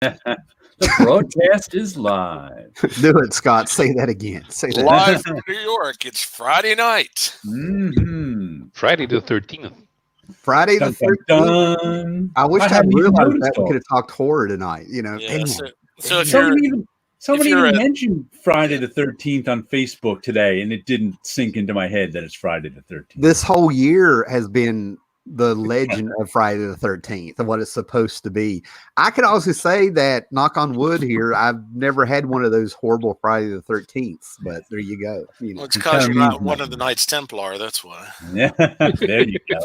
The broadcast is live. Do it, Scott. Say that again. Say that. Live from New York. It's Friday night. Mm-hmm. Friday the 13th. Friday the 13th. I wish I realized that we could have talked horror tonight. You know, Yeah, so if somebody even mentioned Friday the 13th on Facebook today, and it didn't sink into my head that it's Friday the 13th. This whole year has been the legend of Friday the 13th and what it's supposed to be. I can also say that, knock on wood here, I've never had one of those horrible Friday the 13th, but there you go. You know. Well, it's because you're not one of the Knights Templar, that's why. Yeah, there you go.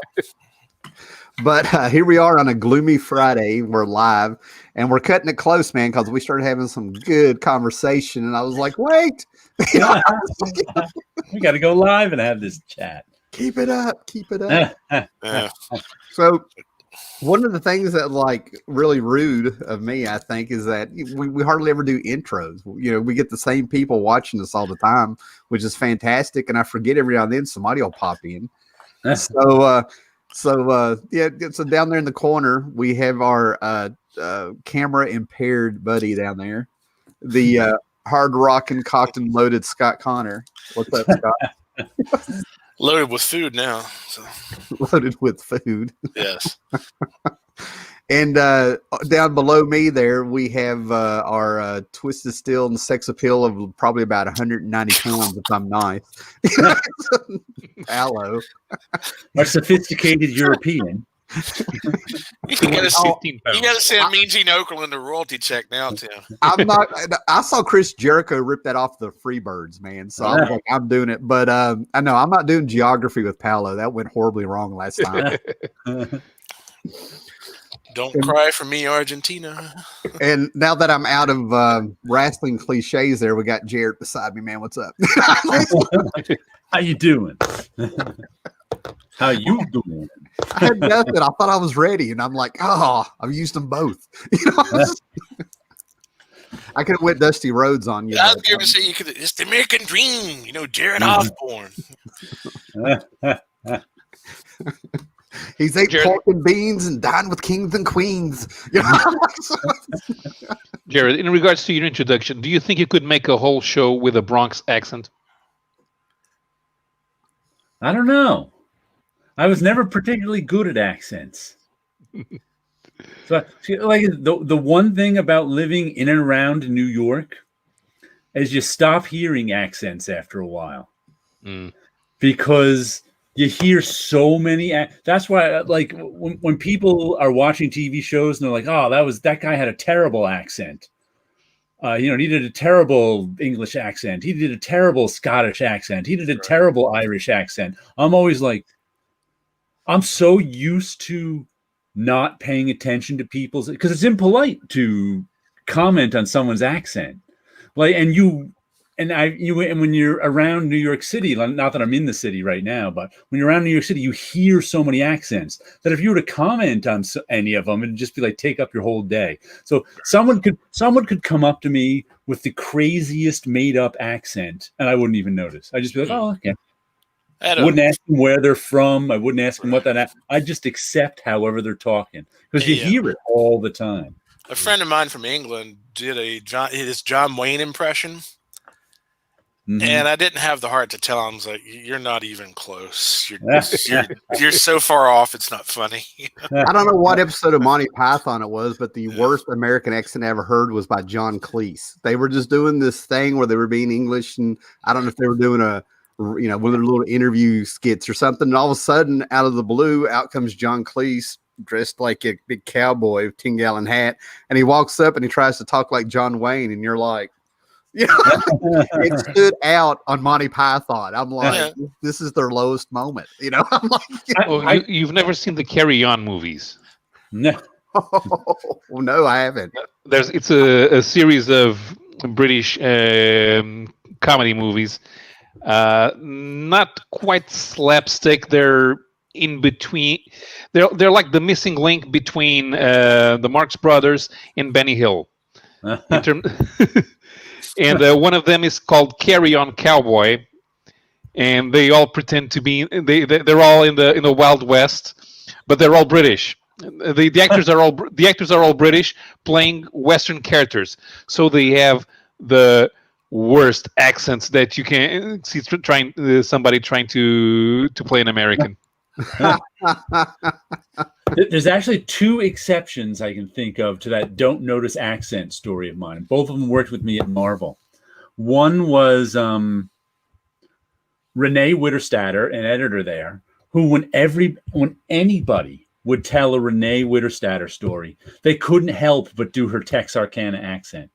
But here we are on a gloomy Friday. We're live, and we're cutting it close, man, because we started having some good conversation, and I was like, wait. We got to go live and have this chat. Keep it up. Keep it up. So one of the things that like really rude of me, I think, is that we hardly ever do intros. You know, we get the same people watching us all the time, which is fantastic. And I forget every now and then somebody will pop in. So down there in the corner, we have our camera impaired buddy down there, the hard rocking, cocked and loaded Scott Connor. What's up, Scott? Loaded with food now. So. Loaded with food. Yes. And down below me there, we have our twisted steel and sex appeal of probably about 190 pounds, if I'm nice. Hello. Our sophisticated European. You gotta say it means in Oakland a royalty check now, Tim. I saw Chris Jericho rip that off the Freebirds, man. So I was like, I'm doing it. But I know I'm not doing geography with Paolo. That went horribly wrong last time. Don't cry for me, Argentina. And now that I'm out of wrestling cliches there, we got Jared beside me, man. What's up? How you doing? How you doing? I had nothing. I thought I was ready, and I'm like, oh, I've used them both. You know, I could have went Dusty Rhodes on you. I was going to say it's the American dream. You know, Jared Osborne. He's ate pork and beans and dined with kings and queens. You know? Jared, in regards to your introduction, do you think you could make a whole show with a Bronx accent? I don't know. I was never particularly good at accents. So, like the one thing about living in and around New York is you stop hearing accents after a while, because you hear so many. That's why, like, when people are watching TV shows and they're like, "Oh, that guy had a terrible accent." He did a terrible English accent. He did a terrible Scottish accent. He did a terrible Irish accent. I'm always like, I'm so used to not paying attention to people's, because it's impolite to comment on someone's accent. Like, and when you're around New York City, not that I'm in the city right now, but when you're around New York City, you hear so many accents that if you were to comment on any of them, it'd just be like take up your whole day. So someone could come up to me with the craziest made up accent, and I wouldn't even notice. I'd just be like, oh, okay. I wouldn't ask them where they're from. I wouldn't ask them what that. I just accept however they're talking, because you hear it all the time. A friend of mine from England did his John Wayne impression. Mm-hmm. And I didn't have the heart to tell him. I was like, "You're not even close. You're so far off. It's not funny." I don't know what episode of Monty Python it was, but the worst American accent I ever heard was by John Cleese. They were just doing this thing where they were being English, and I don't know if they were doing one of their little interview skits or something. And all of a sudden, out of the blue, out comes John Cleese, dressed like a big cowboy, 10-gallon hat, and he walks up and he tries to talk like John Wayne, and you're like. It stood out on Monty Python. I'm like, this is their lowest moment. I'm like, you've never seen the Carry On movies? No. No, I haven't. It's a series of British comedy movies. Not quite slapstick. They're in between. They're like the missing link between the Marx Brothers and Benny Hill. And one of them is called Carry On Cowboy, and they all pretend to be they're all in the Wild West, but they're all British. The actors are all British playing Western characters, so they have the worst accents that you can see. Somebody trying to play an American. There's actually 2 exceptions I can think of to that don't notice accent story of mine. Both of them worked with me at Marvel. One was Renee Witterstatter, an editor there, who when anybody would tell a Renee Witterstatter story, they couldn't help but do her Texarkana accent.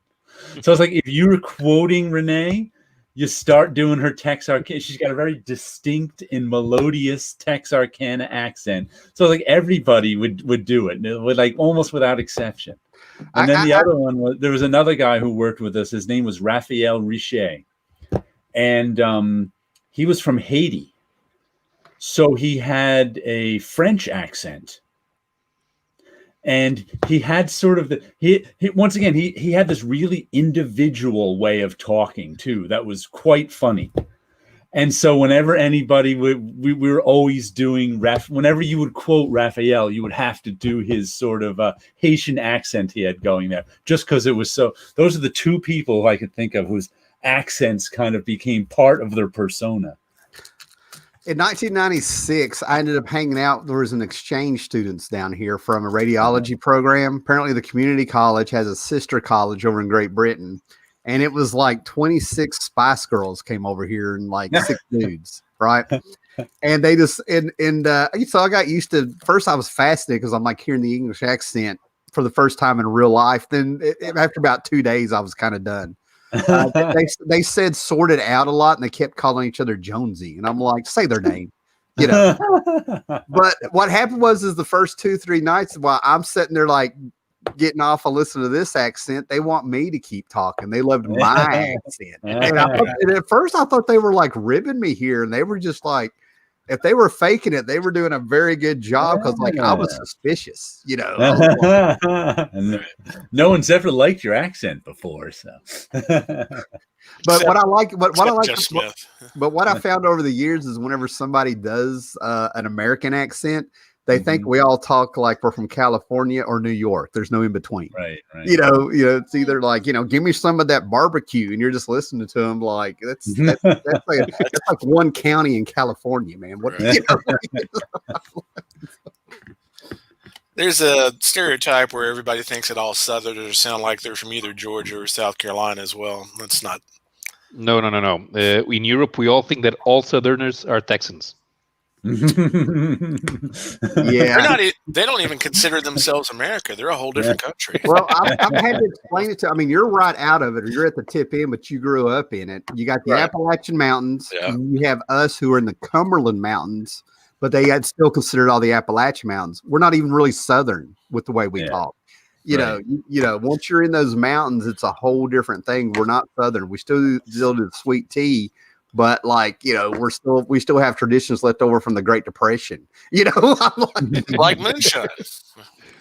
So it's like if you were quoting Renee, you start doing her Texarkana. She's got a very distinct and melodious Texarkana accent. So like everybody would do it, like almost without exception. And then the other one was, there was another guy who worked with us. His name was Raphael Richer, and he was from Haiti. So he had a French accent, and he had sort of he had this really individual way of talking too that was quite funny. And so whenever anybody we were always doing whenever you would quote Raphael, you would have to do his sort of Haitian accent he had going there, just because it was so. Those are the 2 people I could think of whose accents kind of became part of their persona. In 1996, I ended up hanging out. There was an exchange students down here from a radiology program. Apparently, the community college has a sister college over in Great Britain. And it was like 26 Spice Girls came over here and like 6 dudes, right? And they just, so I got used to, first I was fascinated because I'm like hearing the English accent for the first time in real life. Then after about 2 days, I was kind of done. They said sorted out a lot and they kept calling each other Jonesy. And I'm like, say their name, you know. But what happened was the first 2-3 nights while I'm sitting there like getting off and listening to this accent, they want me to keep talking. They loved my accent. And at first I thought they were like ribbing me here, and they were just like, if they were faking it, they were doing a very good job because like I was suspicious, you know. No one's ever liked your accent before, so. But what I found over the years is whenever somebody does an American accent, they think we all talk like we're from California or New York. There's no in between. Right. You know, it's either like, give me some of that barbecue, and you're just listening to them like that's like one county in California, man. What? Right. There's a stereotype where everybody thinks that all Southerners sound like they're from either Georgia or South Carolina as well. That's not. No. In Europe, we all think that all Southerners are Texans. Yeah, they don't even consider themselves America. They're a whole different country. Well, I've had to explain it to. I mean, you're right out of it, or you're at the tip end, but you grew up in it. You got the Appalachian Mountains. Yeah. And you have us who are in the Cumberland Mountains, but they had still considered all the Appalachian Mountains. We're not even really Southern with the way we talk. You know, once you're in those mountains, it's a whole different thing. We're not Southern. We still do the sweet tea. But like, we still have traditions left over from the Great Depression, like moonshine.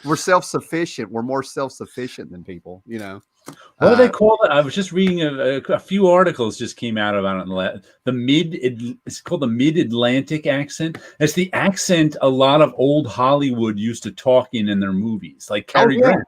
We're self-sufficient. We're more self-sufficient than people, What do they call it? I was just reading a few articles just came out about it. It's called the mid-Atlantic accent. It's the accent a lot of old Hollywood used to talk in their movies, like Cary Grant.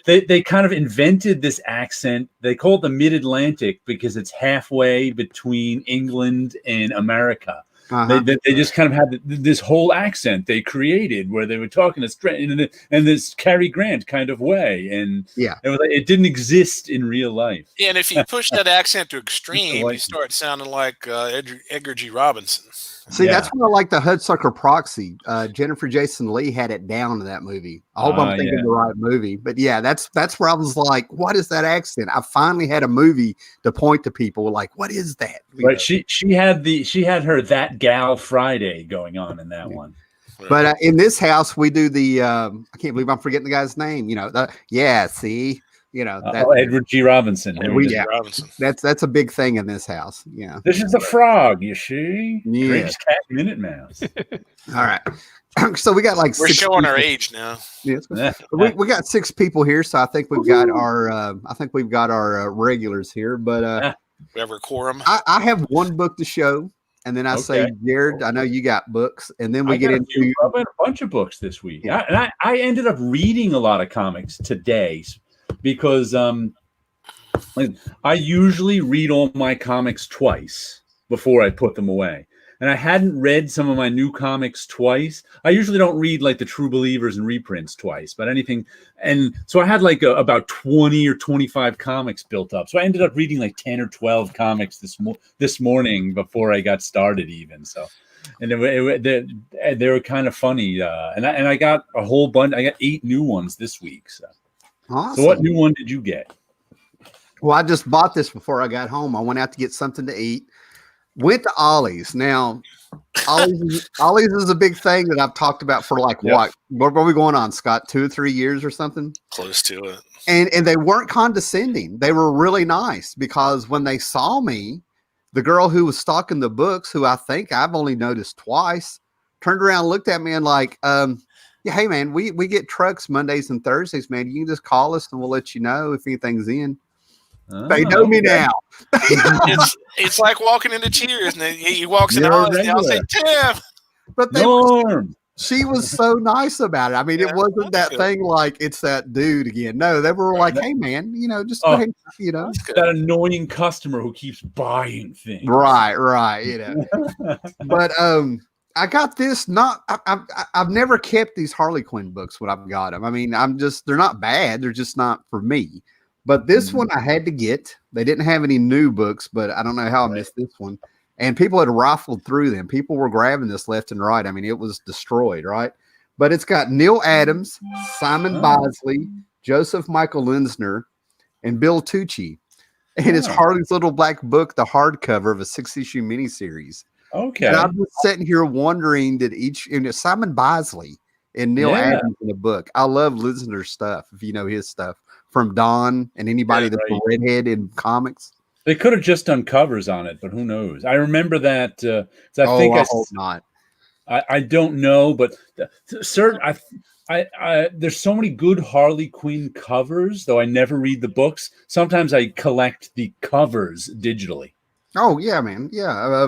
They kind of invented this accent. They call it the mid-Atlantic because it's halfway between England and America. They just kind of had this whole accent they created where they were talking in this Cary Grant kind of way, and it didn't exist in real life. Yeah, and if you push that accent to extreme, you start sounding like Edgar G. Robinson. See, that's why I like the Hudsucker Proxy. Jennifer Jason Leigh had it down in that movie. I hope I'm thinking the right movie. But yeah, that's where I was like, what is that accent? I finally had a movie to point to people like, what is that? Right. She had her That Gal Friday going on in that one. But in this house, we do the I can't believe I'm forgetting the guy's name. See. Edward G. Robinson. Robinson. That's a big thing in this house. Yeah. This is the frog, you see? Yeah. Greatest cat Minute Mouse. All right. So we got like we're showing our age now. Yes. We got 6 people here, so I think we've got our regulars here. But we have our quorum. I have one book to show. and then I say, Jared, I know you got books, and then we get into a bunch of books this week. Yeah. I ended up reading a lot of comics today because I usually read all my comics twice before I put them away. And I hadn't read some of my new comics twice. I usually don't read like the True Believers and reprints twice, but anything. And so I had like about 20 or 25 comics built up. So I ended up reading like 10 or 12 comics this morning before I got started even. So, and they were kind of funny. And I got a whole bunch. I got 8 new ones this week. So, awesome. So what new one did you get? Well, I just bought this before I got home. I went out to get something to eat. Went to Ollie's. Now, Ollie's is a big thing that I've talked about for like what are we going on, Scott? 2 or 3 years or something? Close to it. And they weren't condescending. They were really nice because when they saw me, the girl who was stocking the books, who I think I've only noticed twice, turned around, looked at me, and like, yeah, hey man, we get trucks Mondays and Thursdays, man. You can just call us and we'll let you know if anything's in. They know me now. It's like walking into Cheers, and he walks in Ollie's, and I'll say, Tim. But she was so nice about it. I mean, it wasn't that thing like it's that dude again. No, they were like, hey man, just hey, that annoying customer who keeps buying things. Right. But I got this. I've never kept these Harley Quinn books when I've got them. I mean, they're not bad. They're just not for me. But this one I had to get. They didn't have any new books, but I don't know how I missed this one. And people had rifled through them. People were grabbing this left and right. I mean, it was destroyed, right? But it's got Neil Adams, Simon Bosley, Joseph Michael Linsner, and Bill Tucci. And it's Harley's Little Black Book, the hardcover of a 6-issue miniseries. Okay. And I'm just sitting here wondering, Simon Bosley and Neil Adams in the book. I love Linsner's stuff, if you know his stuff. From Don and anybody that's a redhead in comics. They could have just done covers on it, but who knows? I remember that. I hope not. I don't know, but there's so many good Harley Quinn covers, though I never read the books. Sometimes I collect the covers digitally. Oh yeah, man. Yeah.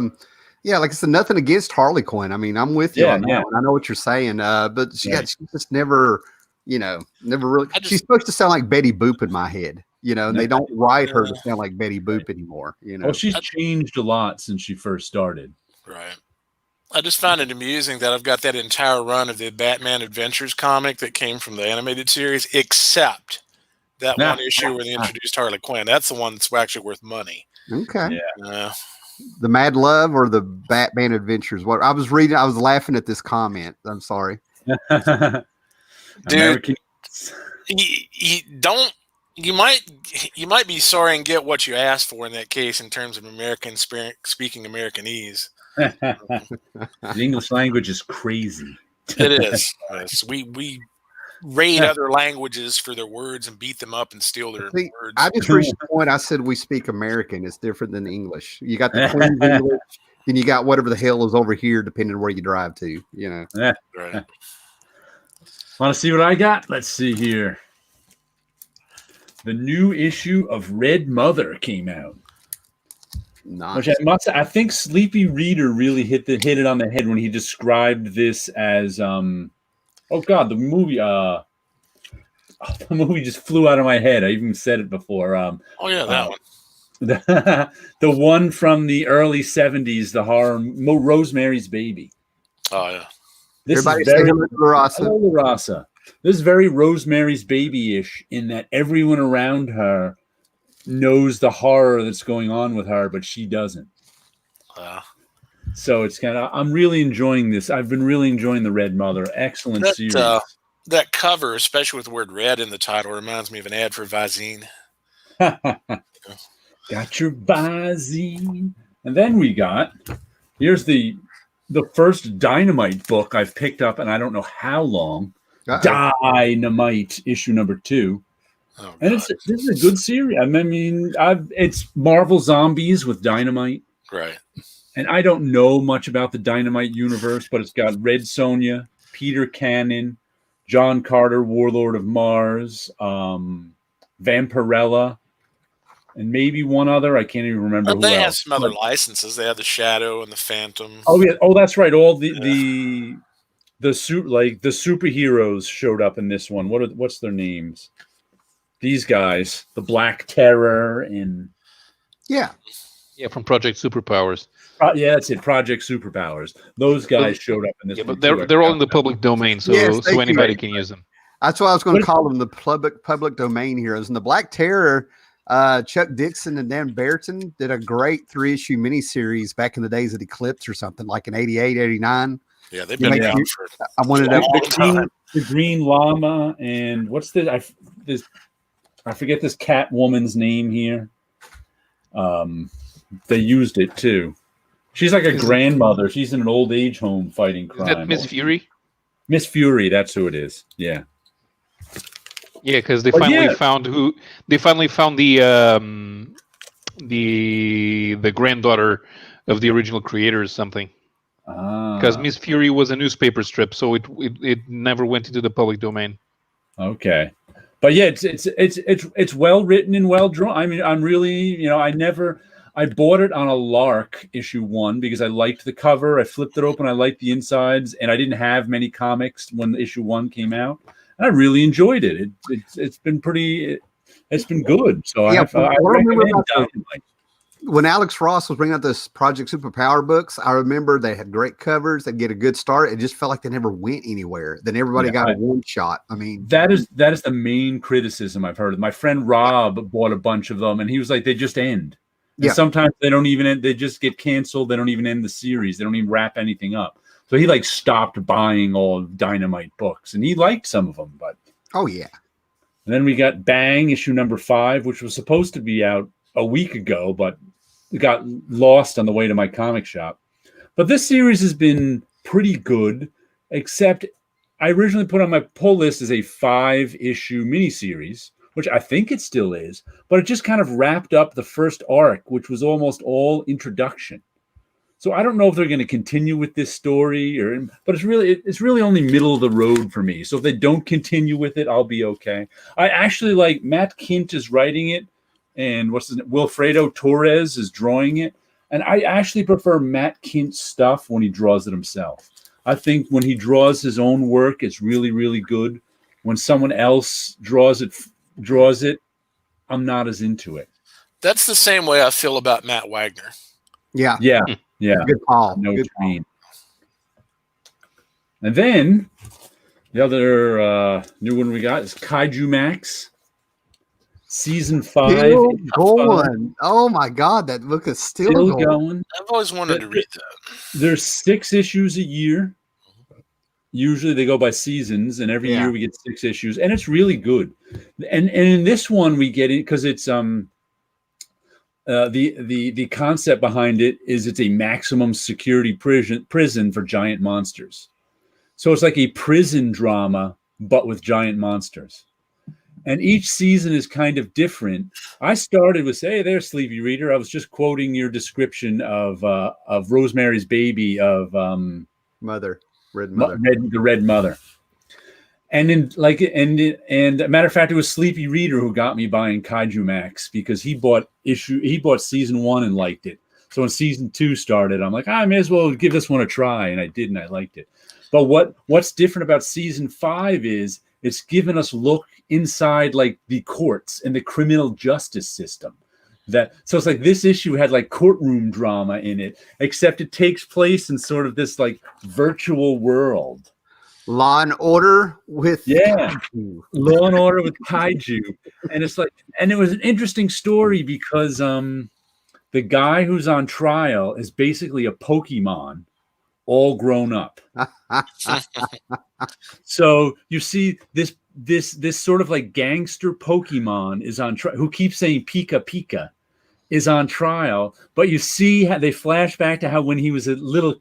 Like I said, nothing against Harley Quinn. I mean, I'm with you on that one. I know what you're saying. But she just never. Never really. She's supposed to sound like Betty Boop in my head, and they don't write her to sound like Betty Boop anymore. Well, she's changed a lot since she first started. Right. I just found it amusing that I've got that entire run of the Batman Adventures comic that came from the animated series, except that one issue where they introduced Harley Quinn. That's the one that's actually worth money. Okay. Yeah. The Mad Love or the Batman Adventures? What I was reading, I was laughing at this comment. I'm sorry. Dude, you might be sorry and get what you asked for in that case in terms of speaking Americanese. The English language is crazy. It is. We raid other languages for their words and beat them up and steal their words. I just reached the point. I said we speak American. It's different than English. You got the Queen's English, and you got whatever the hell is over here, depending on where you drive to. Right. Want to see what I got? Let's see here. The new issue of Red Mother came out. Nice. Which I think Sleepy Reader really hit it on the head when he described this as the movie. The movie just flew out of my head. I even said it before. That one. The one from the early 70s, the horror Rosemary's Baby. Oh yeah. Everybody say hello to Larasa. This is very Rosemary's Baby-ish in that everyone around her knows the horror that's going on with her, but she doesn't. So it's I'm really enjoying this. I've been really enjoying the Red Mother. Excellent series. That cover, especially with the word red in the title, reminds me of an ad for Visine. Got your Visine. And then here's the first Dynamite book I've picked up, and I don't know how long. Dynamite issue number 2. Oh, and this is a good series. I mean, it's Marvel Zombies with Dynamite. Right. And I don't know much about the Dynamite universe, but it's got Red Sonja, Peter Cannon, John Carter, Warlord of Mars, Vampirella, and maybe one other. I can't even remember. They else. have some other licenses. They have the Shadow and the Phantom. Oh yeah. Oh, that's right. All the superheroes showed up in this one. What's their names? These guys, the Black Terror and from Project Superpowers. Yeah, that's it. Project Superpowers. Those guys showed up in this. Yeah, but they're all in the public domain, so anybody can use them. That's why I was going to call them the public domain heroes. And the Black Terror, Chuck Dixon and Dan Barton did a great 3-issue miniseries back in the days of Eclipse or something, like in 88, 89. Yeah, they've been around for I wanted the Green Llama and what's I forget this cat woman's name here. They used it too. She's like a grandmother. She's in an old age home fighting crime. Is that Miss Fury? Miss Fury, that's who it is. Yeah. Yeah, because they finally found the granddaughter of the original creator or something. Because Miss Fury was a newspaper strip, so it never went into the public domain. Okay. But yeah, it's well written and well drawn. I mean, I'm really, I bought it on a lark, issue 1, because I liked the cover. I flipped it open. I liked the insides, and I didn't have many comics when issue 1 came out. And I really enjoyed it. It's been good. So I recommend Dynamite. When Alex Ross was bringing out this Project Superpower books, I remember they had great covers. They'd get a good start. It just felt like they never went anywhere. Then everybody got a one shot. I mean, that is the main criticism I've heard. My friend Rob bought a bunch of them, and he was like, they just end. And sometimes they don't even end. They just get canceled. They don't even end the series. They don't even wrap anything up. So he stopped buying all of Dynamite books, and he liked some of them. But and then we got Bang issue number 5, which was supposed to be out a week ago, but it got lost on the way to my comic shop. But this series has been pretty good, except I originally put on my pull list as a 5-issue miniseries, which I think it still is, but it just kind of wrapped up the first arc, which was almost all introduction. So I don't know if they're going to continue with this story, but it's really only middle of the road for me. So if they don't continue with it, I'll be okay. I actually like Matt Kint is writing it, and Wilfredo Torres is drawing it. And I actually prefer Matt Kint's stuff when he draws it himself. I think when he draws his own work, it's really, really good. When someone else draws it, I'm not as into it. That's the same way I feel about Matt Wagner. Yeah. Good call. I know what you mean. And then the other new one we got is Kaiju Max. Season 5. Still going. Oh my God, that book is still going. I've always wanted to read that. There's 6 issues a year. Usually they go by seasons, and every year we get 6 issues, and it's really good. And in this one we get it because it's the concept behind it is it's a maximum security prison for giant monsters. So it's like a prison drama, but with giant monsters. And each season is kind of different. I started with, hey, there's Sleepy Reader. I was just quoting your description of Rosemary's Baby of Red Mother. The Red Mother. And and a matter of fact, it was Sleepy Reader who got me buying Kaiju Max because he bought season 1 and liked it. So when season 2 started, I'm like, I may as well give this one a try, and I did, and I liked it. But what's different about season 5 is it's given us look inside the courts and the criminal justice system. So it's like this issue had courtroom drama in it, except it takes place in sort of this virtual world. Law and Order with Kaiju. Law and Order with Kaiju. And it's and it was an interesting story because the guy who's on trial is basically a Pokemon all grown up. So you see this sort of gangster Pokemon is on trial, who keeps saying Pika Pika, is on trial. But you see how they flash back to how when he was a little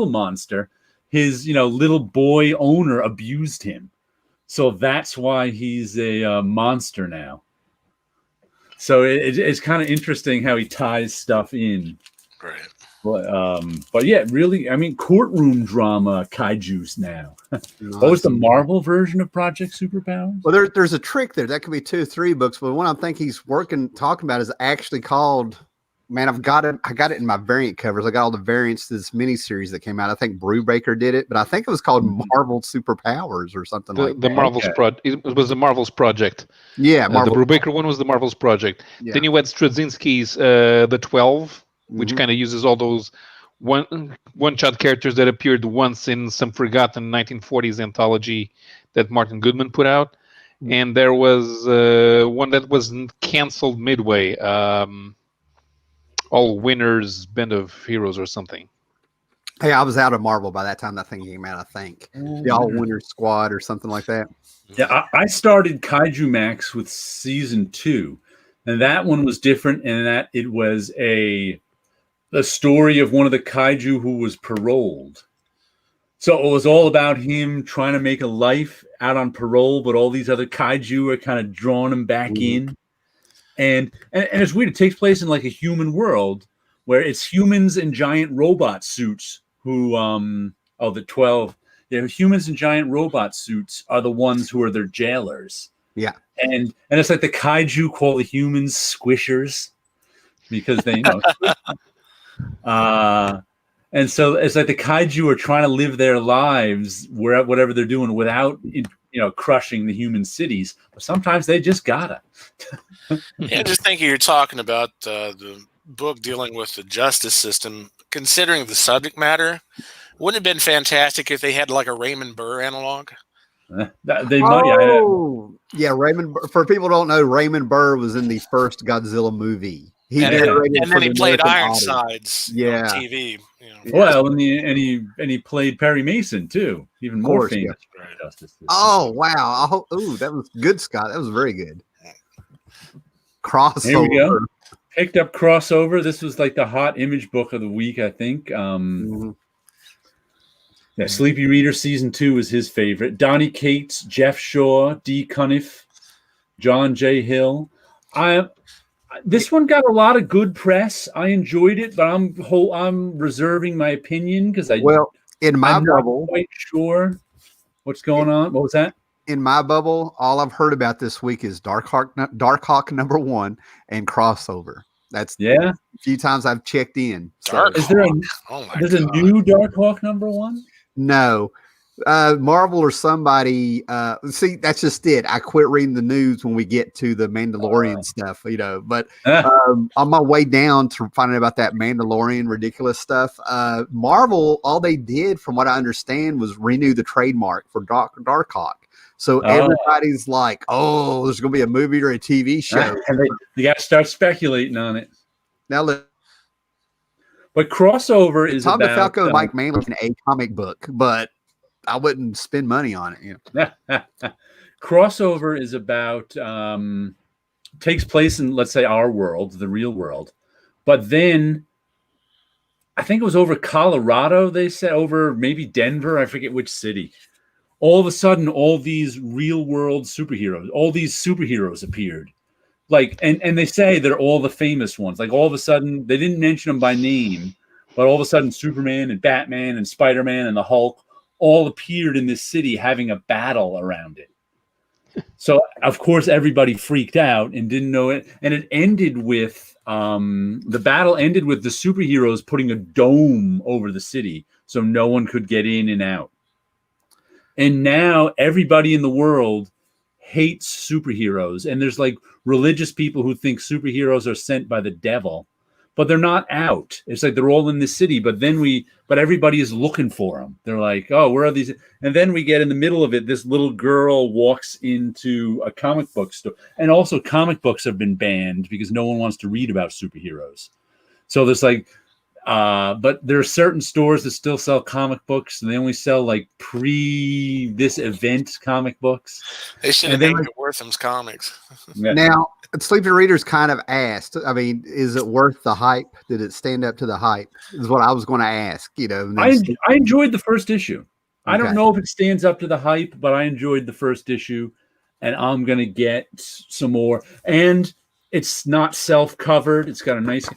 monster, his little boy owner abused him. So that's why he's a monster now. So it's kind of interesting how he ties stuff in. Right. But yeah, really, I mean, courtroom drama kaiju's now. What was the Marvel version of Project Superpowers? Well, there's a trick there. That could be 2 or 3 books, but the one I think he's talking about is actually called. Man, I got it in my variant covers. I got all the variants to this miniseries that came out. I think Brubaker did it, but I think it was called Marvel Superpowers or something like that. The Marvel's It was the Marvel's project. Yeah, the Brubaker one was the Marvel's project. Yeah. Then you had Straczynski's The 12, which kind of uses all those one-shot characters that appeared once in some forgotten 1940s anthology that Martin Goodman put out. And there was one that was canceled midway. All Winners Band of Heroes or something. Hey, I was out of Marvel by that time that thing came out, I think. The All Winners Squad or something like that. Yeah, I started Kaiju Max with season 2, and that one was different in that it was a story of one of the kaiju who was paroled. So it was all about him trying to make a life out on parole, but all these other kaiju are kind of drawing him back in. And it's weird. It takes place in like a human world where it's humans in giant robot suits who, the 12, humans in giant robot suits are the ones who are their jailers. Yeah. And it's like the kaiju call the humans squishers because they, and so it's like the kaiju are trying to live their lives whatever they're doing without, crushing the human cities. But sometimes they just gotta. Yeah, just thinking you're talking about the book dealing with the justice system, considering the subject matter, wouldn't it have been fantastic if they had like a Raymond Burr analog? They might. Yeah, Raymond. For people who don't know, Raymond Burr was in the first Godzilla movie. And then he played Ironsides on TV. Well, and he played Perry Mason too, even more famous. Yeah. Justice. Oh wow! That was good, Scott. That was very good. Crossover. There we go. Picked up Crossover. This was like the hot image book of the week, I think. Yeah, Sleepy Reader season 2 is his favorite. Donnie Cates, Jeff Shaw, D. Cuniff, John J. Hill. This one got a lot of good press. I enjoyed it, but I'm reserving my opinion because I'm not quite sure what's going on. What was that? In my bubble, all I've heard about this week is Darkhawk #1 and Crossover. That's a few times I've checked in. So. Is there a new Darkhawk #1? No. Marvel or somebody see, that's just it. I quit reading the news when we get to the Mandalorian stuff, but on my way down to finding out about that Mandalorian ridiculous stuff, Marvel, all they did from what I understand was renew the trademark for Darkhawk. So everybody's like, oh, there's going to be a movie or a TV show. And you got to start speculating on it. Now, but Crossover is Tom DeFalco and Mike Manley in a comic book, but I wouldn't spend money on it. Crossover is about takes place in, let's say, our world, the real world, but then I think it was over Colorado. They said over maybe Denver. I forget which city. All of a sudden, all these real world superheroes, all these superheroes appeared. Like, and they say they're all the famous ones. Like all of a sudden, they didn't mention them by name, but all of a sudden, Superman and Batman and Spider-Man and the Hulk all appeared in this city having a battle around it. So, of course, everybody freaked out and didn't know it. And it ended with, the battle ended with the superheroes putting a dome over the city so no one could get in and out. And now everybody in the world hates superheroes. And there's like religious people who think superheroes are sent by the devil, but they're not out. It's like they're all in the city, but everybody is looking for them. They're like, oh, where are these? And then we get in the middle of it. This little girl walks into a comic book store. And also comic books have been banned because no one wants to read about superheroes. So there's like, but there are certain stores that still sell comic books, and they only sell like this event comic books. They should have named it Wortham's Comics. Now, Sleepy Readers kind of asked, I mean, is it worth the hype? Did it stand up to the hype? Is what I was going to ask. I enjoyed the first issue. Okay. I don't know if it stands up to the hype, but I enjoyed the first issue, and I'm going to get some more. And it's not self-covered. It's got a nice.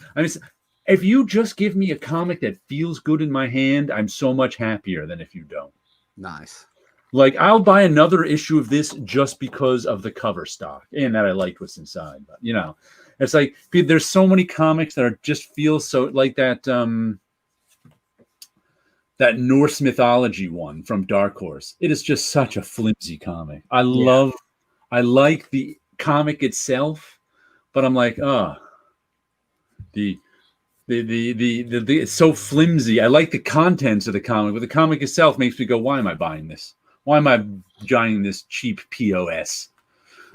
if you just give me a comic that feels good in my hand, I'm so much happier than if you don't. Nice. Like, I'll buy another issue of this just because of the cover stock and that I liked what's inside. But, you know, it's like there's so many comics that are just feel so like that that Norse mythology one from Dark Horse. It is just such a flimsy comic. I like the comic itself, but I'm like, it's so flimsy. I like the contents of the comic, but the comic itself makes me go, why am I buying this? Why am I buying this cheap POS?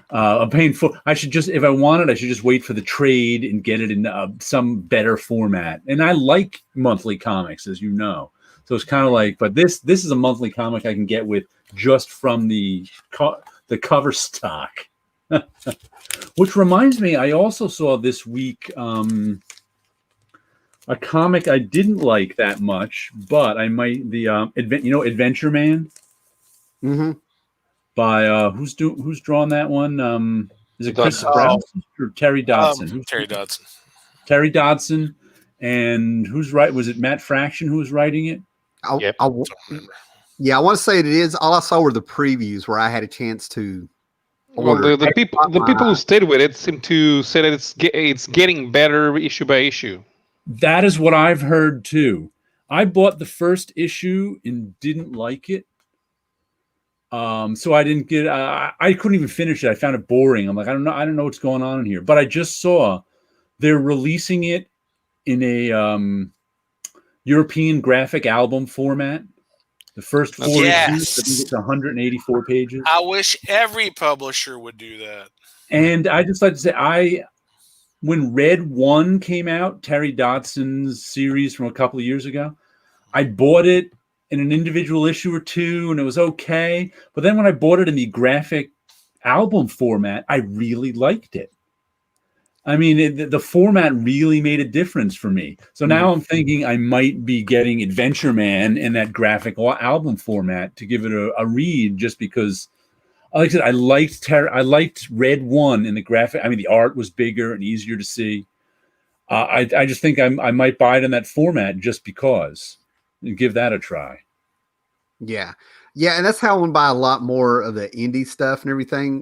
I'm paying for. I should just, if I want it, I should just wait for the trade and get it in some better format. And I like monthly comics, as you know. So it's kind of like, but this is a monthly comic I can get with just from the cover stock. Which reminds me, I also saw this week a comic I didn't like that much, but I might Adventure Man. Mm-hmm. By who's drawn that one? Is it Chris Sprouse or Terry Dodson? Terry Dodson. Terry Dodson, and who's right? Was it Matt Fraction who was writing it? I want to say it is. All I saw were the previews where I had a chance to. Well, the people who stayed with it seem to say that it's getting better issue by issue. That is what I've heard too. I bought the first issue and didn't like it. So I didn't get. I couldn't even finish it. I found it boring. I'm like, I don't know what's going on in here. But I just saw they're releasing it in a European graphic album format. The first 4 issues, I think it's 184 pages. I wish every publisher would do that. And I just like to say, when Red 1 came out, Terry Dodson's series from a couple of years ago, I bought it in an individual issue or two, and it was okay. But then when I bought it in the graphic album format, I really liked it. I mean, the format really made a difference for me. So now I'm thinking I might be getting Adventure Man in that graphic album format to give it a read, just because, like I said, I liked Red 1 in the graphic. I mean, the art was bigger and easier to see. I just think I might buy it in that format just because. And give that a try. Yeah, and that's how I want to buy a lot more of the indie stuff and everything.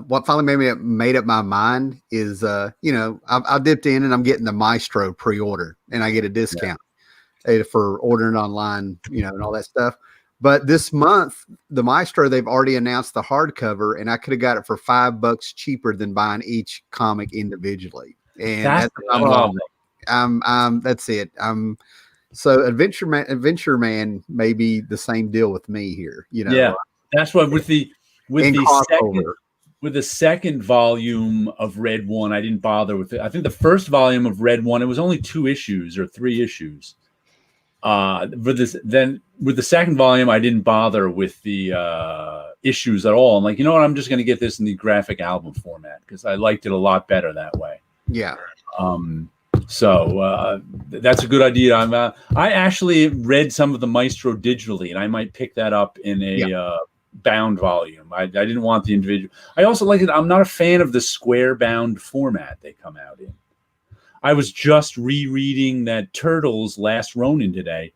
What finally made up my mind is, I dipped in and I'm getting the Maestro pre-order, and I get a discount for ordering online, and all that stuff. But this month, the Maestro, they've already announced the hardcover, and I could have got it for $5 cheaper than buying each comic individually. And that's it. So Adventure Man may be the same deal with me here, Yeah, that's what with the second volume of Red 1, I didn't bother with it. I think the first volume of Red 1, it was only 2 issues or 3 issues. With the second volume, I didn't bother with the issues at all. I'm like, you know what? I'm just going to get this in the graphic album format because I liked it a lot better that way. Yeah. So that's a good idea. I actually read some of the Maestro digitally, and I might pick that up in a bound volume. I didn't want the individual. I also like it. I'm not a fan of the square bound format they come out in. I was just rereading that Turtles Last Ronin today,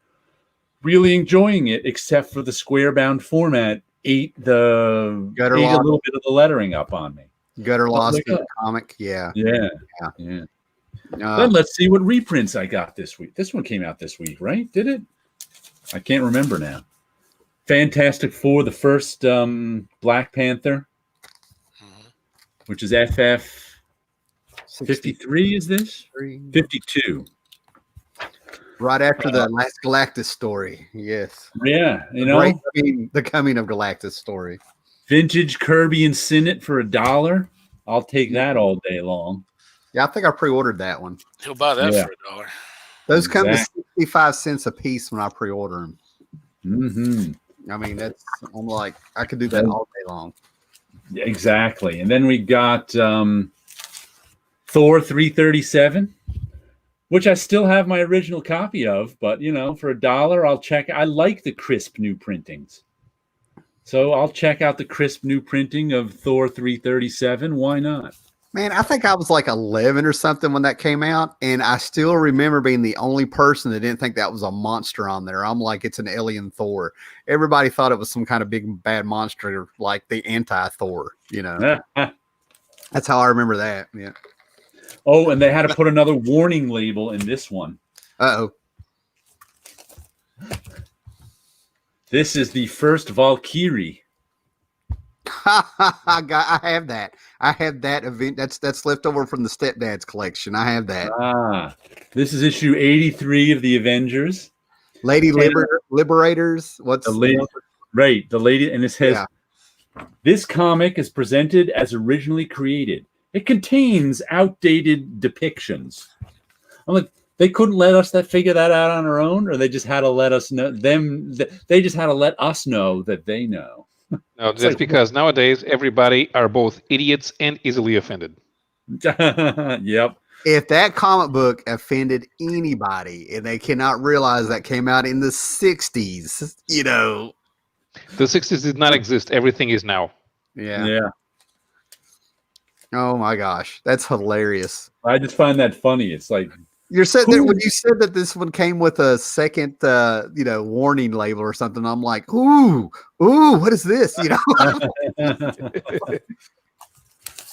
really enjoying it, except for the square bound format ate a little bit of the lettering up on me. Gutter lost in the comic. Yeah. Then let's see what reprints I got this week. This one came out this week, right? Did it? I can't remember now. Fantastic Four, the first Black Panther, which is FF 53, is this? 52. Right after the last Galactus story. Yes. Yeah. The coming of Galactus story. Vintage Kirby and Sinnott for $1. I'll take that all day long. Yeah, I think I pre-ordered that one. He'll buy that for $1. Those come to 65 cents a piece when I pre-order them. Mm-hmm. I mean, I'm like, I could do that all day long. Exactly. And then we got Thor 337, which I still have my original copy of, but for $1, I'll check. I like the crisp new printings. So I'll check out the crisp new printing of Thor 337. Why not? Man, I think I was like 11 or something when that came out, and I still remember being the only person that didn't think that was a monster on there. I'm like, it's an alien Thor. Everybody thought it was some kind of big bad monster, like the anti-Thor. That's how I remember that. Yeah. Oh, and they had to put another warning label in this one. Uh-oh. This is the first Valkyrie. I have that. I have that event. That's left over from the Stepdad's collection. I have that. This is issue 83 of the Avengers. Lady Liberators. What's the lady? Right, the lady, and it says, "This comic is presented as originally created. It contains outdated depictions." I'm like, they couldn't let us figure that out on our own, or they just had to let us know they just had to let us know that they know. No, that's like, because nowadays everybody are both idiots and easily offended. Yep. If that comic book offended anybody and they cannot realize that came out in the 60s, The 60s did not exist. Everything is now. Yeah. Oh my gosh. That's hilarious. I just find that funny. It's like, you're sitting there when you said that this one came with a second, warning label or something. I'm like, ooh, what is this? And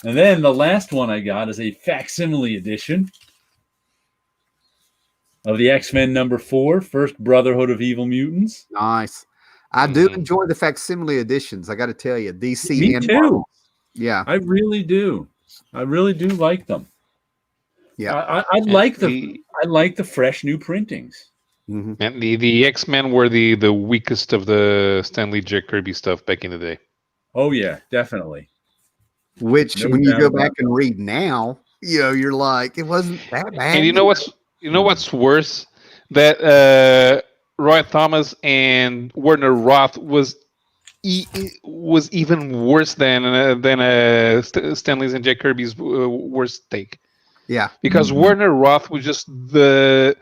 then the last one I got is a facsimile edition of the X-Men number 4, First Brotherhood of Evil Mutants. Nice. I do enjoy the facsimile editions. I got to tell you, DC. Me and too. Marvel. Yeah, I really do. I really do like them. Yeah, I like the fresh new printings. Mm-hmm. And the X-Men were the weakest of the Stan Lee, Jack Kirby stuff back in the day. Oh yeah, definitely. Which when you go back and read now, you're like, it wasn't that bad. And you know what's worse? That Roy Thomas and Werner Roth was even worse than Stan Lee's and Jack Kirby's worst take. Yeah, because Werner Roth was just the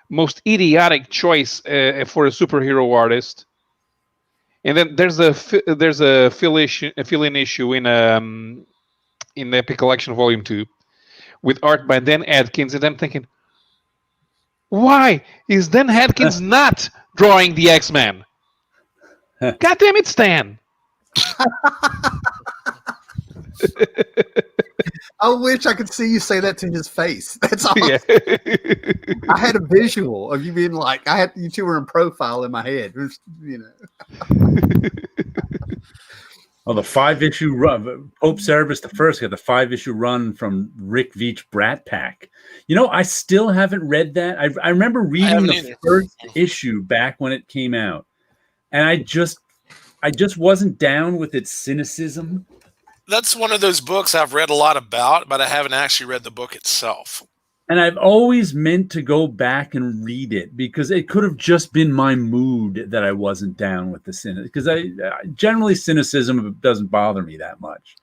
most idiotic choice for a superhero artist. And then there's a fill-in issue in Epic Collection Volume 2 with art by Dan Adkins, and I'm thinking, why is Dan Adkins not drawing the X-Men? God damn it, Stan! I wish I could see you say that to his face. That's all. Yeah. I had a visual of you being like, you two were in profile in my head. Oh, the 5-issue run. Pope Cerebus the First got the 5-issue run from Rick Veitch Brat Pack. I still haven't read that. I remember reading the first issue back when it came out, and I just wasn't down with its cynicism. That's one of those books I've read a lot about, but I haven't actually read the book itself. And I've always meant to go back and read it because it could have just been my mood that I wasn't down with the cynicism. Because generally cynicism doesn't bother me that much.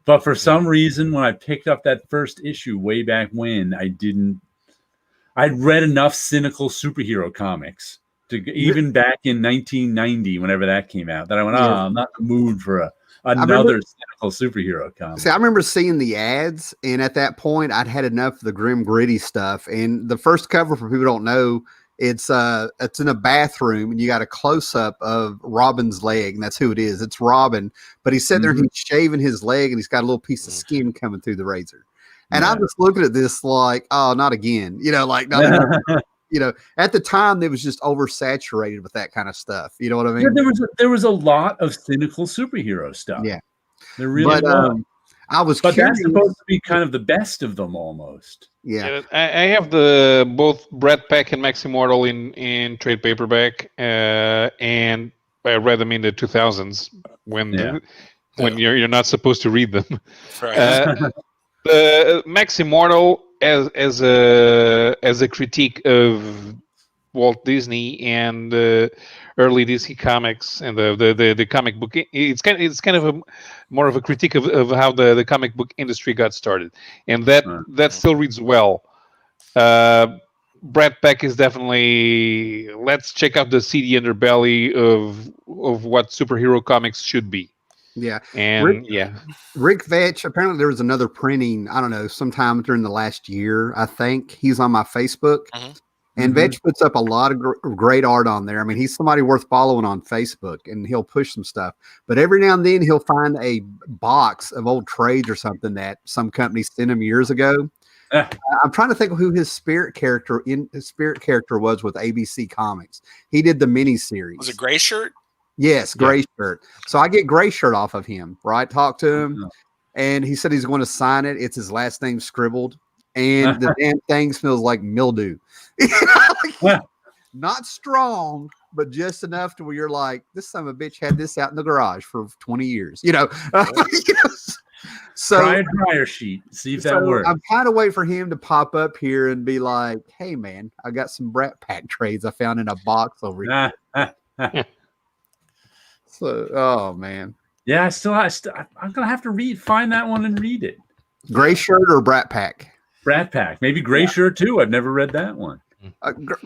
But for some reason, when I picked up that first issue way back when, I'd read enough cynical superhero comics even back in 1990, whenever that came out, that I went, I'm not in the mood for another cynical superhero comic. See, I remember seeing the ads, and at that point, I'd had enough of the grim, gritty stuff. And the first cover, for people who don't know, it's in a bathroom, and you got a close up of Robin's leg, and that's who it is. It's Robin, but he's sitting there, and he's shaving his leg, and he's got a little piece of skin coming through the razor. And I'm just looking at this like, oh, not again. Not at the time, it was just oversaturated with that kind of stuff. You know what I mean? Yeah, there was a lot of cynical superhero stuff. Yeah, there really was. I was but curious. That's supposed to be kind of the best of them, almost. Yeah, I have both Brat Pack and Max Immortal in trade paperback, and I read them in the 2000s when you're not supposed to read them. Right. Max Immortal as a critique of Walt Disney and early DC comics and the comic book. It's kind of more of a critique of how the comic book industry got started, and that still reads well. Brat Pack is definitely, let's check out the seedy underbelly of what superhero comics should be. Yeah. And Rick Vetch, apparently there was another printing, I don't know, sometime during the last year, I think. He's on my Facebook. And Vetch puts up a lot of great art on there. I mean, he's somebody worth following on Facebook, and he'll push some stuff. But every now and then he'll find a box of old trades or something that some company sent him years ago. I'm trying to think of who his spirit character was with ABC Comics. He did the miniseries. Was it Gray Shirt? Yes, Gray Shirt. So I get Gray Shirt off of him, right? Talk to him, and he said he's going to sign it. It's his last name scribbled, and the damn thing smells like mildew. Not strong, but just enough to where you're like, this son of a bitch had this out in the garage for 20 years, you know. So try a dryer sheet, see if that works. I'm kind of waiting for him to pop up here and be like, hey man, I got some Brat Pack trades I found in a box over here. So, oh man. Yeah, I'm gonna have to find that one and read it. Gray Shirt or Brat Pack? Brat Pack, maybe Gray Shirt too. I've never read that one.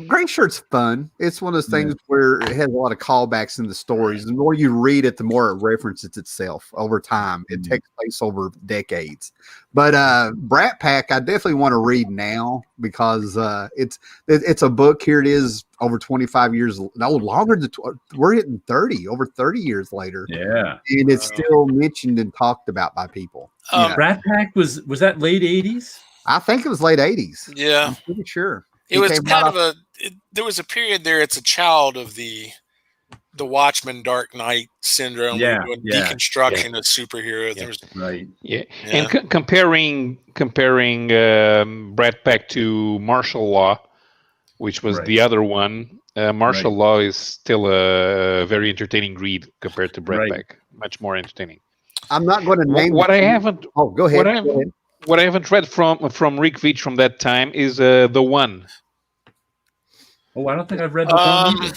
Gray Shirt's fun. It's one of those things where it has a lot of callbacks in the stories. The more you read it, the more it references itself over time. It takes place over decades. But Brat Pack, I definitely want to read now because it's a book. Here it is, over 25 years. No, longer than we're hitting 30. Over 30 years later. Yeah, and it's still mentioned and talked about by people. Brat Pack was that late 80s? I think it was late 80s. Yeah, I'm pretty sure. It was kind of there was a period there. It's a child of the Watchmen Dark Knight syndrome. Deconstruction of superheroes. And comparing Brat Pack to Martial Law, which was the other one. Martial Law is still a very entertaining read compared to Brat Pack. Much more entertaining. I'm not going to name what I haven't. Oh, go ahead. What I haven't read from Rick Veitch from that time is The One. Oh, I don't think I've read The One either.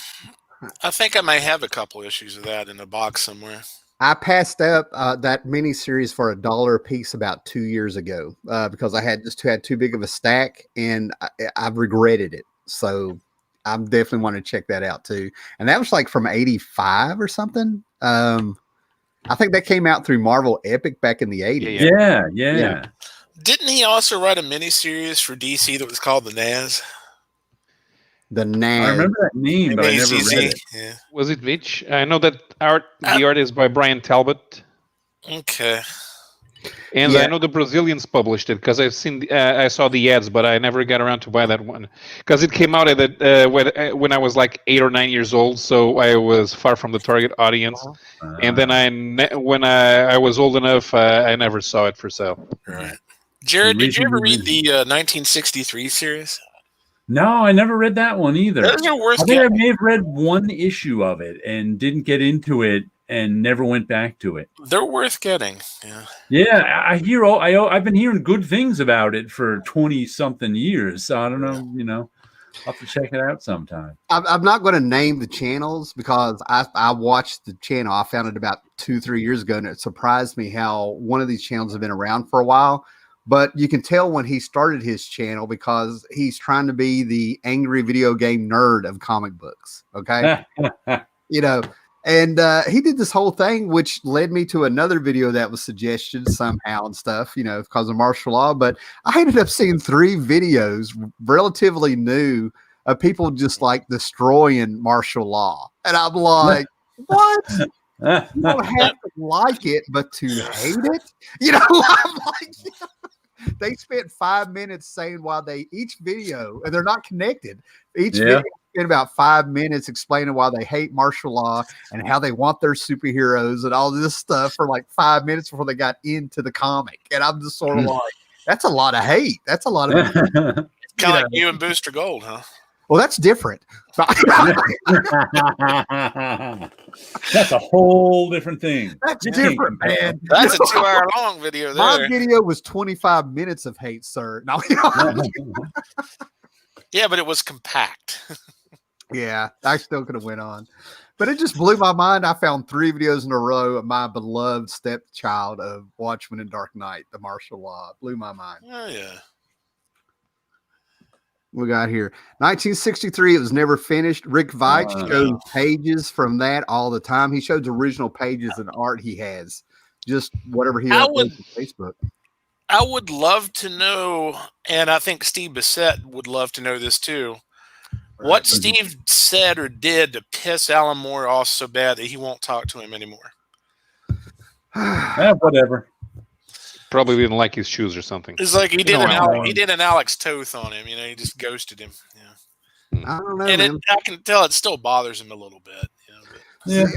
I think I may have a couple issues of that in a box somewhere. I passed up that miniseries for $1 a piece about 2 years ago because I had too big of a stack, and I've regretted it. So I'm definitely want to check that out too. And that was like from 85 or something. I think that came out through Marvel Epic back in the 80s. Yeah. Didn't he also write a miniseries for DC that was called The Naz? The Naz. I remember that name, but I never read it. Yeah. Was it Veitch? I know that the art is by Brian Talbot. Okay. And I know the Brazilians published it because I saw the ads, but I never got around to buy that one because it came out when I was like 8 or 9 years old, so I was far from the target audience. And then when I was old enough, I never saw it for sale. Right. Jared, did you ever read the 1963 series? No, I never read that one either. Those are worth I think I may have read one issue of it and didn't get into it and never went back to it. They're worth getting. Yeah, I've been hearing good things about it for 20-something years. So I don't know, I'll have to check it out sometime. I'm not going to name the channels because I watched the channel. I found it about 2-3 years ago, and it surprised me how one of these channels have been around for a while. But you can tell when he started his channel because he's trying to be the angry video game nerd of comic books. Okay. And he did this whole thing, which led me to another video that was suggested somehow and stuff, because of martial law. But I ended up seeing 3 videos, relatively new, of people just like destroying martial law. And I'm like, what? You don't have to like it, but to hate it? I'm like, they spent 5 minutes saying why each video, and they're not connected. Each video spent about 5 minutes explaining why they hate martial law and how they want their superheroes and all this stuff for like 5 minutes before they got into the comic. And I'm just sort of like, that's a lot of hate. That's a lot of kind of like you and Booster Gold, huh? Well, that's different. That's a whole different thing. That's different, man. That's a 2-hour-long video there. My video was 25 minutes of hate, sir. No, yeah, but it was compact. Yeah, I still could have went on. But it just blew my mind. I found 3 videos in a row of my beloved stepchild of Watchmen and Dark Knight, the martial law. It blew my mind. Oh, yeah. we got here? 1963. It was never finished. Rick Veitch shows pages from that all the time. He shows original pages and art he has. Just whatever he uploads to Facebook. I would love to know, and I think Steve Bissett would love to know this too. What Steve said or did to piss Alan Moore off so bad that he won't talk to him anymore. Whatever. Probably didn't like his shoes or something. It's like he did an Alex Toth on him. He just ghosted him. Yeah. I don't know, and I can tell it still bothers him a little bit. Yeah. See,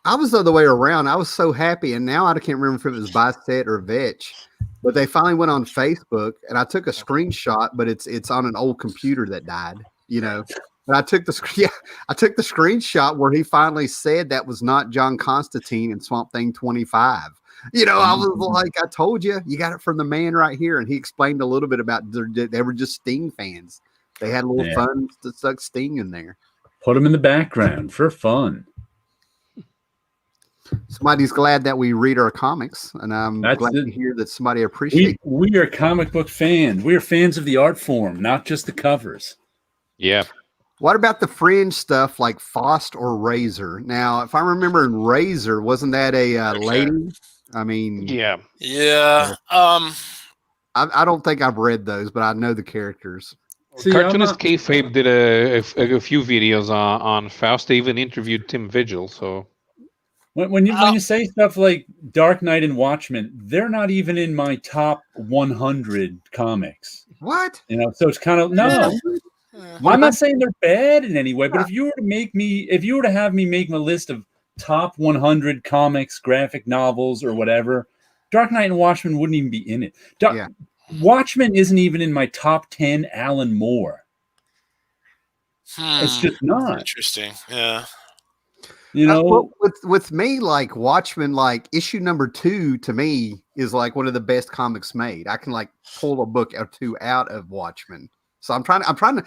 I was the other way around. I was so happy, and now I can't remember if it was Bissett or Vetch, but they finally went on Facebook, and I took a screenshot, but it's on an old computer that died. And I took the screenshot where he finally said that was not John Constantine and Swamp Thing 25. I was like, I told you got it from the man right here. And he explained a little bit about they were just Sting fans. They had a little fun to suck Sting in there. Put them in the background for fun. Somebody's glad that we read our comics, and I'm glad to hear that somebody appreciates. We are comic book fans. We are fans of the art form, not just the covers. Yeah. What about the fringe stuff like Faust or Razor? Now, if I remember in Razor, wasn't that a lady? I mean, yeah. I don't think I've read those, but I know the characters. Cartoonist Kayfabe did a few videos on Faust. They even interviewed Tim Vigil. So when you say stuff like Dark Knight and Watchmen, they're not even in my top 100 comics. What? So it's kind of no. I'm not saying they're bad in any way, but if you were to have me make a list of top 100 comics, graphic novels, or whatever, Dark Knight and Watchmen wouldn't even be in it. Watchmen isn't even in my top 10 Alan Moore. It's just not. Interesting. Yeah. With me, like Watchmen, like issue number 2 to me is like one of the best comics made. I can like pull a book or two out of Watchmen. So I'm trying to.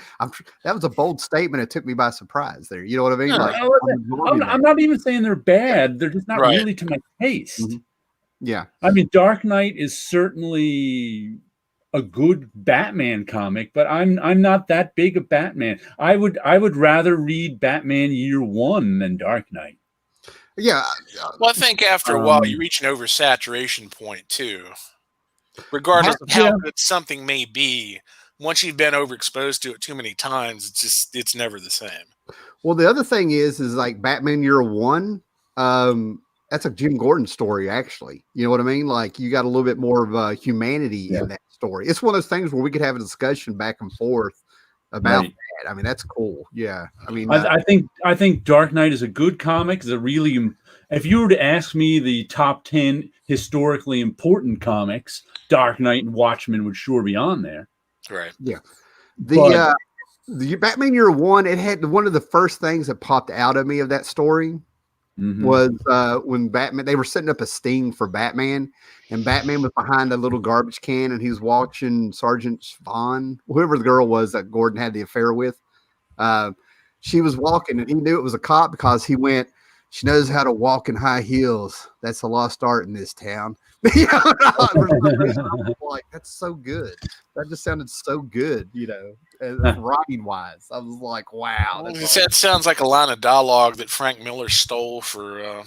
That was a bold statement. It took me by surprise there. You know what I mean? I'm not even saying they're bad. They're just not really to my taste. Mm-hmm. Yeah. I mean, Dark Knight is certainly a good Batman comic, but I'm not that big a Batman. I would rather read Batman Year One than Dark Knight. Yeah. Well, I think after a while you reach an oversaturation point too. Regardless of how good something may be, once you've been overexposed to it too many times, it's never the same. Well, the other thing is like Batman Year One. That's a Jim Gordon story, actually. You know what I mean? Like you got a little bit more of humanity in that story. It's one of those things where we could have a discussion back and forth about that. I mean, that's cool. Yeah. I mean, I think Dark Knight is a good comic. It's a really, if you were to ask me the top 10 historically important comics, Dark Knight and Watchmen would sure be on there. Right. Yeah. The Batman Year One, it had one of the first things that popped out of me of that story was when Batman, they were setting up a sting for Batman, and Batman was behind a little garbage can, and he was watching Sergeant Vaughn, whoever the girl was that Gordon had the affair with. She was walking, and he knew it was a cop because he went, "She knows how to walk in high heels. That's a lost art in this town." Like, that's so good. That just sounded so good, writing wise. I was like, wow. That sounds like a line of dialogue that Frank Miller stole from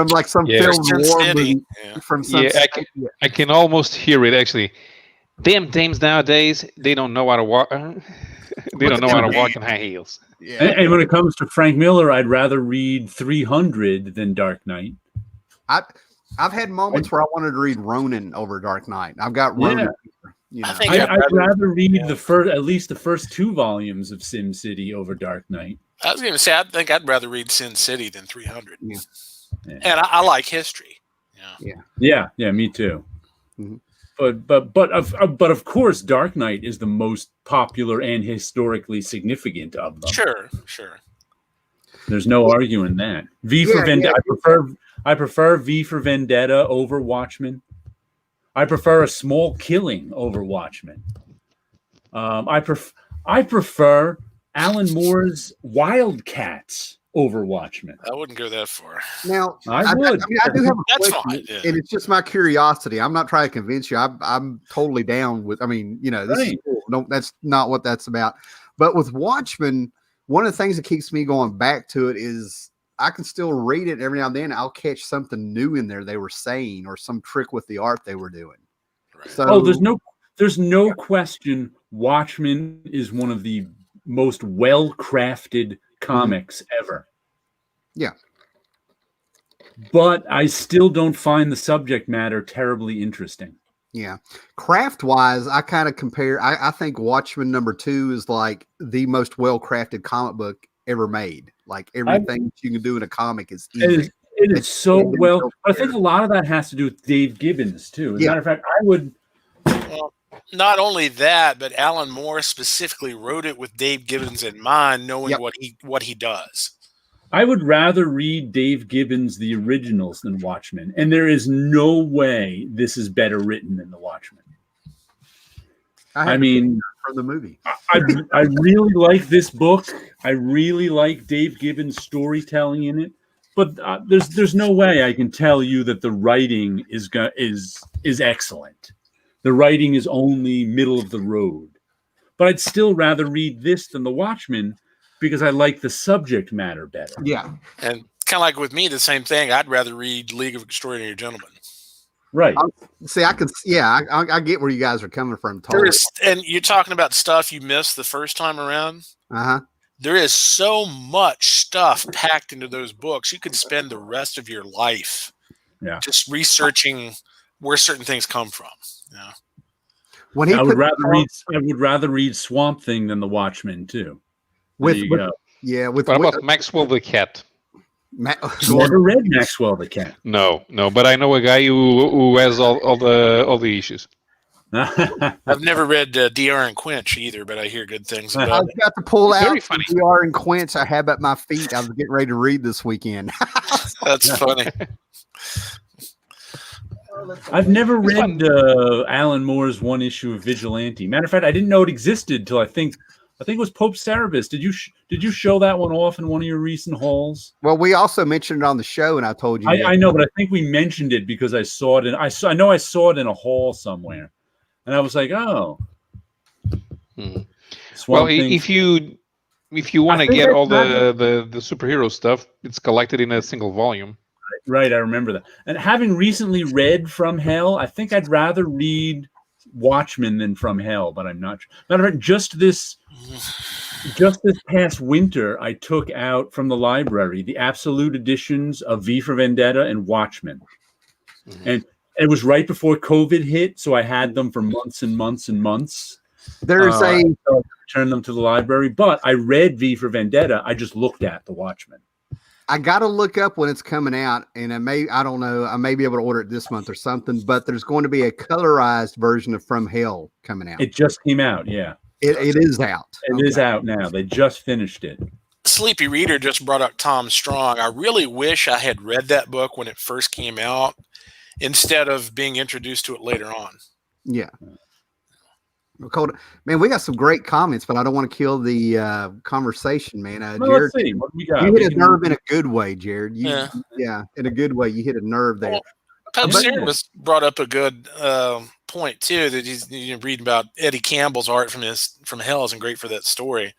like some film war movie. I can almost hear it actually. Damn dames nowadays, they don't know how to walk. They don't know how to walk in high heels. Yeah. And when it comes to Frank Miller, I'd rather read 300 than Dark Knight. I've had moments where I wanted to read Ronin over Dark Knight. I've got Ronin. I'd rather read at least the first 2 volumes of Sin City over Dark Knight. I was going to say, I think I'd rather read Sin City than 300. Yeah. And I like history. Yeah, me too. Mm-hmm. But of course, Dark Knight is the most popular and historically significant of them. Sure. There's no arguing that. V for Vendetta. I prefer V for Vendetta over Watchmen. I prefer A Small Killing over Watchmen. I prefer Alan Moore's Wildcats over Watchmen. I wouldn't go that far. Now, I would. I do have a That's question, fine. Yeah. and it's just my curiosity. I'm not trying to convince you. I'm totally down with. I mean, this is cool. That's not what that's about. But with Watchmen, one of the things that keeps me going back to it is I can still read it every now and then. I'll catch something new in there they were saying, or some trick with the art they were doing. Right. So, there's no question. Watchmen is one of the most well-crafted comics ever. Yeah. But I still don't find the subject matter terribly interesting. Yeah. Craft-wise, I kind of compare. I think Watchmen #2 is like the most well-crafted comic book ever made. Like everything that you can do in a comic is easy. It is so well. But I think a lot of that has to do with Dave Gibbons, too. As a matter of fact, I would... Well, not only that, but Alan Moore specifically wrote it with Dave Gibbons in mind, knowing what he does. I would rather read Dave Gibbons' The Originals than Watchmen, and there is no way this is better written than The Watchmen. I mean, from the movie, I really like this book. I really like Dave Gibbons' storytelling in it, but there's no way I can tell you that the writing is excellent. The writing is only middle of the road, but I'd still rather read this than The Watchmen, because I like the subject matter better. Yeah. And kind of like with me, the same thing. I'd rather read League of Extraordinary Gentlemen. Right. I get where you guys are coming from. Totally. And you're talking about stuff you missed the first time around. Uh-huh. There is so much stuff packed into those books. You could spend the rest of your life just researching where certain things come from. Yeah. I would rather read Swamp Thing than The Watchmen too. What about Maxwell the Cat? Never read Maxwell the Cat. No, but I know a guy who has all the issues. I've never read DR and Quench either, but I hear good things about it. I was about to pull out DR and Quench I have at my feet. I was getting ready to read this weekend. That's funny. I've never read Alan Moore's one issue of Vigilante. Matter of fact, I didn't know it existed until I think it was Pope Cerebus. Did you show that one off in one of your recent hauls? Well, we also mentioned it on the show, and I told you. I know, but I think we mentioned it because I saw it. I know I saw it in a haul somewhere, and I was like, oh. Well, if you want to get all the superhero stuff, it's collected in a single volume. Right, I remember that. And having recently read From Hell, I think I'd rather read Watchmen than From Hell, but I'm not sure. Matter of fact, just this past winter, I took out from the library the absolute editions of V for Vendetta and Watchmen. Mm-hmm. And it was right before COVID hit, so I had them for months and months and months. There's I returned them to the library, but I read V for Vendetta. I just looked at the Watchmen. I got to look up when it's coming out, and I don't know, I may be able to order it this month or something, but there's going to be a colorized version of From Hell coming out. It just came out, yeah. It is out. It is out now. They just finished it. Sleepy Reader just brought up Tom Strong. I really wish I had read that book when it first came out instead of being introduced to it later on. Yeah. Man, we got some great comments, but I don't want to kill the conversation, man. Jared, let's see. What we got? You hit a nerve in a good way, Jared. Yeah, in a good way. You hit a nerve there. Pope Cerebus brought up a good point too. That he's reading about Eddie Campbell's art from Hell isn't great for that story.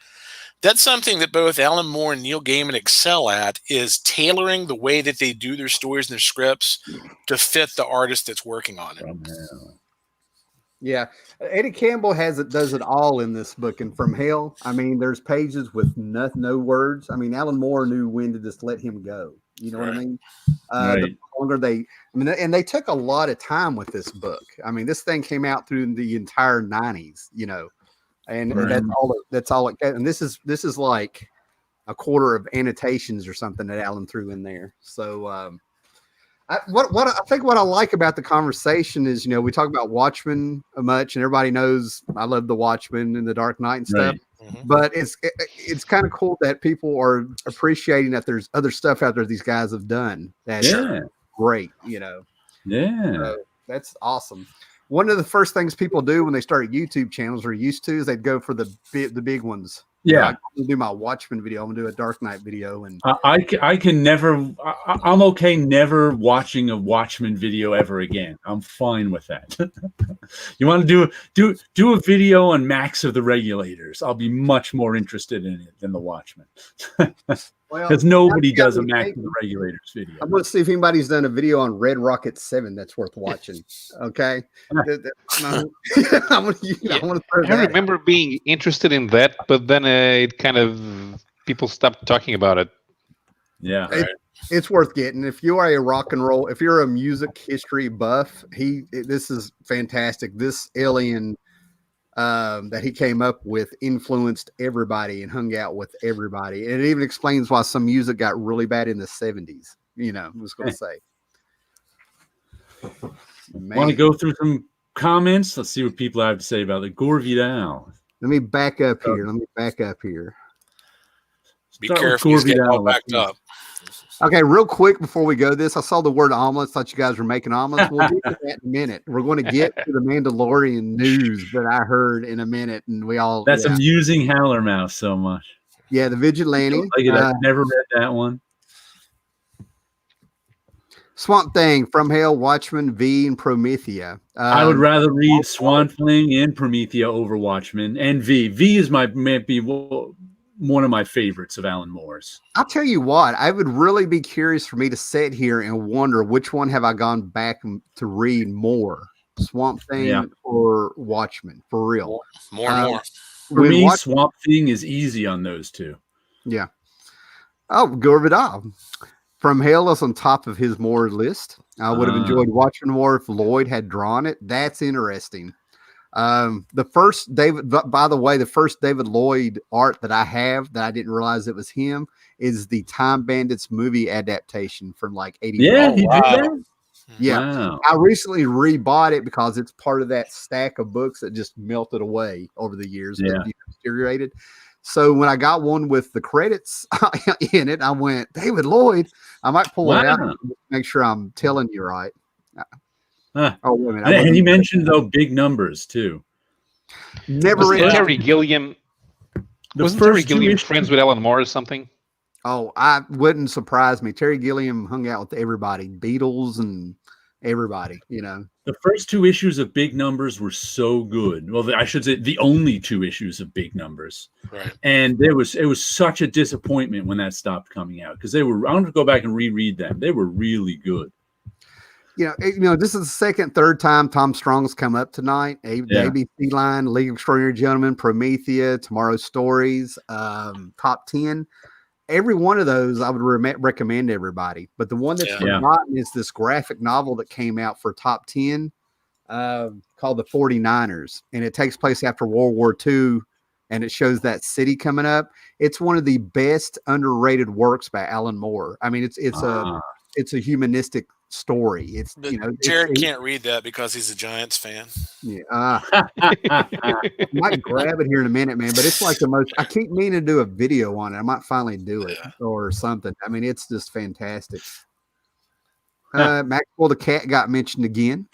That's something that both Alan Moore and Neil Gaiman excel at, is tailoring the way that they do their stories and their scripts to fit the artist that's working on it. Yeah, Eddie Campbell does it all in this book. And From Hell, I mean, there's pages with no words. I mean, Alan Moore knew when to just let him go. You know what I mean? The longer and they took a lot of time with this book. I mean, this thing came out through the entire 90s, and that's all it got. And this is like a quarter of annotations or something that Alan threw in there. So, what I think what I like about the conversation is, we talk about Watchmen much, and everybody knows I love the Watchmen and the Dark Knight and stuff. Mm-hmm. But it's kind of cool that people are appreciating that there's other stuff out there these guys have done that's great. Yeah, so that's awesome. One of the first things people do when they start YouTube channels, or used to, is they'd go for the big ones. Yeah, I'm gonna do my Watchmen video. I'm gonna do a Dark Knight video, and I can never. I'm okay never watching a Watchmen video ever again. I'm fine with that. You want to do a video on Max of the Regulators? I'll be much more interested in it than the Watchmen, because nobody does a Max of the Regulators video. I'm going to see if anybody's done a video on Red Rocket 7 that's worth watching. Okay, I remember being interested in that, but then it kind of people stopped talking about it. Yeah, it's worth getting. If you are a rock and roll, if you're a music history buff, this is fantastic. This alien that he came up with influenced everybody and hung out with everybody. And it even explains why some music got really bad in the 70s. I was going to say. Want to go through some comments? Let's see what people have to say about the Gore Vidal. Let me back up here. Be careful, he's getting all backed up. Okay, real quick before we go I saw the word omelets. Thought you guys were making omelets. We'll get to that in a minute. We're going to get to the Mandalorian news that I heard in a minute, and we all. That's amusing Howler Mouse so much. Yeah, the Vigilante. I've never read that one. Swamp Thing, From Hell, Watchmen, V, and Promethea. I would rather read Swamp Thing and Promethea over Watchmen and V. V is maybe one of my favorites of Alan Moore's. I'll tell you what, I would really be curious for me to sit here and wonder which one have I gone back to read more, Swamp Thing or Watchmen, for real. More and more. For me, Swamp Thing is easy on those two. Yeah. Oh, Gore Vidal. From Hell is on top of his Moore list. I would have enjoyed watching more if Lloyd had drawn it. That's interesting. The first David Lloyd art that I have that I didn't realize it was him is the Time Bandits movie adaptation from like 80. Yeah, he did that? Yeah. Wow. I recently rebought it because it's part of that stack of books that just melted away over the years. Yeah. Deteriorated. So when I got one with the credits in it, I went, David Lloyd. I might pull it out and make sure I'm telling you right. Oh, wait a minute. And he mentioned big numbers too. Never read Terry Gilliam. Wasn't Terry Gilliam friends with Alan Moore or something? Oh, I wouldn't surprise me. Terry Gilliam hung out with everybody, Beatles and everybody. The first two issues of Big Numbers were so good. Well, I should say the only two issues of Big Numbers. Right. And it was such a disappointment when that stopped coming out because I want to go back and reread them. They were really good. This is the second, third time Tom Strong's come up tonight. ABC Line, League of Extraordinary Gentlemen, Promethea, Tomorrow's Stories, Top 10. Every one of those I would recommend to everybody. But the one that's forgotten is this graphic novel that came out for Top 10 called The 49ers. And it takes place after World War II, and it shows that city coming up. It's one of the best underrated works by Alan Moore. I mean, it's a humanistic story. Jared can't read that because he's a Giants fan. Yeah, I might grab it here in a minute, man. But it's like the most. I keep meaning to do a video on it. I might finally do it or something. I mean, it's just fantastic. Maxwell the Cat got mentioned again.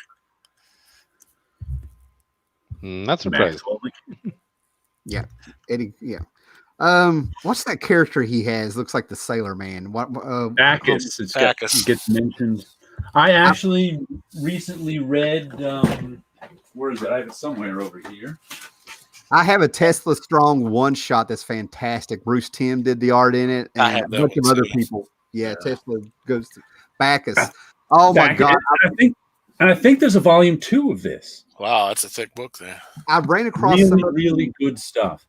Not surprised. Yeah, Eddie. Yeah. What's that character he has? Looks like the Sailor Man. Bacchus. Bacchus gets mentioned. I actually recently read. Where is it? I have it somewhere over here. I have a Tesla Strong one shot that's fantastic. Bruce Timm did the art in it, and a bunch of other people. Yeah, Tesla goes to Bacchus. Oh my God! I think there's a volume 2 of this. Wow, that's a thick book there. I ran across really good stuff.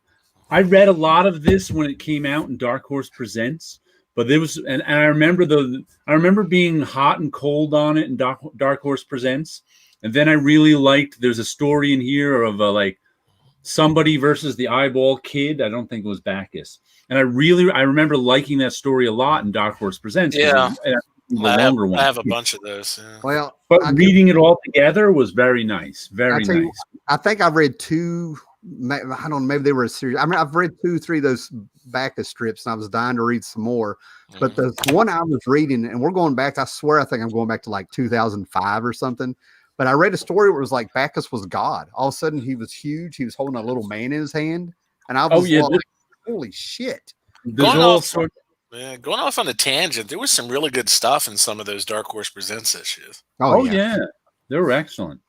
I read a lot of this when it came out in Dark Horse Presents, but there was, and I remember being hot and cold on it in Dark Horse Presents, and then I really liked. There's a story in here of somebody versus the eyeball kid. I don't think it was Bacchus, and I remember liking that story a lot in Dark Horse Presents. Yeah, I have a bunch of those. Yeah. Well, but reading it all together was very nice. Very nice. I think I've read 2. I don't know, maybe they were a series. I mean, I've read 2, 3 of those Bacchus strips, and I was dying to read some more. But the one I was reading, and we're going back, I swear I think I'm going back to like 2005 or something. But I read a story where it was like Bacchus was God. All of a sudden, he was huge. He was holding a little man in his hand. And I was holy shit. There's all sorts. Yeah, going off on a tangent, there was some really good stuff in some of those Dark Horse Presents issues. Oh yeah. They were excellent.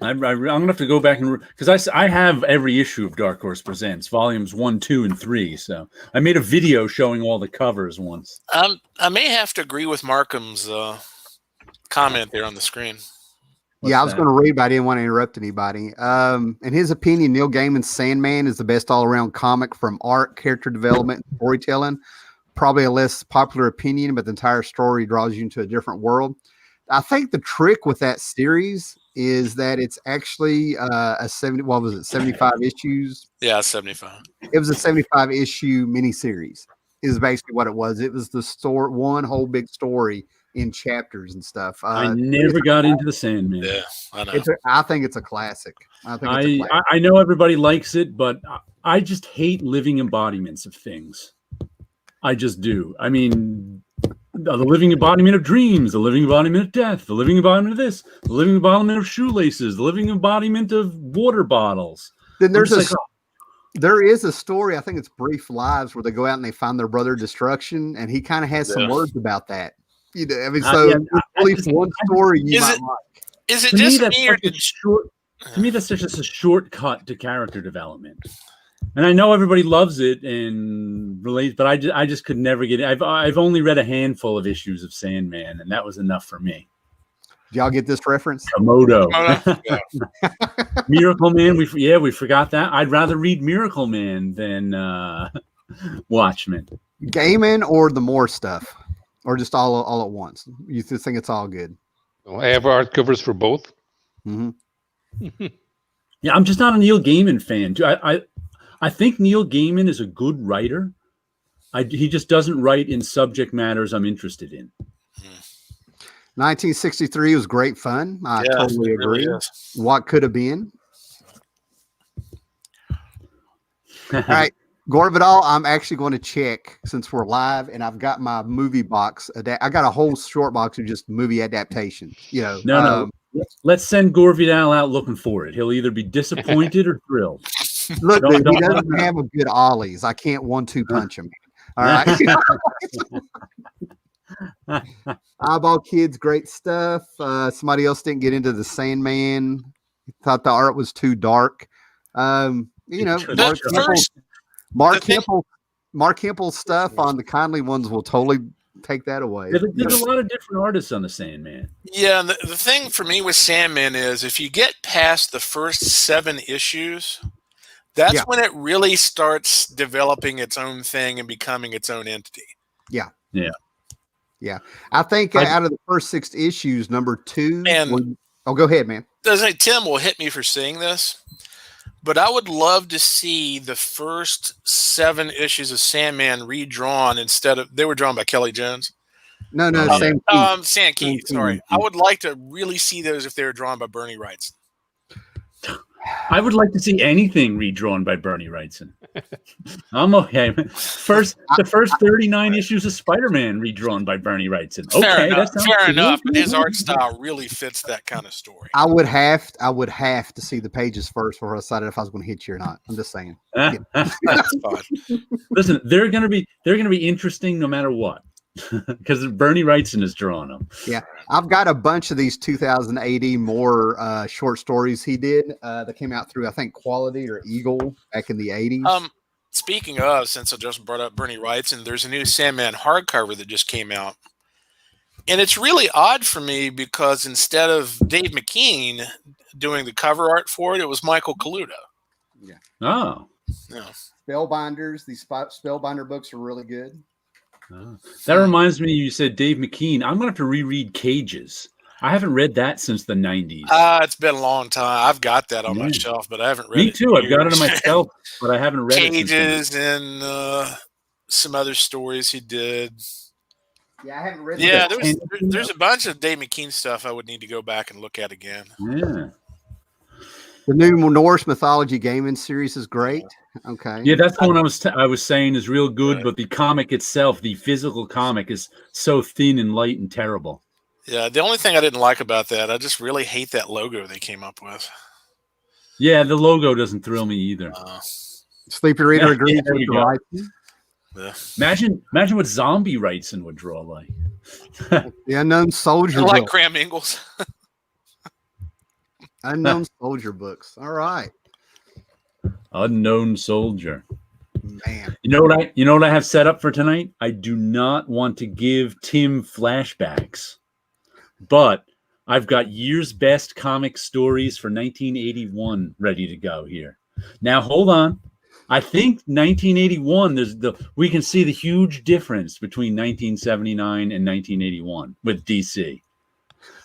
I'm gonna have to go back and because I have every issue of Dark Horse Presents, volumes 1, 2, and 3. So I made a video showing all the covers once. I may have to agree with Markham's comment there on the screen. I was going to read, but I didn't want to interrupt anybody. In his opinion, Neil Gaiman's Sandman is the best all-around comic from art, character development, and storytelling. Probably a less popular opinion, but the entire story draws you into a different world. I think the trick with that series is that it's actually a 75 issues? Yeah, 75. It was a 75 issue miniseries. Is basically what it was. It was the one whole big story in chapters and stuff. I never got into the Sandman. Yeah, I know. I think it's a classic. I know everybody likes it, but I just hate living embodiments of things. I just do. I mean, the living embodiment of dreams, the living embodiment of death, the living embodiment of this, the living embodiment of shoelaces, the living embodiment of water bottles. Then there is a story, I think it's Brief Lives, where they go out and they find their brother Destruction, and he kind of has some words about that. You know, I mean, so at least one story you might like. Is it just me or to me, that's just a shortcut to character development. And I know everybody loves it and relates, but I just could never get it. I've only read a handful of issues of Sandman, and that was enough for me. Did y'all get this reference? Komodo. Miracle Man. We forgot that. I'd rather read Miracle Man than Watchmen. Gaiman or the Moore stuff, or just all at once. You just think it's all good? Well, I have art covers for both. Mm-hmm. Yeah, I'm just not a Neil Gaiman fan. I think Neil Gaiman is a good writer. He just doesn't write in subject matters I'm interested in. 1963 was great fun. I totally agree. Really what could have been? All right, Gore Vidal, I'm actually going to check since we're live, and I've got my movie box. I got a whole short box of just movie adaptations. You know, no. Let's send Gore Vidal out looking for it. He'll either be disappointed or thrilled. Look, he doesn't have a good ollies. I can't 1-2 punch him. All right. Eyeball Kids, great stuff. Somebody else didn't get into the Sandman. Thought the art was too dark. You know, Mark Hempel's stuff on the kindly ones will totally take that away. There's a lot of different artists on the Sandman. Yeah, and the thing for me with Sandman is if you get past the first 7 issues, that's when it really starts developing its own thing and becoming its own entity. Yeah. Yeah. I think out of the first 6 issues, number 2. Go ahead, man. Tim will hit me for saying this, but I would love to see the first 7 issues of Sandman redrawn instead of they were drawn by Kelly Jones. No, Sam Keith. Sorry, I would like to really see those if they were drawn by Bernie Wrightson. I would like to see anything redrawn by Bernie Wrightson. I'm okay. The first 39 issues of Spider-Man redrawn by Bernie Wrightson. Okay, fair enough. But his art style really fits that kind of story. I would have to see the pages first before I decided if I was going to hit you or not. I'm just saying. That's fine. Listen, they're going to be interesting no matter what. Because Bernie Wrightson is drawing them. Yeah, I've got a bunch of these 2080 more short stories he did that came out through I think Quality or Eagle back in the 80s. Speaking of, since I just brought up Bernie Wrightson, there's a new Sandman hardcover that just came out, and it's really odd for me because instead of Dave McKean doing the cover art for it, it was Michael Kaluta. Yeah. Oh. Yeah. Spellbinders. These Spellbinder books are really good. That reminds me, you said Dave McKean. I'm going to have to reread Cages. I haven't read that since the 90s. It's been a long time. I've got that on my shelf, but I haven't read it. Me too. I've got it on my shelf, but I haven't read Cages and some other stories he did. Yeah, I haven't read there's a bunch of Dave McKean stuff I would need to go back and look at again. Yeah. The new Norse mythology gaming series is great. Okay. Yeah, that's the one I was saying is real good, but the comic itself, the physical comic, is so thin and light and terrible. Yeah, the only thing I didn't like about that, I just really hate that logo they came up with. Yeah, the logo doesn't thrill me either. Sleepy Reader agrees with the writing. Yeah. Imagine what zombie Wrightson would draw like. The Unknown Soldier. I like book. Graham Ingalls. Unknown Soldier books. All right. Unknown Soldier. Man. You know what I have set up for tonight? I do not want to give Tim flashbacks, but I've got year's best comic stories for 1981 ready to go here. Now hold on. I think 1981 we can see the huge difference between 1979 and 1981 with DC.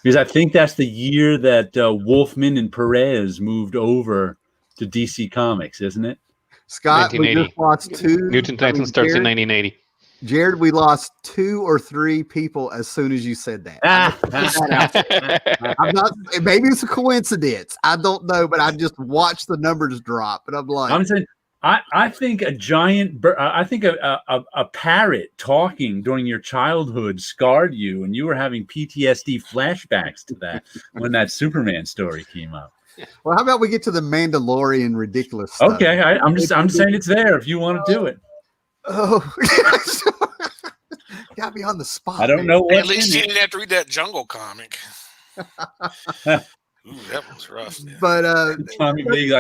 Because I think that's the year that Wolfman and Perez moved over to DC Comics, isn't it? Scott, we just lost two. Mutant Titan starts in 1980. Jared, we lost 2 or 3 people as soon as you said that. I'm not. Maybe it's a coincidence. I don't know, but I just watched the numbers drop, and I'm like, I'm saying, I think a parrot talking during your childhood scarred you, and you were having PTSD flashbacks to that when that Superman story came out. Well, how about we get to the Mandalorian ridiculous stuff? Okay, I'm saying it's there if you want to do it. Oh, got me on the spot. I don't know. At least you didn't have to read that Jungle comic. Ooh, that was rough. Man. But I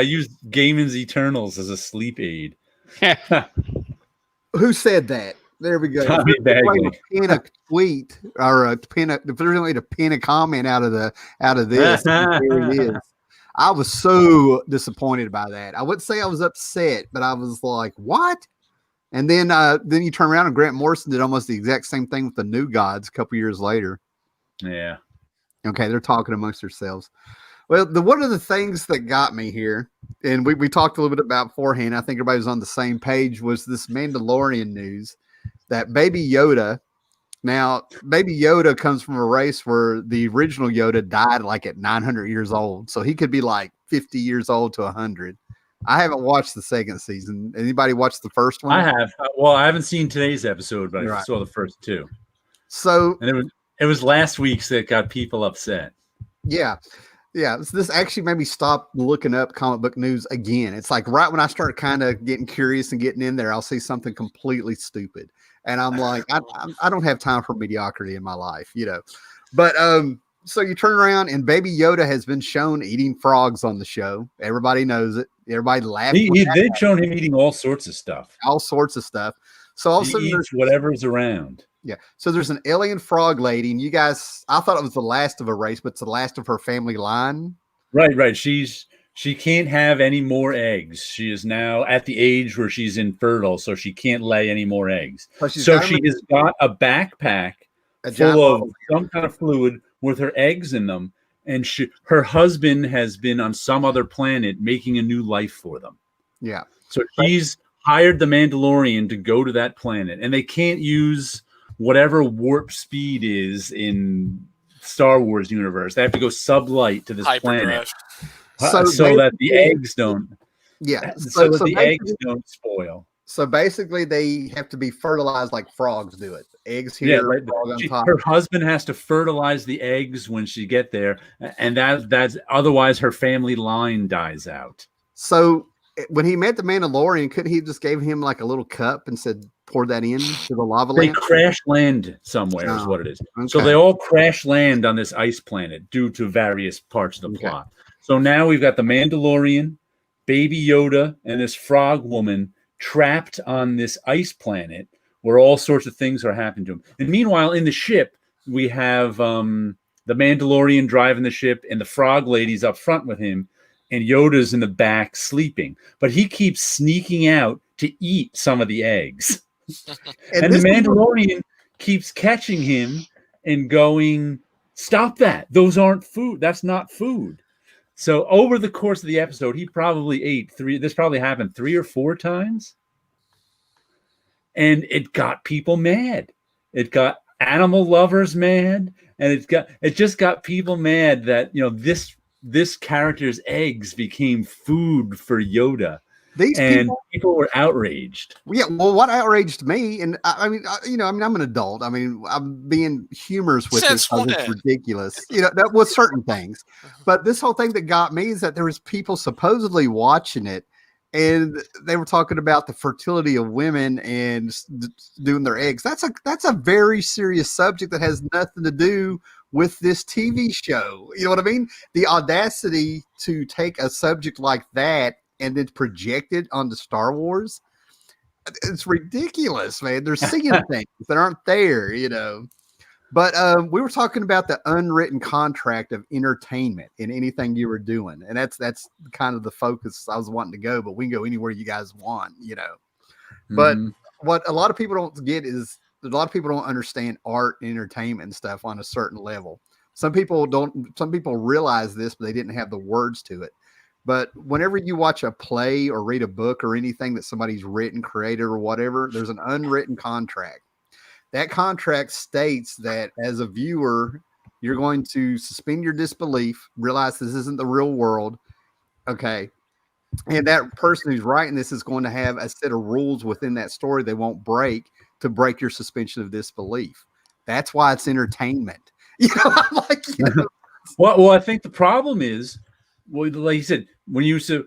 used Gaiman's Eternals as a sleep aid. Who said that? There we go. Tommy Bagley. Pin a tweet or pin a comment out of this. There it is. I was so disappointed by that. I wouldn't say I was upset, but I was like, "What?" And then you turn around and Grant Morrison did almost the exact same thing with the New Gods a couple years later. Yeah. Okay, they're talking amongst themselves. Well, one of the things that got me here, and we talked a little bit about beforehand, I think everybody was on the same page, was this Mandalorian news that Baby Yoda. Now, Baby Yoda comes from a race where the original Yoda died like at 900 years old. So he could be like 50 years old to 100. I haven't watched the second season. Anybody watched the first one? I have. Well, I haven't seen today's episode, but I saw the first 2. So, and it was last week's that got people upset. Yeah. So this actually made me stop looking up comic book news again. It's like right when I start kind of getting curious and getting in there, I'll see something completely stupid. And I'm like, I don't have time for mediocrity in my life, you know. But so you turn around and Baby Yoda has been shown eating frogs on the show. Everybody knows it. Everybody laughs. They've shown him eating all sorts of stuff. All sorts of stuff. So all of a sudden there's whatever's around. Yeah. So there's an alien frog lady, and you guys, I thought it was the last of a race, but it's the last of her family line. Right. She can't have any more eggs. She is now at the age where she's infertile, so she can't lay any more eggs. So she has got a backpack full of some kind of fluid with her eggs in them, and her husband has been on some other planet making a new life for them. Yeah. So she's hired the Mandalorian to go to that planet, and they can't use whatever warp speed is in Star Wars universe. They have to go sublight to this planet. So that the eggs don't. Yeah. So that the eggs don't spoil. So basically, they have to be fertilized like frogs do it. Eggs here, right. frog on top. Her husband has to fertilize the eggs when she get there, and that's otherwise her family line dies out. So when he met the Mandalorian, couldn't he just gave him like a little cup and said, "Pour that in to the lava lamp"? They crash land somewhere, is what it is. Okay. So they all crash land on this ice planet due to various parts of the plot. So now we've got the Mandalorian, Baby Yoda, and this frog woman trapped on this ice planet where all sorts of things are happening to them. And meanwhile, in the ship, we have the Mandalorian driving the ship and the frog lady's up front with him, and Yoda's in the back sleeping. But he keeps sneaking out to eat some of the eggs. and the Mandalorian keeps catching him and going, "Stop that. Those aren't food. That's not food." So over the course of the episode, he probably ate 3. This probably happened 3 or 4 times. And it got people mad. It got animal lovers mad. And it just got people mad that, this character's eggs became food for Yoda. People were outraged. Yeah, well, what outraged me, and I'm an adult. I mean, I'm being humorous with this because it's ridiculous. That was certain things. But this whole thing that got me is that there was people supposedly watching it, and they were talking about the fertility of women and doing their eggs. That's a very serious subject that has nothing to do with this TV show. You know what I mean? The audacity to take a subject like that and then project it onto Star Wars. It's ridiculous, man. They're seeing things that aren't there, you know. But we were talking about the unwritten contract of entertainment in anything you were doing. And that's kind of the focus I was wanting to go, but we can go anywhere you guys want, you know. But what a lot of people don't get is a lot of people don't understand art and entertainment and stuff on a certain level. Some people realize this, but they didn't have the words to it. But whenever you watch a play or read a book or anything that somebody's written, created, or whatever, there's an unwritten contract. That contract states that as a viewer, you're going to suspend your disbelief, realize this isn't the real world. Okay. And that person who's writing this is going to have a set of rules within that story they won't break to break your suspension of disbelief. That's why it's entertainment. You know, I'm like, you know. Well, I think the problem is, well, like you said,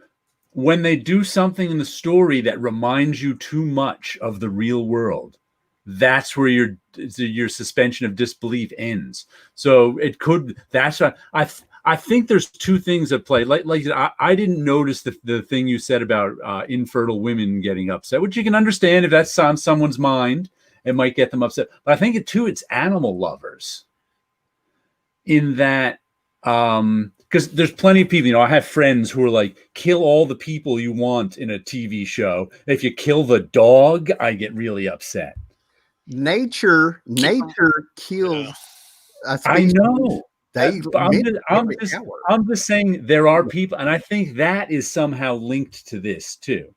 when they do something in the story that reminds you too much of the real world, that's where your suspension of disbelief ends. So it could. That's why I think there's two things at play. Like I didn't notice the thing you said about infertile women getting upset, which you can understand if that's on someone's mind, it might get them upset. But I think it's animal lovers. In that, because there's plenty of people, you know, I have friends who are like, kill all the people you want in a TV show. If you kill the dog, I get really upset. Nature kills. I know. I'm just saying there are people, and I think that is somehow linked to this too.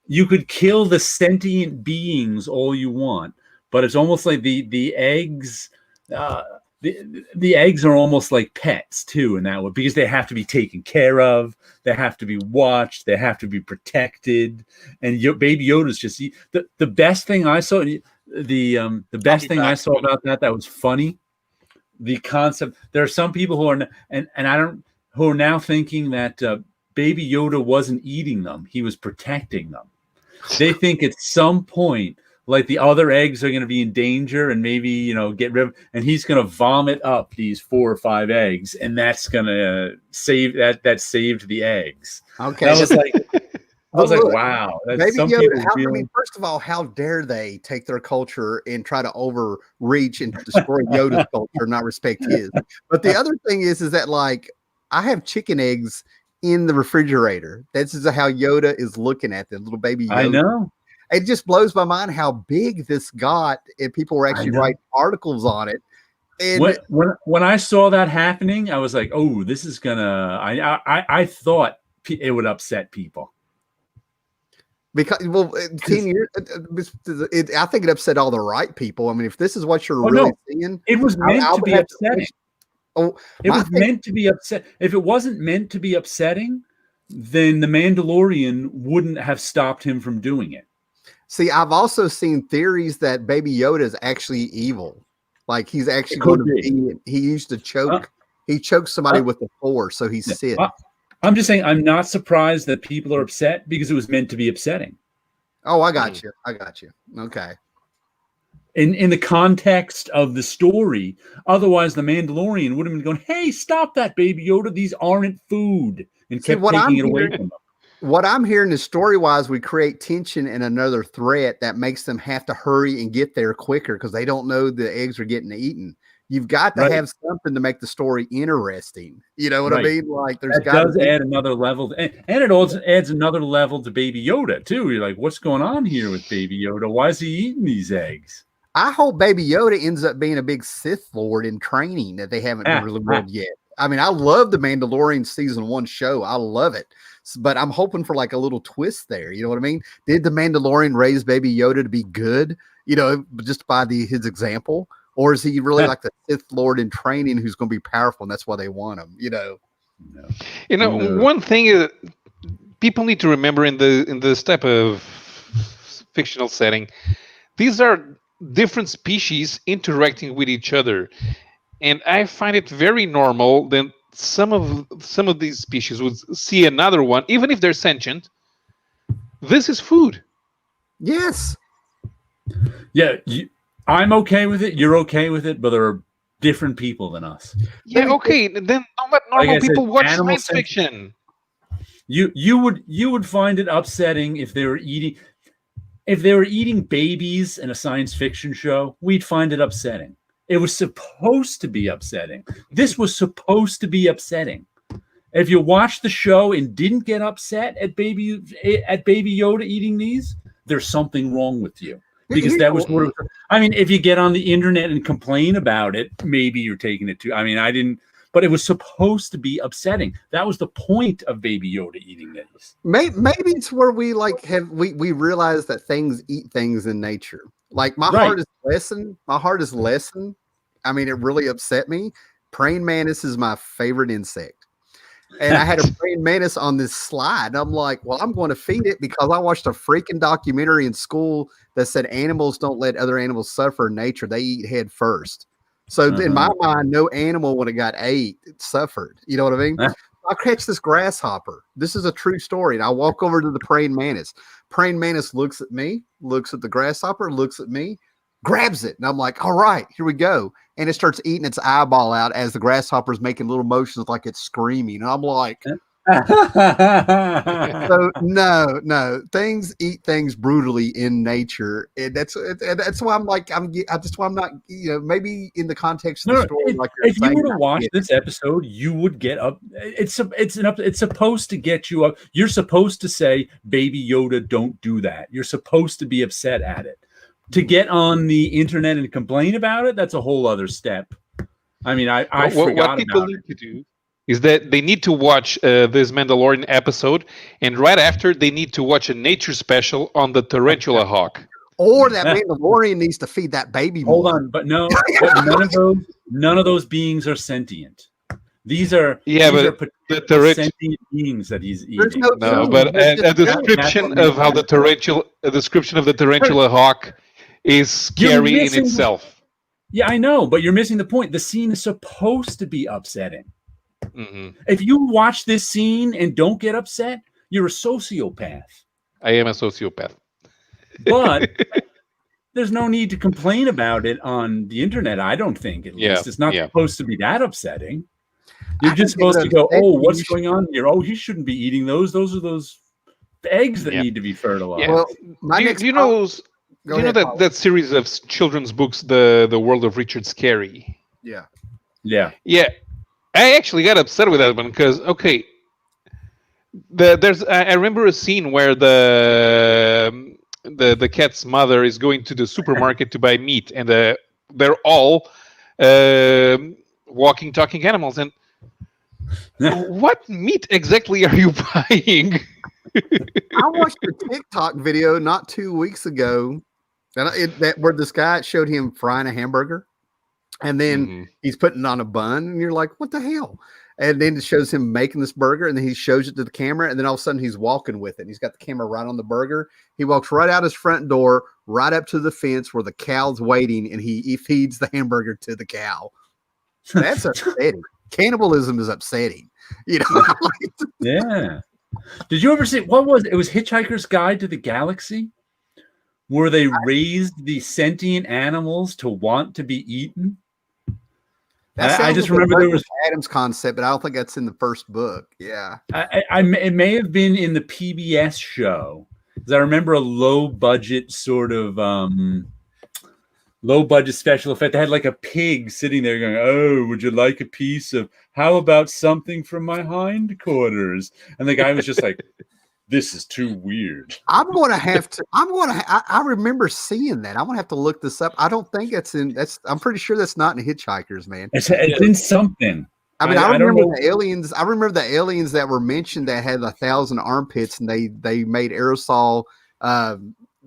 You could kill the sentient beings all you want, but it's almost like the eggs. The eggs are almost like pets too in that way, because they have to be taken care of, they have to be watched, they have to be protected. And Baby Yoda's just the best thing I saw. The best thing I saw about that was funny. The concept. There are some people who are who are now thinking that Baby Yoda wasn't eating them; he was protecting them. They think at some point, like the other eggs are going to be in danger, and maybe, you know, get rid of, and he's going to vomit up these 4 or 5 eggs, and that's going to save that saved the eggs. Okay, that was like. I was like, wow. Baby Yoda, first of all, how dare they take their culture and try to overreach and destroy Yoda's culture, not respect his. But the other thing is that, like, I have chicken eggs in the refrigerator. This is how Yoda is looking at the little baby Yoda. I know. It just blows my mind how big this got, and people were actually writing articles on it. And when I saw that happening, I was like, oh, this is gonna. I thought it would upset people. Because 10 years, I think it upset all the right people. I mean, if this is what you're really seeing, it was meant to be upsetting. It was meant to be upset. If it wasn't meant to be upsetting, then the Mandalorian wouldn't have stopped him from doing it. See, I've also seen theories that Baby Yoda is actually evil. Like he's actually going to be. He used to choke. He choked somebody with the Force, so he's Sith. I'm just saying, I'm not surprised that people are upset because it was meant to be upsetting. Oh, I got you. Okay. In the context of the story, otherwise the Mandalorian would have been going, "Hey, stop that, Baby Yoda! These aren't food," and kept taking it away from them. What I'm hearing is, story-wise, we create tension and another threat that makes them have to hurry and get there quicker because they don't know the eggs are getting eaten. You've got to have something to make the story interesting. You know what I mean? Like, there's got to add another level, and it also adds another level to Baby Yoda too. You're like, what's going on here with Baby Yoda? Why is he eating these eggs? I hope Baby Yoda ends up being a big Sith Lord in training that they haven't really revealed yet. I mean, I love the Mandalorian season 1 show. I love it. But I'm hoping for like a little twist there. You know what I mean? Did the Mandalorian raise Baby Yoda to be good, you know, just by his example? Or is he really like the Sith Lord in training who's going to be powerful, and that's why they want him, you know? You know, one thing people need to remember in this type of fictional setting, these are different species interacting with each other. And I find it very normal that some of these species would see another one, even if they're sentient, this is food. Yes. Yeah, I'm okay with it. You're okay with it, but there are different people than us. Yeah, okay. Then don't let normal people watch science fiction. You would find it upsetting if they were eating babies in a science fiction show. We'd find it upsetting. It was supposed to be upsetting. This was supposed to be upsetting. If you watched the show and didn't get upset at Baby Yoda eating these, there's something wrong with you. Because that was what I mean, if you get on the internet and complain about it, maybe you're taking it too. I mean, I didn't, but it was supposed to be upsetting. That was the point of Baby Yoda eating these. Maybe it's where we we realize that things eat things in nature. Like my heart is lesson. I mean, it really upset me. Praying mantis is my favorite insect. And I had a praying mantis on this slide. And I'm like, well, I'm going to feed it because I watched a freaking documentary in school that said animals don't let other animals suffer in nature. They eat head first. So in my mind, no animal, when it got ate, it suffered. You know what I mean? I catch this grasshopper. This is a true story. And I walk over to the praying mantis. Praying mantis looks at me, looks at the grasshopper, looks at me, grabs it. And I'm like, all right, here we go. And it starts eating its eyeball out as the grasshopper is making little motions like it's screaming. And I'm like, so no, things eat things brutally in nature. And that's why I'm like, that's why I'm not, maybe in the context of the story. If you were to watch this episode, you would get up. It's supposed to get you up. You're supposed to say, Baby Yoda, don't do that. You're supposed to be upset at it. To get on the internet and complain about it, that's a whole other step. I mean, I forgot what people need to do is that they need to watch this Mandalorian episode, and right after they need to watch a nature special on the tarantula hawk. Or that Mandalorian needs to feed that baby more. Hold on, but no, none of those beings are sentient. These are the sentient beings that he's eating. But a description of how the tarantula hawk is scary in itself. Yeah, I know, but you're missing the point. The scene is supposed to be upsetting. Mm-hmm. If you watch this scene and don't get upset, you're a sociopath. I am a sociopath. But there's no need to complain about it on the internet, I don't think, at least. It's not supposed to be that upsetting. You're just supposed to go, oh, what's going on here? Oh, he shouldn't be eating those. Those are those eggs that need to be fertilized. Yeah. Well, do you know that series of children's books, The World of Richard Scarry? Yeah. I actually got upset with that one because I remember a scene where the cat's mother is going to the supermarket to buy meat, and they're all walking, talking animals. And what meat exactly are you buying? I watched a TikTok video not 2 weeks ago where this guy showed him frying a hamburger, and then he's putting it on a bun, and you're like, what the hell? And then it shows him making this burger, and then he shows it to the camera, and then all of a sudden he's walking with it. And he's got the camera right on the burger. He walks right out his front door, right up to the fence where the cow's waiting, and he feeds the hamburger to the cow. That's upsetting. Cannibalism is upsetting. Yeah. Did you ever see, what was it? It was Hitchhiker's Guide to the Galaxy, where they raised the sentient animals to want to be eaten. I just remember there was Adam's concept, but I don't think that's in the first book. Yeah, it may have been in the PBS show, because I remember a low budget sort of low budget special effect. They had like a pig sitting there going, "Oh, would you like a piece of? How about something from my hindquarters?" And the guy was just like, "This is too weird." I remember seeing that. I'm gonna have to look this up. I don't think I'm pretty sure that's not in Hitchhikers, man. It's in something. I mean, I remember the aliens. I remember the aliens that were mentioned that had 1,000 armpits, and they made aerosol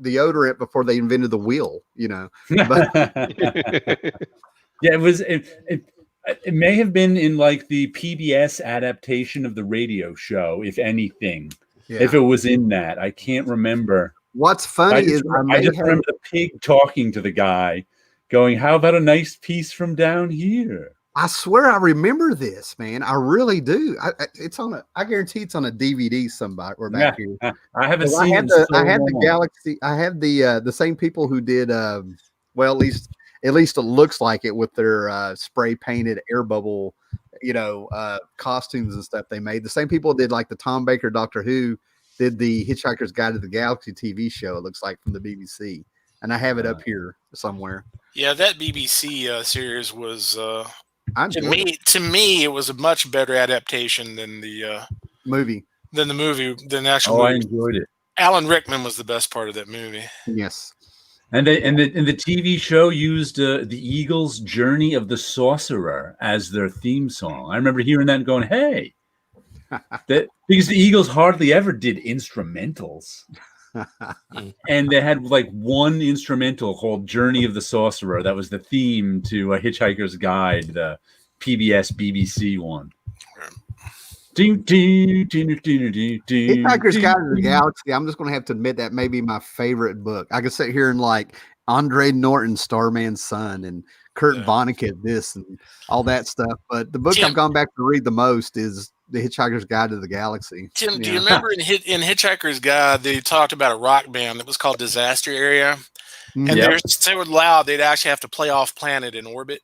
deodorant before they invented the wheel. But yeah, it was. It may have been in like the PBS adaptation of the radio show, if anything. Yeah. If it was in that, I can't remember. What's funny is I just remember the pig talking to the guy, going, "How about a nice piece from down here?" I swear I remember this, man. I really do. I guarantee it's on a DVD somewhere. We're back here. I haven't seen it. I had the Galaxy. I had the same people who did. Well, at least it looks like it with their spray painted air bubble, costumes and stuff they made. The same people did like the Tom Baker Doctor Who did the Hitchhiker's Guide to the Galaxy TV show. It looks like from the BBC, and I have it up here somewhere. Yeah, that BBC series was to me it was a much better adaptation than the movie. Than the actual movie. I enjoyed it. Alan Rickman was the best part of that movie. Yes. And the TV show used the Eagles' "Journey of the Sorcerer" as their theme song. I remember hearing that and going, "Hey," because the Eagles hardly ever did instrumentals, and they had like one instrumental called "Journey of the Sorcerer" that was the theme to A Hitchhiker's Guide, the PBS BBC one. Hitchhiker's Guide to the Galaxy. I'm just going to have to admit that may be my favorite book. I could sit here and like Andre Norton, Starman's son, and Kurt Vonnegut, this and all that stuff. But the book I've gone back to read the most is The Hitchhiker's Guide to the Galaxy. Tim, do you remember in Hitchhiker's Guide they talked about a rock band that was called Disaster Area, and they're so loud they'd actually have to play off planet in orbit.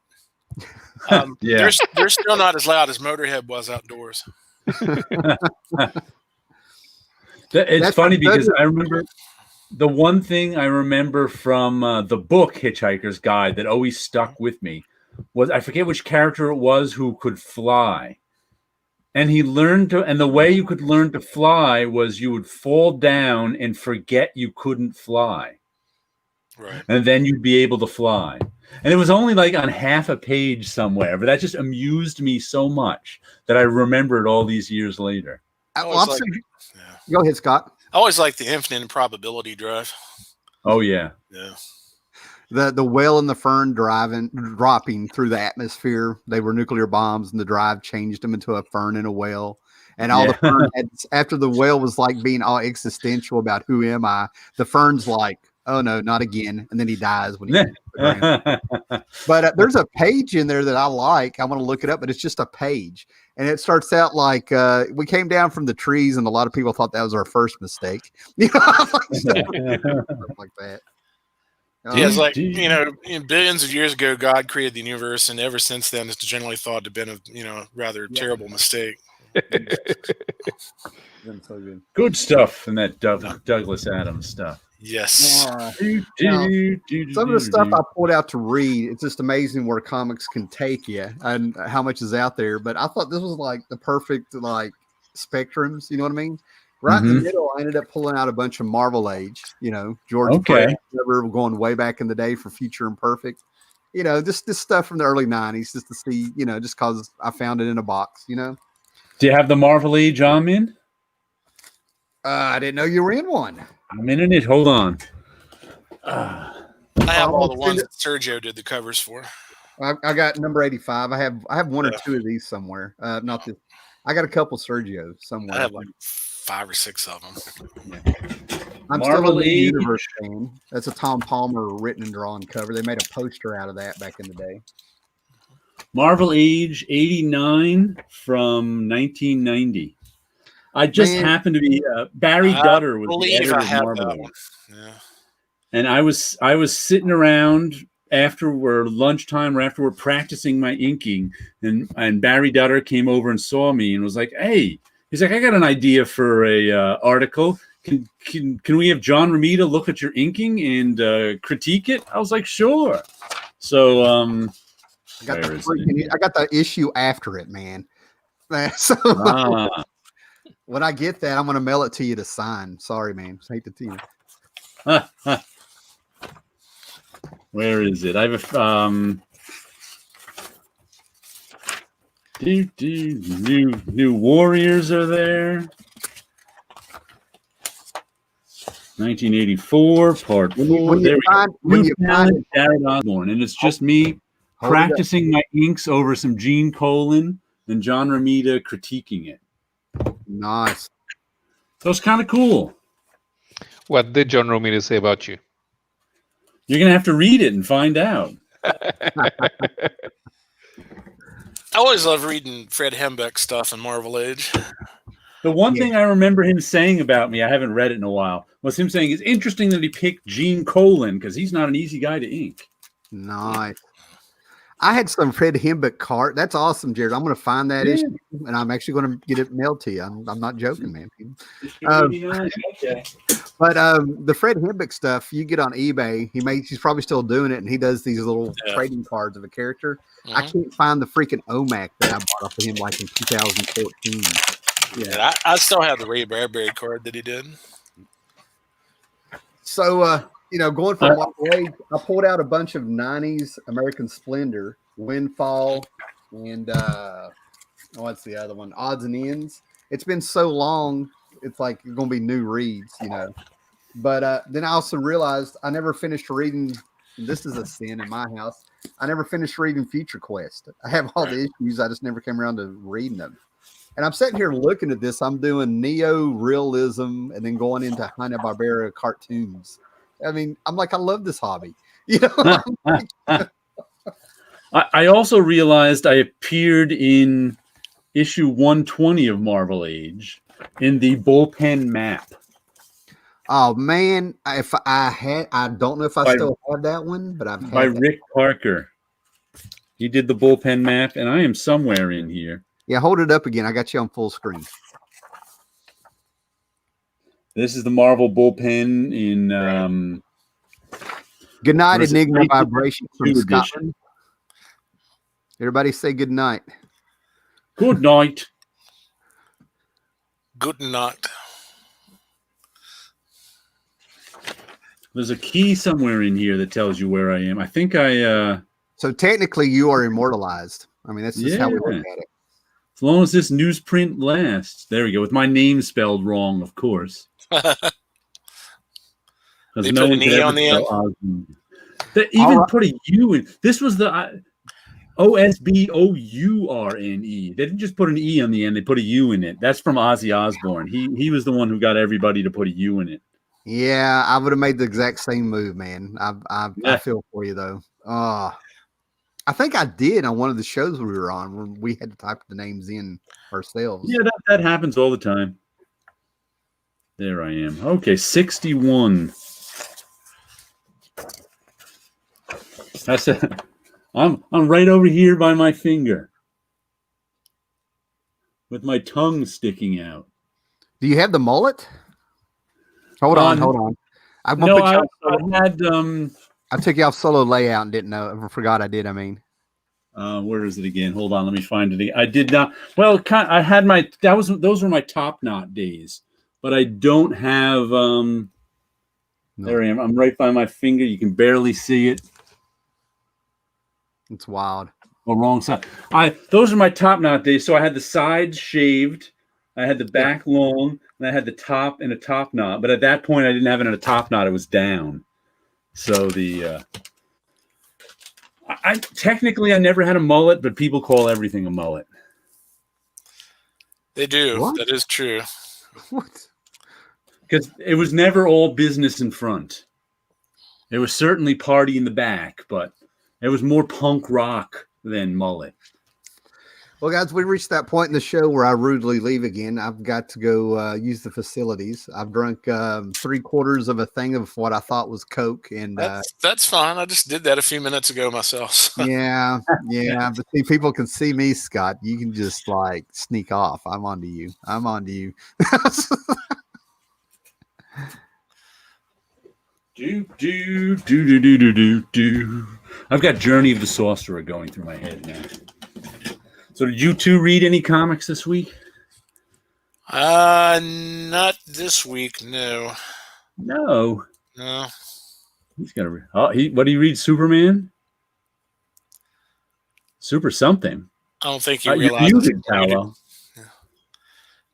They're still not as loud as Motorhead was outdoors. It's funny because I remember the one thing I remember from the book Hitchhiker's Guide that always stuck with me was, I forget which character it was who could fly, and he learned to, and the way you could learn to fly was you would fall down and forget you couldn't fly, right, and then you'd be able to fly. And it was only like on half a page somewhere, but that just amused me so much that I remember it all these years later. Go ahead, Scott. I always like the infinite improbability drive. Oh yeah. The whale and the fern dropping through the atmosphere. They were nuclear bombs, and the drive changed them into a fern and a whale. And all the fern after the whale was like being all existential about who am I, the fern's like, oh no, not again. And then he dies when he hits the ground. But there's a page in there that I like. I want to look it up, but it's just a page. And it starts out like, we came down from the trees, and a lot of people thought that was our first mistake. Like that. It's like, billions of years ago, God created the universe, and ever since then, it's generally thought to have been a, rather terrible mistake. Good stuff in that Douglas Adams stuff. Yes. Some of the stuff I pulled out to read, it's just amazing where comics can take you and how much is out there. But I thought this was like the perfect like spectrums. You know what I mean? Right in the middle, I ended up pulling out a bunch of Marvel Age. George Perez, going way back in the day for Future Imperfect. Just this stuff from the early '90s, just to see. Just because I found it in a box. Do you have the Marvel Age on, man? I didn't know you were in one. I'm in it. Hold on. I have all the ones that Sergio did the covers for. I got number 85. I have one or two of these somewhere. Not this. I got a couple Sergios somewhere. I have like 5 or 6 of them. Yeah. I'm still a Universe fan. That's a Tom Palmer written and drawn cover. They made a poster out of that back in the day. Marvel Age 89 from 1990. I just happened to be Barry Dutter was the editor of Marvel. Yeah. And I was sitting around after lunchtime or after we're practicing my inking, and Barry Dutter came over and saw me and was like, "Hey," he's like, "I got an idea for a article. Can we have John Romita look at your inking and critique it?" I was like, "Sure." So I got the issue after it, man. So when I get that, I'm going to mail it to you to sign. Sorry, man. Just hate to tell you. Where is it? I have a new Warriors are there. 1984 part 4. There we go. Jared Osborne, and it's just me practicing my inks over some Gene Colan and John Romita critiquing it. Nice. So it's kind of cool. What did John Romita say about you? You're going to have to read it and find out. I always love reading Fred Hembeck stuff in Marvel Age. The one thing I remember him saying about me, I haven't read it in a while, was him saying it's interesting that he picked Gene Colan because he's not an easy guy to ink. Nice. I had some Fred Hembeck card. That's awesome, Jared. I'm going to find that issue, and I'm actually going to get it mailed to you. I'm not joking, man. Okay. But the Fred Hembeck stuff you get on eBay, he's probably still doing it, and he does these little trading cards of a character. I can't find the freaking OMAC that I bought off of him like in 2014. Yeah, I still have the Ray Bradbury card that he did. So, going from Marvel Age, I pulled out a bunch of 90s American Splendor, Windfall, and what's the other one? Odds and Ends. It's been so long, it's like going to be new reads, But then I also realized I never finished reading. This is a sin in my house. I never finished reading Future Quest. I have all the issues. I just never came around to reading them. And I'm sitting here looking at this. I'm doing neo-realism and then going into Hanna-Barbera cartoons. I mean, I'm like, I love this hobby. I also realized I appeared in issue 120 of Marvel Age in the bullpen map. Oh man, I don't know if I still have that one, but I've had by that. Rick Parker. He did the bullpen map, and I am somewhere in here. Yeah, hold it up again. I got you on full screen. This is the Marvel bullpen in. Good night, Enigma Vibration from Scotland. Everybody say good night. Good night. Good night. There's a key somewhere in here that tells you where I am. I think I. So technically, you are immortalized. I mean, that's just how we look at it. As long as this newsprint lasts. There we go. With my name spelled wrong, of course. They put an E on the end. They even put a U in. This was the OSBOURNE. They didn't just put an E on the end. They put a U in it. That's from Ozzy Osbourne. He was the one who got everybody to put a U in it. Yeah, I would have made the exact same move, man. I feel for you, though. I think I did on one of the shows we were on where we had to type the names in ourselves. Yeah, that happens all the time. There I am. Okay, 61. That's it. I'm right over here by my finger with my tongue sticking out. Do you have the mullet? Hold on. I took you off solo layout and didn't know. I forgot I did. I mean, where is it again? Hold on, let me find it. I did not. Well, I had my. Those were my top knot days, but I don't have. No. There I am. I'm right by my finger. You can barely see it. It's wild. Oh, wrong side. Those are my top knot days. So I had the sides shaved, I had the back long, and I had the top and a top knot. But at that point, I didn't have it in a top knot. It was down. So I technically never had a mullet, but people call everything a mullet. They do. What? That is true. What? Because it was never all business in front. It was certainly party in the back, but it was more punk rock than mullet. Well, guys, we reached that point in the show where I rudely leave again. I've got to go use the facilities. I've drunk 3/4 of a thing of what I thought was Coke, and that's fine. I just did that a few minutes ago myself. yeah. But see, people can see me, Scott. You can just like sneak off. I'm onto you. Do. I've got Journey of the Sorcerer going through my head now. So did you two read any comics this week? Not this week, no. No. He's got to read. What do you read? Superman? Super something. I don't think you realize. You're muted, Paolo. Yeah.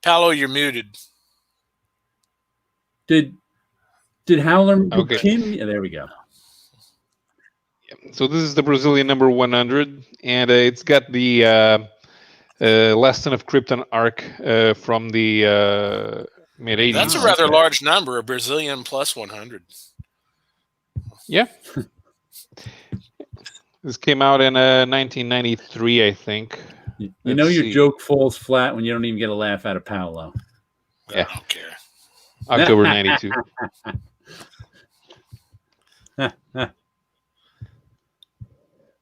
Paolo, you're muted. Did Howler? Okay. Kim? Yeah, there we go. So this is the Brazilian number 100, and it's got the Last Son of Krypton arc from the mid-80s. That's a rather large number, a Brazilian plus 100. Yeah. This came out in 1993, I think. You know your joke falls flat when you don't even get a laugh out of Paolo. Yeah. I don't care. October 92.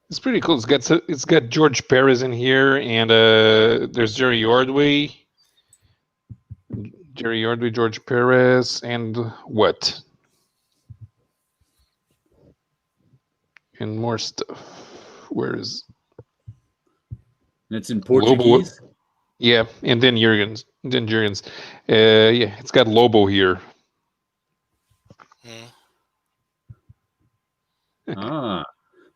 It's pretty cool. It's got George Perez in here, and there's Jerry Ordway, George Perez, and what? And more stuff. Where is? It's in Portuguese. Lobo. Yeah, and then Jurgens. Yeah, it's got Lobo here. I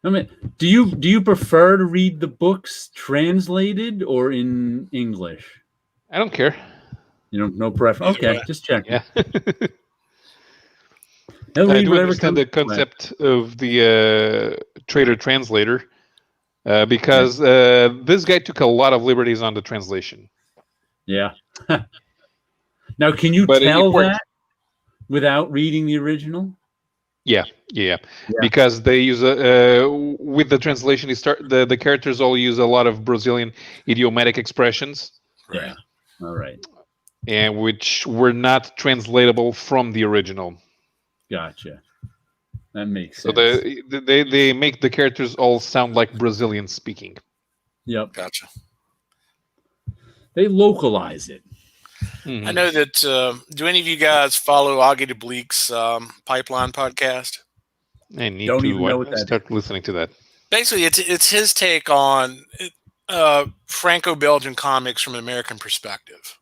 mean, do you prefer to read the books translated or in English? I don't care. You know, no preference. Okay, just check. Yeah. I do understand the concept of the trader translator because this guy took a lot of liberties on the translation. Yeah. Now, can you tell that without reading the original? Yeah. Because they use with the translation, the characters all use a lot of Brazilian idiomatic expressions. Right. All right. And which were not translatable from the original. Gotcha. That makes sense. So they make the characters all sound like Brazilian speaking. Yep. Gotcha. They localize it. I know that. Do any of you guys follow Augie de Bleek's Pipeline podcast? I need to start listening to that. Basically, it's his take on Franco-Belgian comics from an American perspective.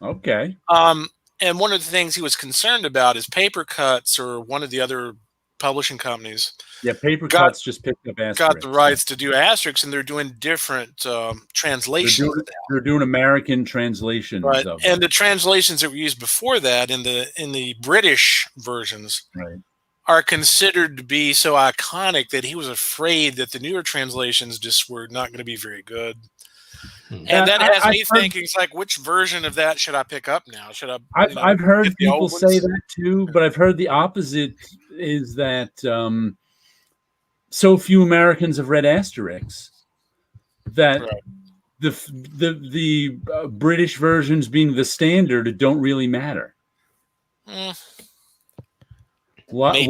Okay. And one of the things he was concerned about is Paper Cuts, or one of the other publishing companies. Yeah, Paper Cuts just picked up Asterix. Got the rights to do Asterix, and they're doing different translations. They're doing American translations. Right. Of and the translations that were used before that in the British versions are considered to be so iconic that he was afraid that the newer translations just were not going to be very good. And that has me thinking, it's like, which version of that should I pick up now? Should I? I've heard people say that too, but I've heard the opposite is that so few Americans have read Asterix that the British versions being the standard don't really matter. Why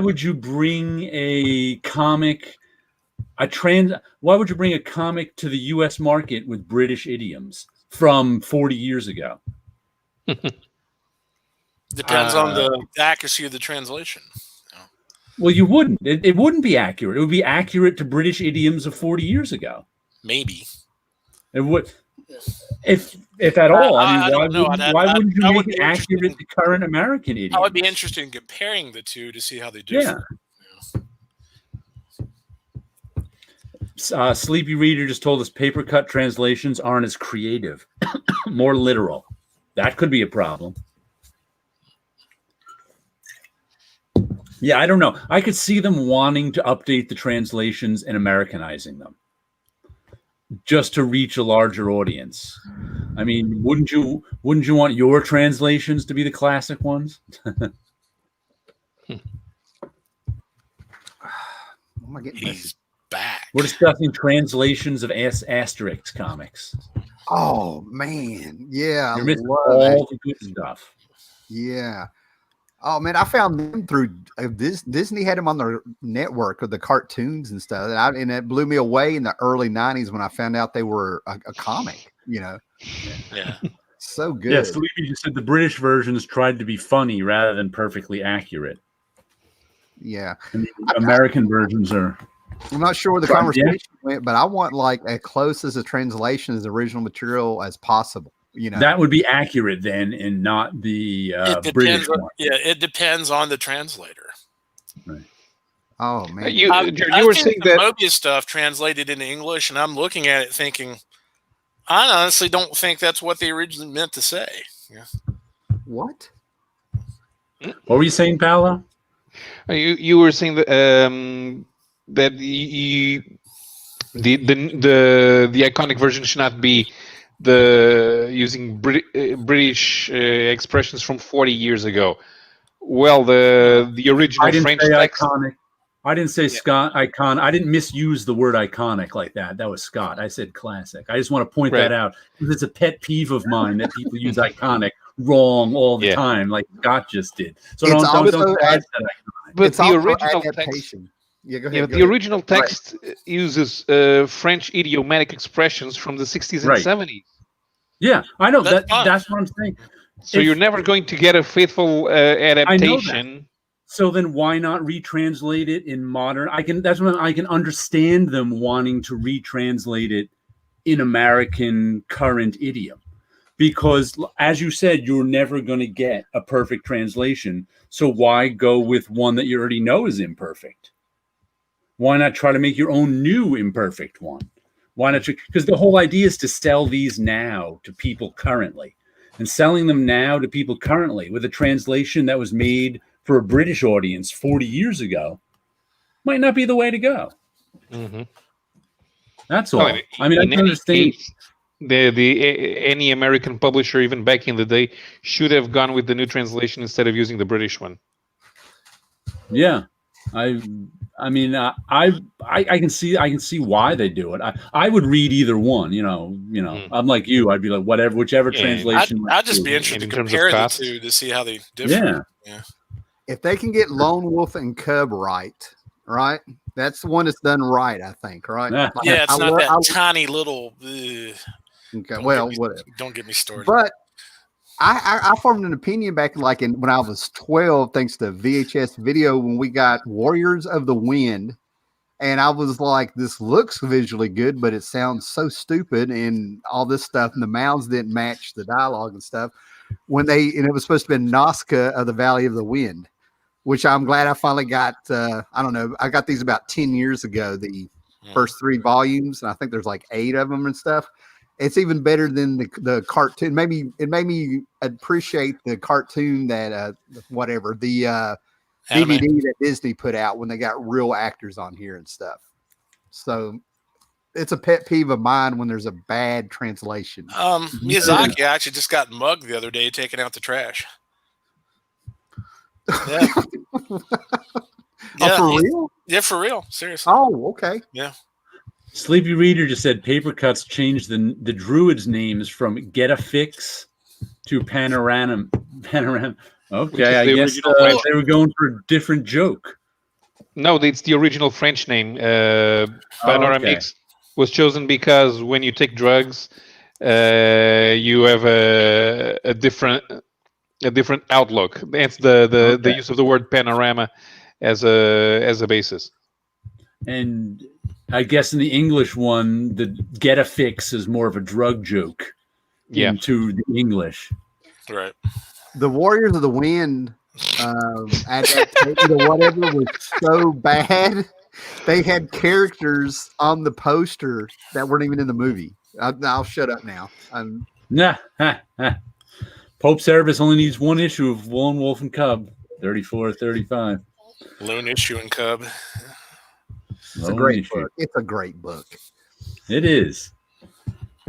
would you bring a comic? Why would you bring a comic to the U.S. market with British idioms from 40 years ago? Depends on the accuracy of the translation. Well, you wouldn't. It wouldn't be accurate. It would be accurate to British idioms of 40 years ago. Maybe. It would, if at all. I mean, why wouldn't you make it accurate to current American idioms? I would be interested in comparing the two to see how they differ. Yeah. Sleepy Reader just told us paper cut translations aren't as creative, more literal. That could be a problem. Yeah, I don't know. I could see them wanting to update the translations and Americanizing them just to reach a larger audience. I mean, wouldn't you want your translations to be the classic ones? He's back. We're discussing translations of Asterix comics. Oh man, yeah, you're missing all the good stuff. Yeah. Oh man, I found them through Disney had them on their network of the cartoons and stuff, and it blew me away in the early '90s when I found out they were a comic. You know. Yeah. So good. Yeah, Sleepy just said the British versions tried to be funny rather than perfectly accurate. Yeah. And the American versions are. I'm not sure where the conversation went, but I want like as close as a translation as the original material as possible. You know, that would be accurate then, and not the British one. Yeah, it depends on the translator. Right. Oh man, you were saying that Mobius stuff translated into English, and I'm looking at it thinking, I honestly don't think that's what they originally meant to say. Yeah. What? What were you saying, Paolo? You were saying that that the iconic version should not be using British expressions from 40 years ago. Well, the original French text. Iconic. I didn't say Scott icon. I didn't misuse the word iconic like that. That was Scott. I said classic. I just want to point that out because it's a pet peeve of mine that people use iconic wrong all the time, like Scott just did. So don't say iconic. But the original text. Yeah, go ahead. The original text uses French idiomatic expressions from the 60s and 70s. Yeah, I know that's what I'm saying. So you're never going to get a faithful adaptation. So then why not retranslate it in modern? That's when I can understand them wanting to retranslate it in American current idiom. Because as you said, you're never going to get a perfect translation. So why go with one that you already know is imperfect? Why not try to make your own new imperfect one? Why not? Because the whole idea is to sell these now to people currently. And selling them now to people currently with a translation that was made for a British audience 40 years ago might not be the way to go. Mm-hmm. That's all. I mean, I can understand. Any American publisher, even back in the day, should have gone with the new translation instead of using the British one. Yeah, I mean, I can see why they do it. I would read either one. I'm like you. I'd be like whichever translation. I'd just be interested to compare the two to see how they differ. Yeah. If they can get Lone Wolf and Cub right, that's the one that's done right, I think, right? Yeah, it's not that tiny little. Okay, whatever. Don't get me started. But I formed an opinion back when I was 12, thanks to VHS video, when we got Warriors of the Wind, and I was like, this looks visually good, but it sounds so stupid and all this stuff, and the mouths didn't match the dialogue and stuff. And it was supposed to be Nazca of the Valley of the Wind, which I'm glad I finally got. I don't know. I got these about 10 years ago, the first 3 volumes, and I think there's like 8 of them and stuff. It's even better than the cartoon. It made me appreciate the cartoon that the DVD that Disney put out when they got real actors on here and stuff. So it's a pet peeve of mine when there's a bad translation. Miyazaki actually just got mugged the other day taking out the trash. Yeah. For real? Yeah, for real. Seriously. Oh, okay. Yeah. Sleepy Reader just said Paper Cuts changed the druids' names from Get a Fix to Panorama. Okay, I guess they were going for a different joke. No, it's the original French name. Panoramix was chosen because when you take drugs, you have a different outlook. That's the use of the word panorama as a basis. And I guess in the English one, the Get a Fix is more of a drug joke into the English. Right. The Warriors of the Wind adaptation or whatever was so bad. They had characters on the poster that weren't even in the movie. I'll shut up now. Pope Cerebus only needs one issue of Lone Wolf and Cub, 34, 35. Lone issue and Cub. It's a great book. It's a great book. It is.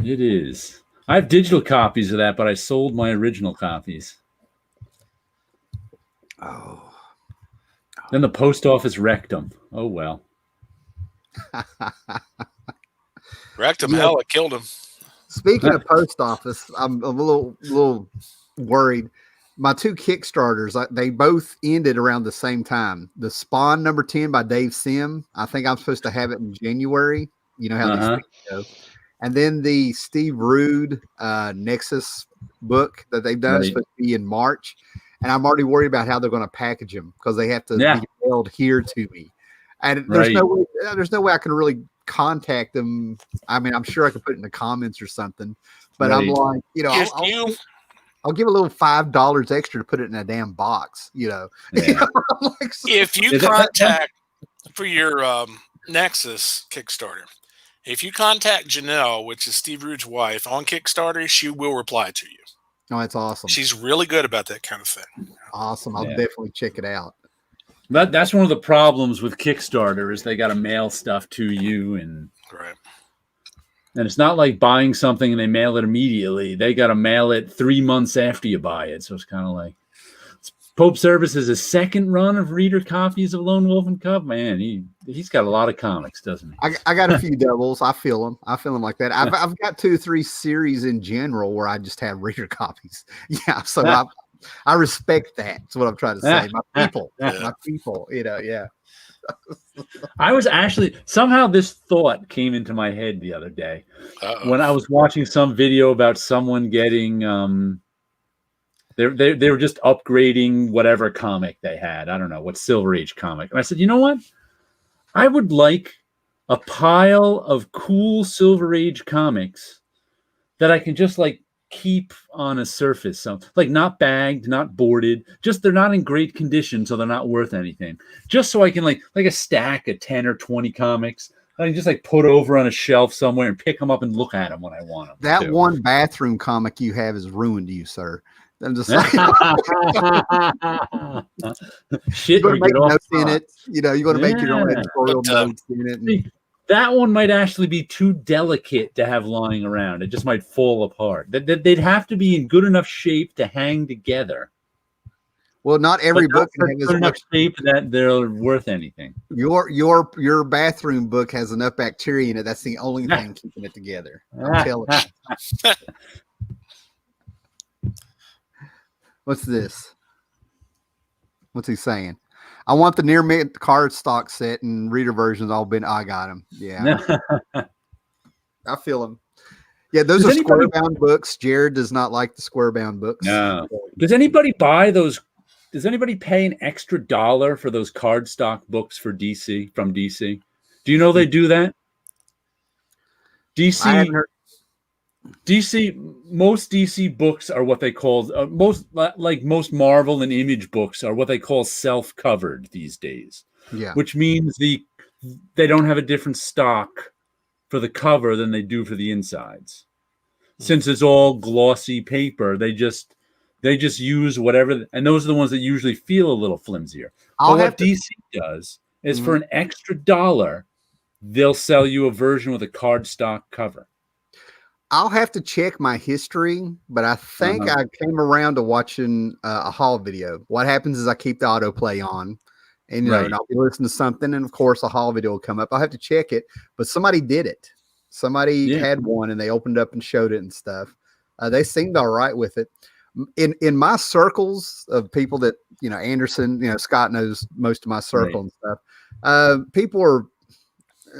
It is. I have digital copies of that, but I sold my original copies. Oh. Then the post office wrecked them. Oh, well. Wrecked him. Hell, it killed him. Speaking of post office, I'm a little worried. My 2 Kickstarters, they both ended around the same time. The Spawn number 10 by Dave Sim. I think I'm supposed to have it in January. You know how these things go. And then the Steve Rude Nexus book that they've done is supposed to be in March. And I'm already worried about how they're going to package them because they have to be mailed here to me. And there's no way I can really contact them. I mean, I'm sure I could put it in the comments or something. But I'm like, I'll give a little $5 extra to put it in a damn box, Yeah. If you contact for your Nexus Kickstarter, if you contact Janelle, which is Steve Rude's wife, on Kickstarter, she will reply to you. Oh, that's awesome. She's really good about that kind of thing. Awesome. I'll definitely check it out. That's one of the problems with Kickstarter is they got to mail stuff to you. And it's not like buying something and they mail it immediately. They got to mail it 3 months after you buy it. So it's kind of like, Pope Service is his second run of reader copies of Lone Wolf and Cub. Man, he's got a lot of comics, doesn't he? I got a few doubles. I feel them. like that. I've got 2 or 3 series in general where I just have reader copies. Yeah, so I respect that. That's what I'm trying to say. My people. Yeah. I was actually somehow this thought came into my head the other day when I was watching some video about someone getting they were just upgrading whatever comic they had. I don't know what Silver Age comic. And I said, you know what? I would like a pile of cool Silver Age comics that I can just like keep on a surface. So like not bagged, not boarded, just they're not in great condition, so they're not worth anything. Just so I can like a stack of 10 or 20 comics I can just like put over on a shelf somewhere and pick them up and look at them when I want them. That one bathroom comic you have is ruined you, sir. I'm just like, shit. You're going to make notes in it. You know, you're going to make your own editorial notes in it. And that one might actually be too delicate to have lying around. It just might fall apart. They'd have to be in good enough shape to hang together. Well, not every book has enough shape that they're worth anything. Your bathroom book has enough bacteria in it. That's the only thing keeping it together. I'm telling you. What's this? What's he saying? I want the near mint card stock set and reader versions all been. I got them. Yeah. I feel them. Yeah, those are square bound books. Jared does not like the square bound books. No. Does anybody buy those? Does anybody pay an extra $1 for those cardstock books for DC from DC? Do you know they do that? Most DC books are what they call most Marvel and Image books are what they call self-covered these days. Yeah, which means they don't have a different stock for the cover than they do for the insides. Since it's all glossy paper, they just use whatever, and those are the ones that usually feel a little flimsier. But what DC does is for an extra $1, they'll sell you a version with a cardstock cover. I'll have to check my history, but I think I came around to watching a haul video. What happens is I keep the autoplay on, and and I'll be listening to something, and of course a haul video will come up. I'll have to check it, but somebody did it. Somebody had one, and they opened up and showed it and stuff. They seemed all right with it. In my circles of people that Anderson, Scott knows most of my circle and stuff.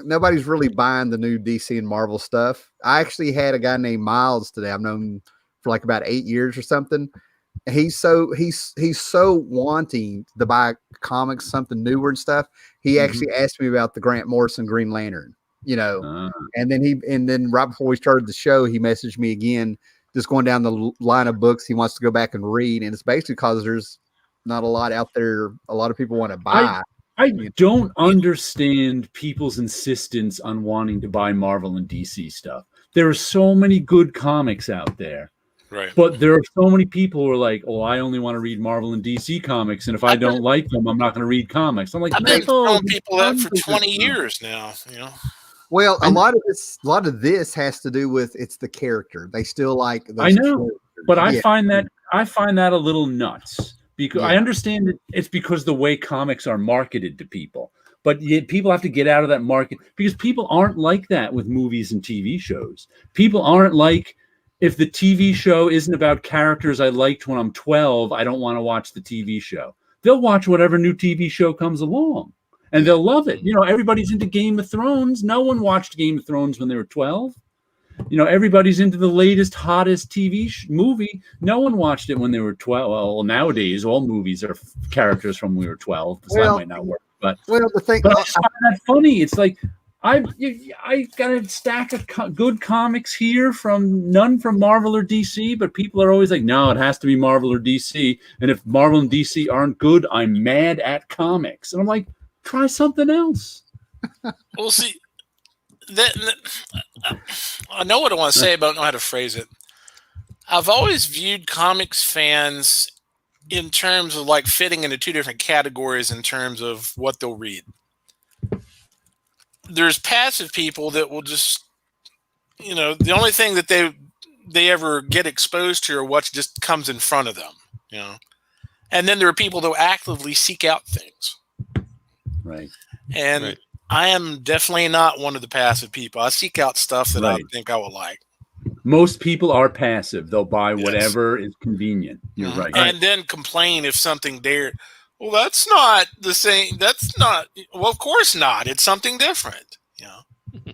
Nobody's really buying the new DC and Marvel stuff. I actually had a guy named Miles today. I've known him for like about 8 years or something. He's so wanting to buy comics, something newer and stuff. He actually asked me about the Grant Morrison Green Lantern, and then right before we started the show, he messaged me again, just going down the line of books he wants to go back and read. And it's basically because there's not a lot out there. A lot of people want to buy. I don't understand people's insistence on wanting to buy Marvel and DC stuff. There are so many good comics out there. Right. But there are so many people who are like, oh, I only want to read Marvel and DC comics, and if I don't like them, I'm not going to read comics. I'm like, I've been telling people that for 20 years now, Well, a lot of this has to do with it's the character. They still like those. I know, but I find that a little nuts. Because I understand that it's because the way comics are marketed to people, but yet people have to get out of that market because people aren't like that with movies and TV shows. People aren't like, if the TV show isn't about characters I liked when I'm 12, I don't want to watch the TV show. They'll watch whatever new TV show comes along and they'll love it. Everybody's into Game of Thrones. No one watched Game of Thrones when they were 12. Everybody's into the latest, hottest TV movie. No one watched it when they were 12. Well, nowadays, all movies are characters from when we were 12. So that might not work. But I just find that funny. It's like, I got a stack of good comics here none from Marvel or DC, but people are always like, no, it has to be Marvel or DC. And if Marvel and DC aren't good, I'm mad at comics. And I'm like, try something else. Well, see, I know what I want to say, but I don't know how to phrase it. I've always viewed comics fans in terms of like fitting into two different categories in terms of what they'll read. There's passive people that will just, the only thing that they ever get exposed to or what just comes in front of them, And then there are people that actively seek out things. Right. And I am definitely not one of the passive people. I seek out stuff that I think I will like. Most people are passive. They'll buy whatever is convenient. You're right. And then complain if something there. Well, that's not the same. That's not. Well, of course not. It's something different. You know.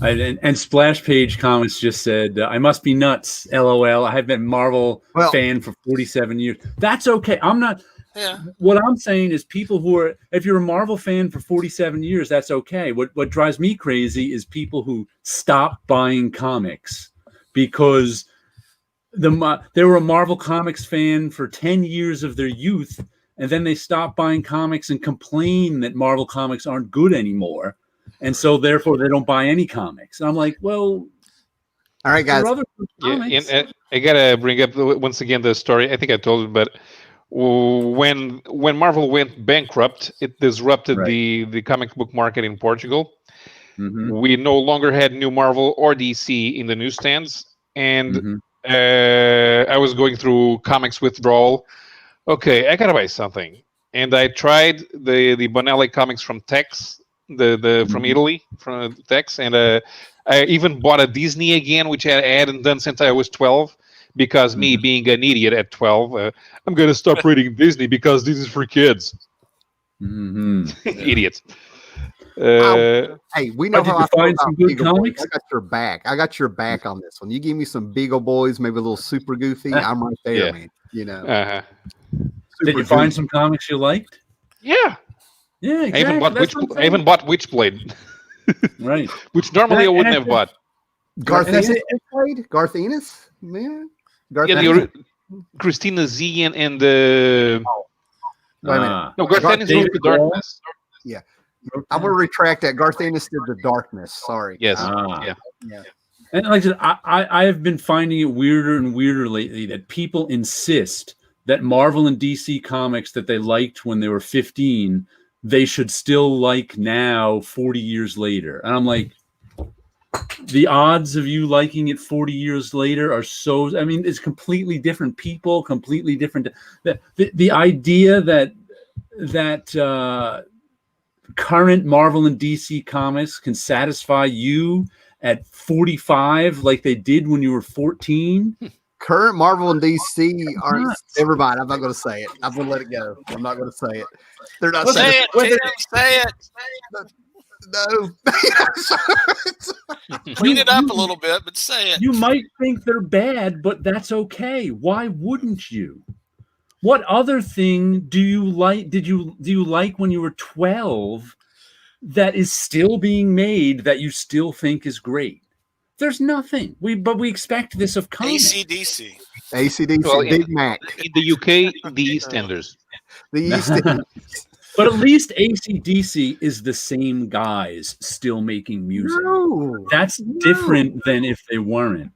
And Splash Page Comics just said, I must be nuts. LOL. I have been Marvel fan for 47 years. That's okay. I'm not. Yeah. What I'm saying is people who are, if you're a Marvel fan for 47 years, that's okay. What drives me crazy is people who stop buying comics because they were a Marvel Comics fan for 10 years of their youth, and then they stop buying comics and complain that Marvel Comics aren't good anymore. And so therefore they don't buy any comics. And I'm like, well, all right, guys. And I gotta bring up once again the story. I think I told you, but when Marvel went bankrupt, it disrupted the comic book market in Portugal. We no longer had New Marvel or DC in the newsstands, and I was going through comics withdrawal. Okay, I gotta buy something, and I tried the Bonelli comics from Tex, from Italy, from Tex, and I even bought a Disney again, which I hadn't done since I was 12. Because me being an idiot at 12, I'm going to stop reading Disney because this is for kids. Idiots. Hey, we know how I find some good comics. I got your back. I got your back on this one. You give me some Beagle Boys, maybe a little Super Goofy. I'm right there, man. You know. Did you find some comics you liked? Yeah. Yeah, exactly. I even bought Witchblade. Right. Which normally I wouldn't have bought. Garth Ennis? Man. Christina Z and the. Wait a minute. No, Garth Ennis did the Darkness. Yeah. I'm going to retract that. Garth Ennis did the Darkness. Sorry. Yes. Yeah. And like I said, I have been finding it weirder and weirder lately that people insist that Marvel and DC comics that they liked when they were 15, they should still like now, 40 years later. And I'm like, the odds of you liking it 40 years later are so, I mean, it's completely different people, completely different. The idea that current Marvel and DC comics can satisfy you at 45 like they did when you were 14. Current Marvel and DC aren't. Never mind. I'm not going to say it. I'm going to let it go. I'm not going to say it. They're not saying it. Say it. No. Clean it up a little bit, but say it. You might think they're bad, but that's okay. Why wouldn't you? What other thing do you like? Do you like when you were 12 that is still being made that you still think is great? There's nothing. But we expect this of comics. AC/DC. Well, Big Mac. In the UK, the EastEnders. The EastEnders. But at least AC/DC is the same guys still making music. No, that's different than if they weren't.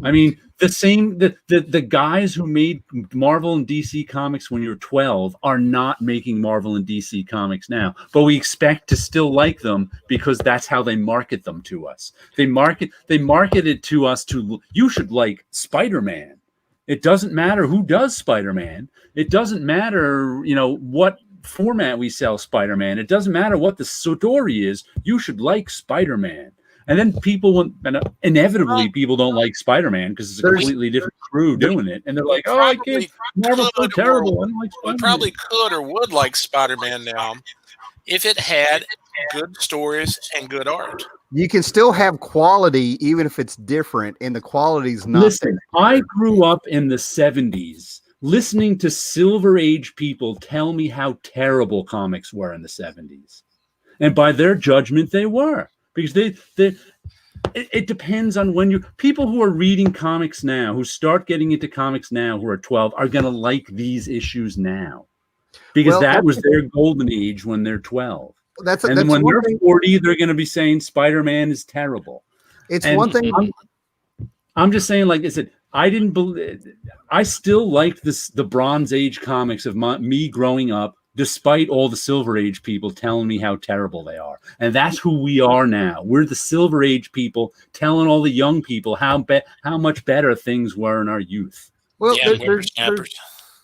I mean, the guys who made Marvel and DC comics when you were 12 are not making Marvel and DC comics now. But we expect to still like them because that's how they market them to us. They market it to us you should like Spider-Man. It doesn't matter who does Spider-Man. It doesn't matter, what format we sell Spider-Man. It doesn't matter what the story is. You should like Spider-Man. And then inevitably people don't like Spider-Man because it's a completely different crew doing it. And they're like, oh, I can't. Marvel's so terrible. I don't like Spider-Man. We probably could or would like Spider-Man now if it had good stories and good art. You can still have quality even if it's different, and the quality's not. Listen, I grew up in the 70s listening to Silver Age people tell me how terrible comics were in the 70s. And by their judgment, they were. Because it depends on when people who are reading comics now, who start getting into comics now, who are 12, are going to like these issues now. Because that was their golden age when they're 12. And then when they're 40, they're going to be saying Spider-Man is terrible. One thing. I'm just saying, like I said, I still liked the Bronze Age comics of me growing up, despite all the Silver Age people telling me how terrible they are. And that's who we are now. We're the Silver Age people telling all the young people how much better things were in our youth. Well,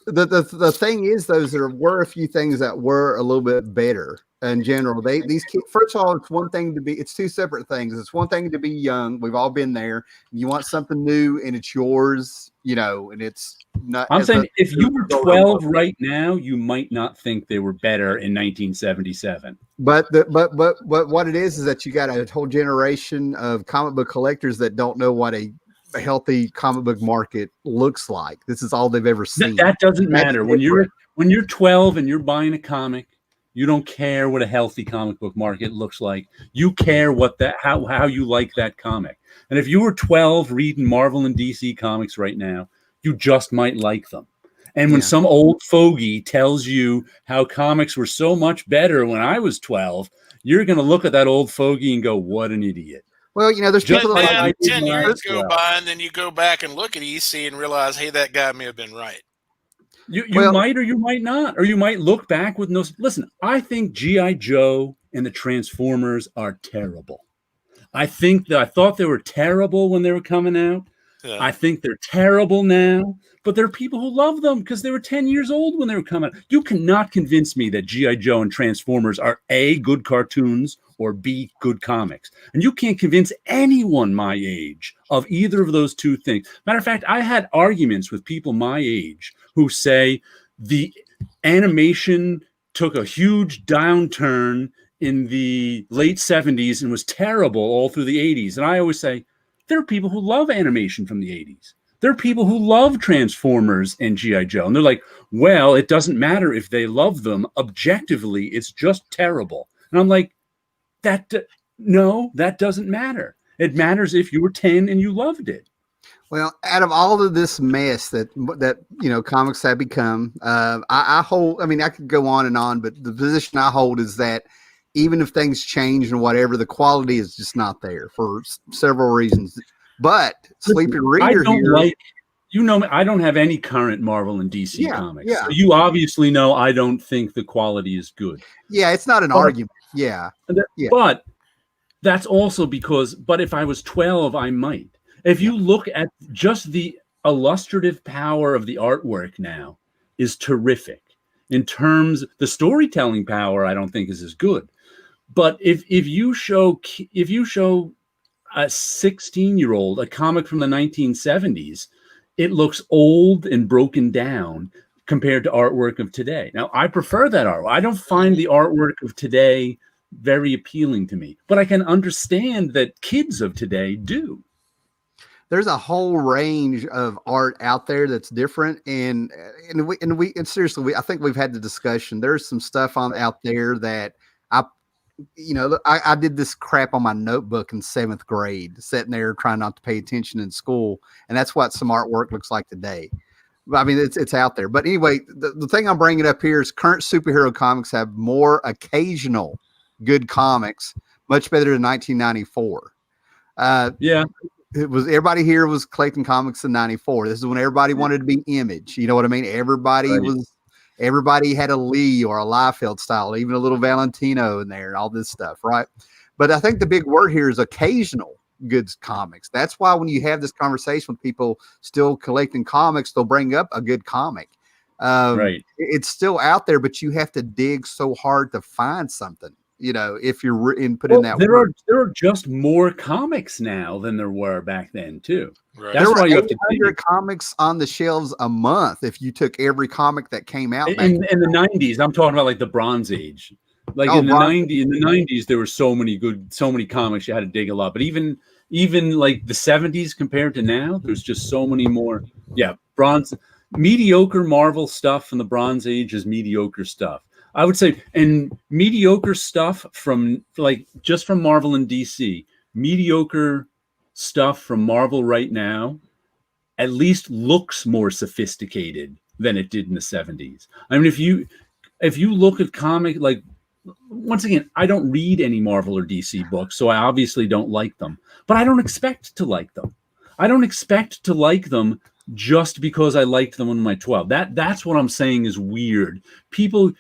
the thing is, there were a few things that were a little bit better in general. These kids, first of all, it's two separate things. It's one thing to be young. We've all been there. You want something new and it's yours, and it's not. I'm saying if you were 12 right now, you might not think they were better in 1977. But what it is that you got a whole generation of comic book collectors that don't know what a healthy comic book market looks like. This is all they've ever seen. That doesn't matter. When you're 12 and you're buying a comic, you don't care what a healthy comic book market looks like. You care how you like that comic. And if you were 12 reading Marvel and DC comics right now, you just might like them. And when some old fogey tells you how comics were so much better when I was 12, you're going to look at that old fogey and go, what an idiot. Well, there's people that 10 years go by, and then you go back and look at EC and realize, hey, that guy may have been right. You might or you might not, or you might look back with no. Listen, I think G.I. Joe and the Transformers are terrible. I thought they were terrible when they were coming out. Yeah. I think they're terrible now, but there are people who love them because they were 10 years old when they were coming out. You cannot convince me that G.I. Joe and Transformers are A, good cartoons, or B, good comics. And you can't convince anyone my age of either of those two things. Matter of fact, I had arguments with people my age who say the animation took a huge downturn in the late 70s and was terrible all through the 80s. And I always say, there are people who love animation from the 80s. There are people who love Transformers and G.I. Joe. And they're like, well, it doesn't matter if they love them. Objectively, it's just terrible. And I'm like, no, that doesn't matter. It matters if you were 10 and you loved it. Well, out of all of this mess that comics have become, I hold. I mean, I could go on, but the position I hold is that even if things change and whatever, the quality is just not there for several reasons. But Sleepy Reader I don't have any current Marvel and DC comics. Yeah. So you obviously know I don't think the quality is good. Yeah, it's not an argument. Yeah. But that's also because, if I was 12, I might. If you look at just the illustrative power of the artwork now is terrific. In terms, the storytelling power, I don't think is as good. But if you show a 16-year-old a comic from the 1970s, it looks old and broken down compared to artwork of today. Now, I prefer that art. I don't find the artwork of today very appealing to me, but I can understand that kids of today do. There's a whole range of art out there that's different, and seriously, I think we've had the discussion. There's some stuff out there that I did this crap on my notebook in 7th grade, sitting there trying not to pay attention in school, and that's what some artwork looks like today. I mean, it's out there. But anyway, the thing I'm bringing up here is current superhero comics have more occasional good comics, much better than 1994. It was everybody here was collecting comics in 94. This is when everybody wanted to be Image. You know what I mean? Everybody had a Lee or a Liefeld style, even a little Valentino in there and all this stuff, right? But I think the big word here is occasional good comics. That's why when you have this conversation with people still collecting comics, they'll bring up a good comic. Right. It's still out there, but you have to dig so hard to find something. If you're in that work. There are just more comics now than there were back then too. Right. That's why you have to 800 comics on the shelves a month if you took every comic that came out in the 90s. I'm talking about like the Bronze Age. Like in the 90s, there were so many comics you had to dig a lot. But even like the 70s compared to now, there's just so many more. Yeah, mediocre Marvel stuff from the Bronze Age is mediocre stuff. I would say, and mediocre stuff from Marvel and DC, mediocre stuff from Marvel right now at least looks more sophisticated than it did in the 70s. I mean, if you look at comic, like, once again, I don't read any Marvel or DC books, so I obviously don't like them, but I don't expect to like them. I don't expect to like them just because I liked them when I was 12. That's what I'm saying is weird. People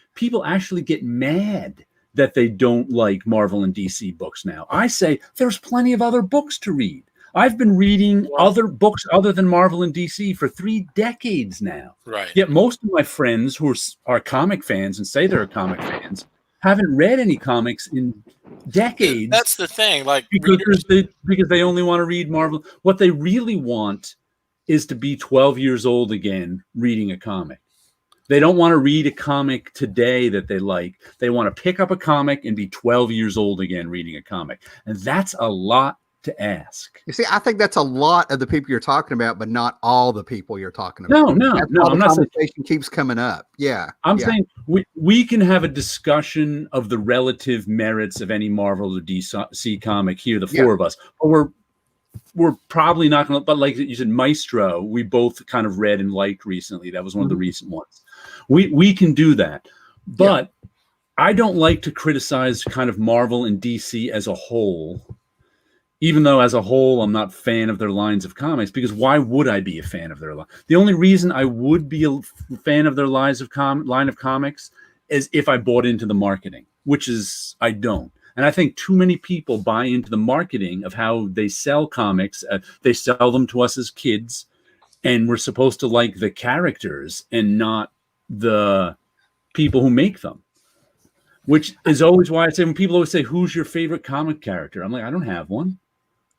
actually get mad that they don't like Marvel and DC books now. I say there's plenty of other books to read. I've been reading other books other than Marvel and DC for 3 decades now. Right. Yet most of my friends who are comic fans and say they're comic fans haven't read any comics in decades. That's the thing. Like because they only want to read Marvel. What they really want is to be 12 years old again reading a comic. They don't want to read a comic today that they like. They want to pick up a comic and be 12 years old again reading a comic. And that's a lot to ask. You see, I think that's a lot of the people you're talking about, but not all the people you're talking about. No. I'm not saying conversation keeps coming up. Yeah. I'm saying we can have a discussion of the relative merits of any Marvel or DC comic here, the four of us. But we're probably not going to, but like you said, Maestro, we both kind of read and liked recently. That was one of the recent ones. We can do that. But I don't like to criticize kind of Marvel and DC as a whole, even though as a whole, I'm not a fan of their lines of comics, because why would I be a fan of their line? The only reason I would be a fan of their line of comics is if I bought into the marketing, which is I don't. And I think too many people buy into the marketing of how they sell comics. They sell them to us as kids, and we're supposed to like the characters and not the people who make them. Which is always why I say, when people always say, who's your favorite comic character? I'm like, I don't have one.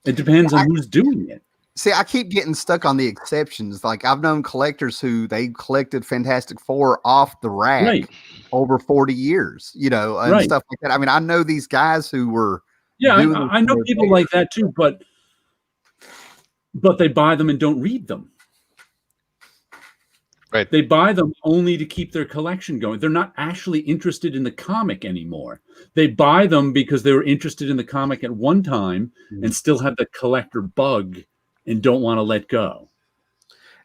It depends on who's doing it. See, I keep getting stuck on the exceptions. Like, I've known collectors who they collected Fantastic Four off the rack over 40 years, and stuff like that. I mean, I know these guys who were. Yeah, I know people like that too, but they buy them and don't read them. Right. They buy them only to keep their collection going. They're not actually interested in the comic anymore. They buy them because they were interested in the comic at one time and still have the collector bug and don't want to let go.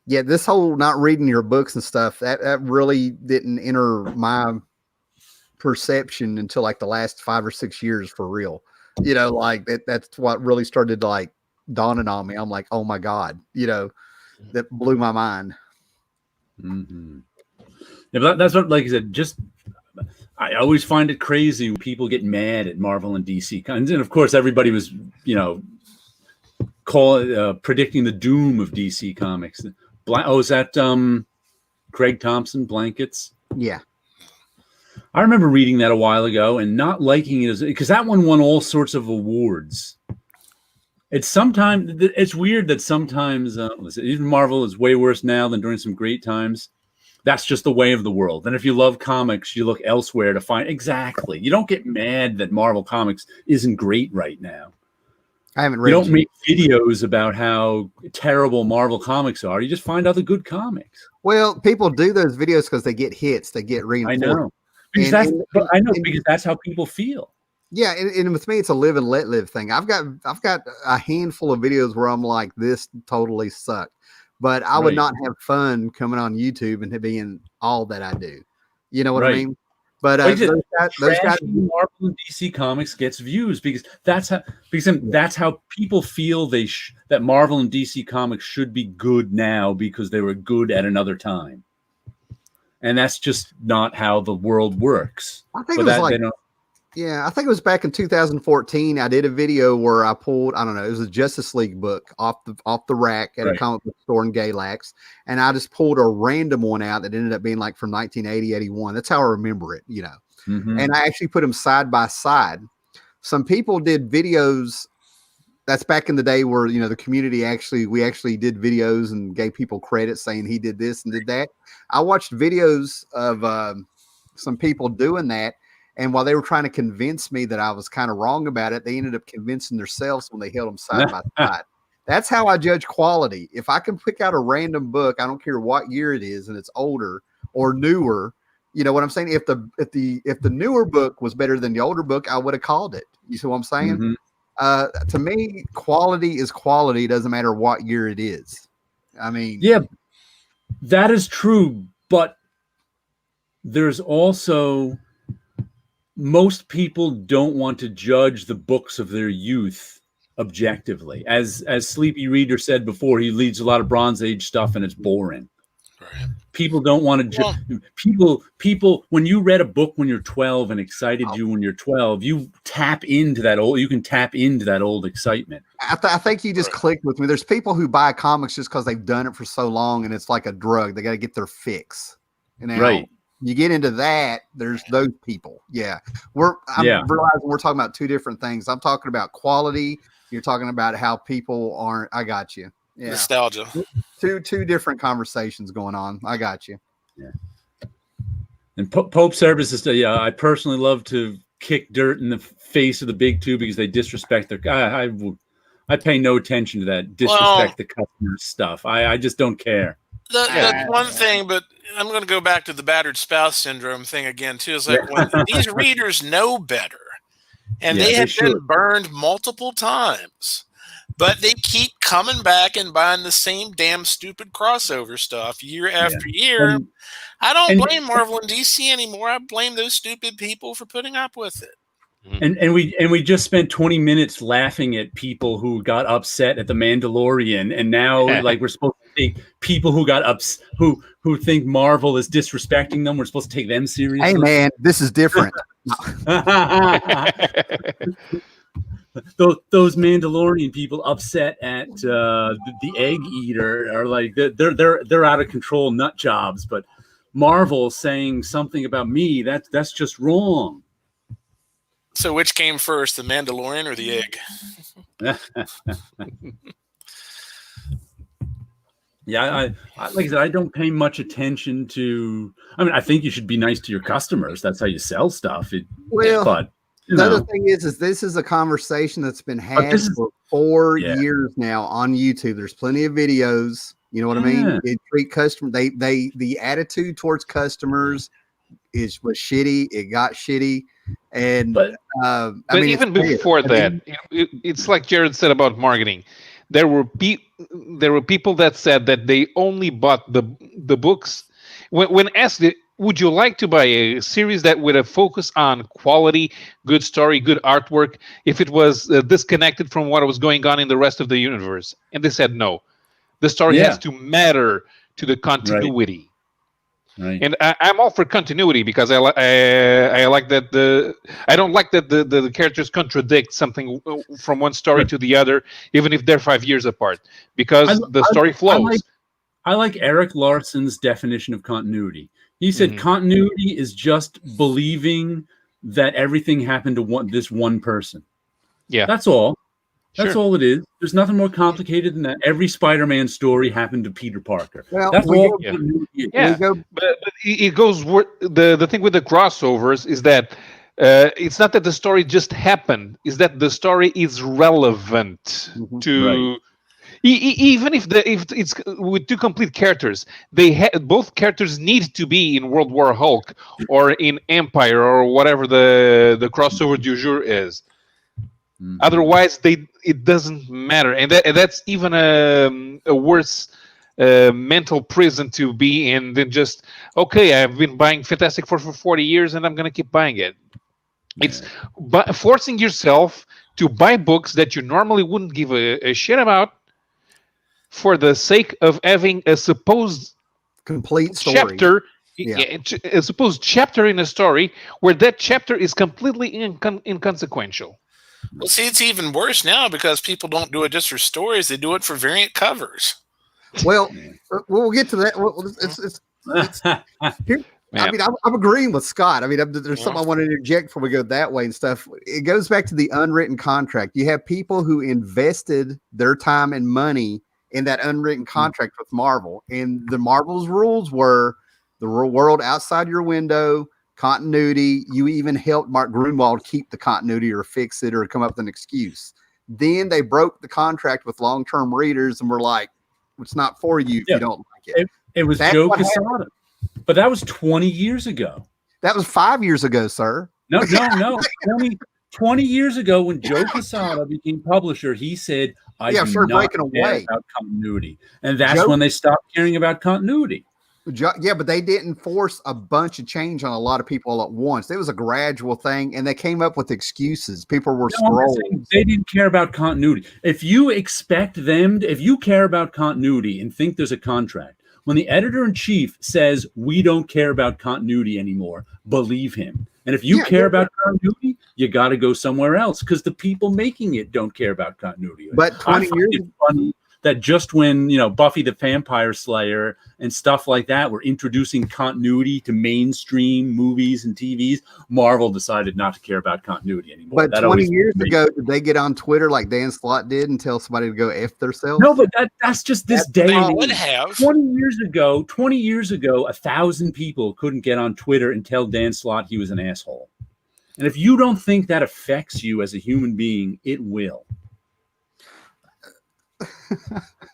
Yeah, this whole not reading your books and stuff, that really didn't enter my perception until like the last 5 or 6 years for real. Like that's what really started like dawning on me. I'm like, oh my God, that blew my mind. Mm-hmm. Yeah, but that's what, like I said, I always find it crazy when people get mad at Marvel and DC. And of course, everybody was, predicting the doom of DC Comics. Is that Craig Thompson, Blankets? Yeah. I remember reading that a while ago and not liking it because that one won all sorts of awards. It's weird that sometimes even Marvel is way worse now than during some great times. That's just the way of the world. And if you love comics, you look elsewhere to find exactly. You don't get mad that Marvel Comics isn't great right now. I haven't read. You don't make videos about how terrible Marvel Comics are. You just find other good comics. Well, people do those videos because they get hits, they get reinforced. I know. Because that's how people feel. Yeah, and with me, it's a live and let live thing. I've got a handful of videos where I'm like, this totally sucked, but I would not have fun coming on YouTube and being all that I do. You know what I mean? But those guys, Marvel and DC Comics gets views because that's how people feel that Marvel and DC Comics should be good now because they were good at another time, and that's just not how the world works. I think I think it was back in 2014. I did a video where I pulled, I don't know, it was a Justice League book off the rack at a comic book store in Galax, and I just pulled a random one out that ended up being like from 1980, 81. That's how I remember it, And I actually put them side by side. Some people did videos. That's back in the day where the community we actually did videos and gave people credit saying he did this and did that. I watched videos of some people doing that. And while they were trying to convince me that I was kind of wrong about it, they ended up convincing themselves when they held them side by side. That's how I judge quality. If I can pick out a random book, I don't care what year it is, and it's older or newer. You know what I'm saying? If the newer book was better than the older book, I would have called it. You see what I'm saying? To me, quality is quality. It doesn't matter what year it is. I mean, yeah, that is true. But there's also, most people don't want to judge the books of their youth objectively. As Sleepy Reader said before, he reads a lot of Bronze Age stuff and it's boring. Right. People don't want to. People. When you read a book when you're 12 and excited you when you're 12, you tap into that old. You can tap into that old excitement. I think you just clicked with me. There's people who buy comics just because they've done it for so long, and it's like a drug. They got to get their fix. And now you get into that. There's those people. Yeah, I'm realizing we're talking about two different things. I'm talking about quality. You're talking about how people aren't. I got you. Yeah. Nostalgia. Two different conversations going on. I got you. Yeah. And Pope services. I personally love to kick dirt in the face of the big two because they disrespect their. I pay no attention to that. Disrespect the customer stuff. I just don't care. That's one thing, but I'm going to go back to the battered spouse syndrome thing again too. It's like when these readers know better, and they have been burned multiple times. But they keep coming back and buying the same damn stupid crossover stuff year after year. I don't blame Marvel and DC anymore. I blame those stupid people for putting up with it. And we just spent 20 minutes laughing at people who got upset at the Mandalorian, and now like we're supposed to take people who got who think Marvel is disrespecting them. We're supposed to take them seriously. Hey man, this is different. Those Mandalorian people upset at the egg eater are like they're out of control nut jobs, but Marvel saying something about me that's just wrong. So which came first, the Mandalorian or the egg? Yeah, like I said, I don't pay much attention to. I mean, I think you should be nice to your customers. That's how you sell stuff. But the other thing is this is a conversation that's been had for 4 years now on YouTube. There's plenty of videos. You know what I mean? They treat customers. The attitude towards customers was shitty. It got shitty, but even before that, it's like Jared said about marketing. There were people that said that they only bought the books when asked it. Would you like to buy a series that would have focus on quality, good story, good artwork, if it was disconnected from what was going on in the rest of the universe? And they said no. The story has to matter to the continuity. Right. And I'm all for continuity because I like that I don't like that the characters contradict something from one story to the other, even if they're 5 years apart, because the story flows. I like Eric Larson's definition of continuity. He said continuity is just believing that everything happened to this one person. Yeah. That's all. That's all it is. There's nothing more complicated than that. Every Spider-Man story happened to Peter Parker. Well, that's all. But it goes. The thing with the crossovers is that it's not that the story just happened. It's that the story is relevant to. Right. Even if it's with two complete characters, both characters need to be in World War Hulk or in Empire or whatever the crossover du jour is. Otherwise, it doesn't matter, and that's even a worse mental prison to be in than just I've been buying Fantastic Four for 40 years and I'm going to keep buying it. It's forcing yourself to buy books that you normally wouldn't give a shit about, for the sake of having a supposed complete story. Chapter, a supposed chapter in a story where that chapter is completely inconsequential. Well, see, it's even worse now because people don't do it just for stories; they do it for variant covers. Well, we'll get to that. I mean, I'm agreeing with Scott. I mean, there's something I want to interject before we go that way and stuff. It goes back to the unwritten contract. You have people who invested their time and money in that unwritten contract with Marvel, and the Marvel's rules were the world outside your window, continuity. You even helped Mark Grunwald keep the continuity or fix it or come up with an excuse. Then they broke the contract with long-term readers and were like, it's not for you if you don't like it. It was Joe Quesada, but that was 20 years ago. That was 5 years ago, sir. No. 20 years ago when Joe Quesada became publisher, he said, I do not breaking away about continuity. And that's when they stopped caring about continuity. Yeah, but they didn't force a bunch of change on a lot of people all at once. It was a gradual thing, and they came up with excuses. People were scrolling. They didn't care about continuity. If you expect them, if you care about continuity and think there's a contract, When the editor-in-chief says we don't care about continuity anymore, believe him. And if you care about continuity, you got to go somewhere else because the people making it don't care about continuity. But 20 years funny that just when, Buffy the Vampire Slayer and stuff like that were introducing continuity to mainstream movies and TVs, Marvel decided not to care about continuity anymore. But that 20 years ago, did they get on Twitter like Dan Slott did and tell somebody to go F themselves? No, but that's just this day. They would have. 20 years ago, 1,000 people couldn't get on Twitter and tell Dan Slott he was an asshole. And if you don't think that affects you as a human being, it will.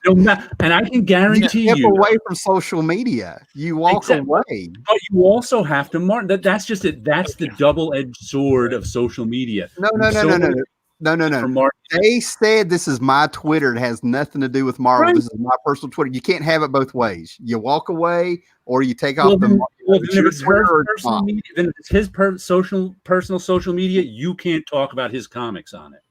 And I can guarantee you, step away from social media. You walk away, but you also have to mark that. That's just it. That's the double-edged sword of social media. No. They said this is my Twitter. It has nothing to do with Marvel. Right. This is my personal Twitter. You can't have it both ways. You walk away, or you take off the. Well, then if it's her personal media, then if it's his personal social media, you can't talk about his comics on it.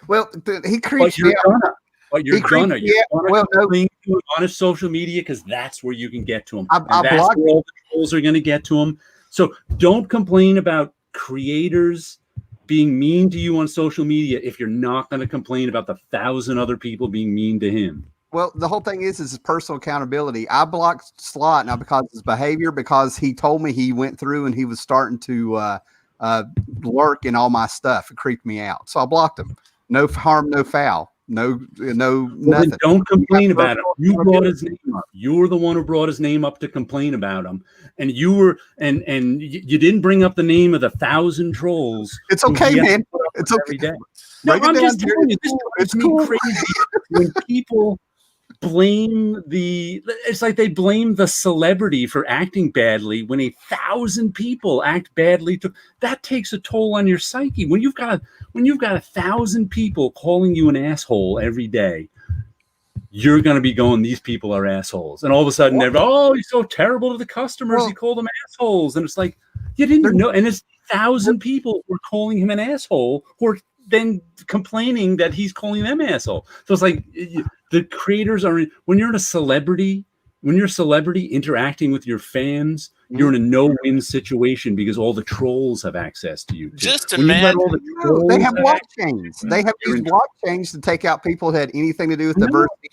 Well, he creeps me out. But you're gonna complain to him on his social media because that's where you can get to him. That's where all the trolls are going to get to him. So don't complain about creators being mean to you on social media if you're not going to complain about the 1,000 other people being mean to him. Well, the whole thing is personal accountability. I blocked Slott now because of his behavior, because he told me he went through and he was starting to lurk in all my stuff. It creeped me out. So I blocked him. No harm, no foul. No, nothing. Don't complain about him. You brought his name up. You were the one who brought his name up to complain about him, and you were, and you didn't bring up the name of the 1,000 trolls. It's okay, man. It's okay. Every day. No, I'm just telling you, this drives me crazy when people blame it's like they blame the celebrity for acting badly when 1,000 people act badly. That takes a toll on your psyche. When you've got 1,000 people calling you an asshole every day, you're going to be going, these people are assholes. And all of a sudden, he's so terrible to the customers. He called them assholes. And it's like, you didn't know. And it's 1,000 people who are calling him an asshole who are then complaining that he's calling them asshole. So it's like the creators are, when you're a celebrity interacting with your fans, you're in a no-win situation because all the trolls have access to you. Just imagine. They have blockchains. They have used blockchains to take out people that had anything to do with diversity.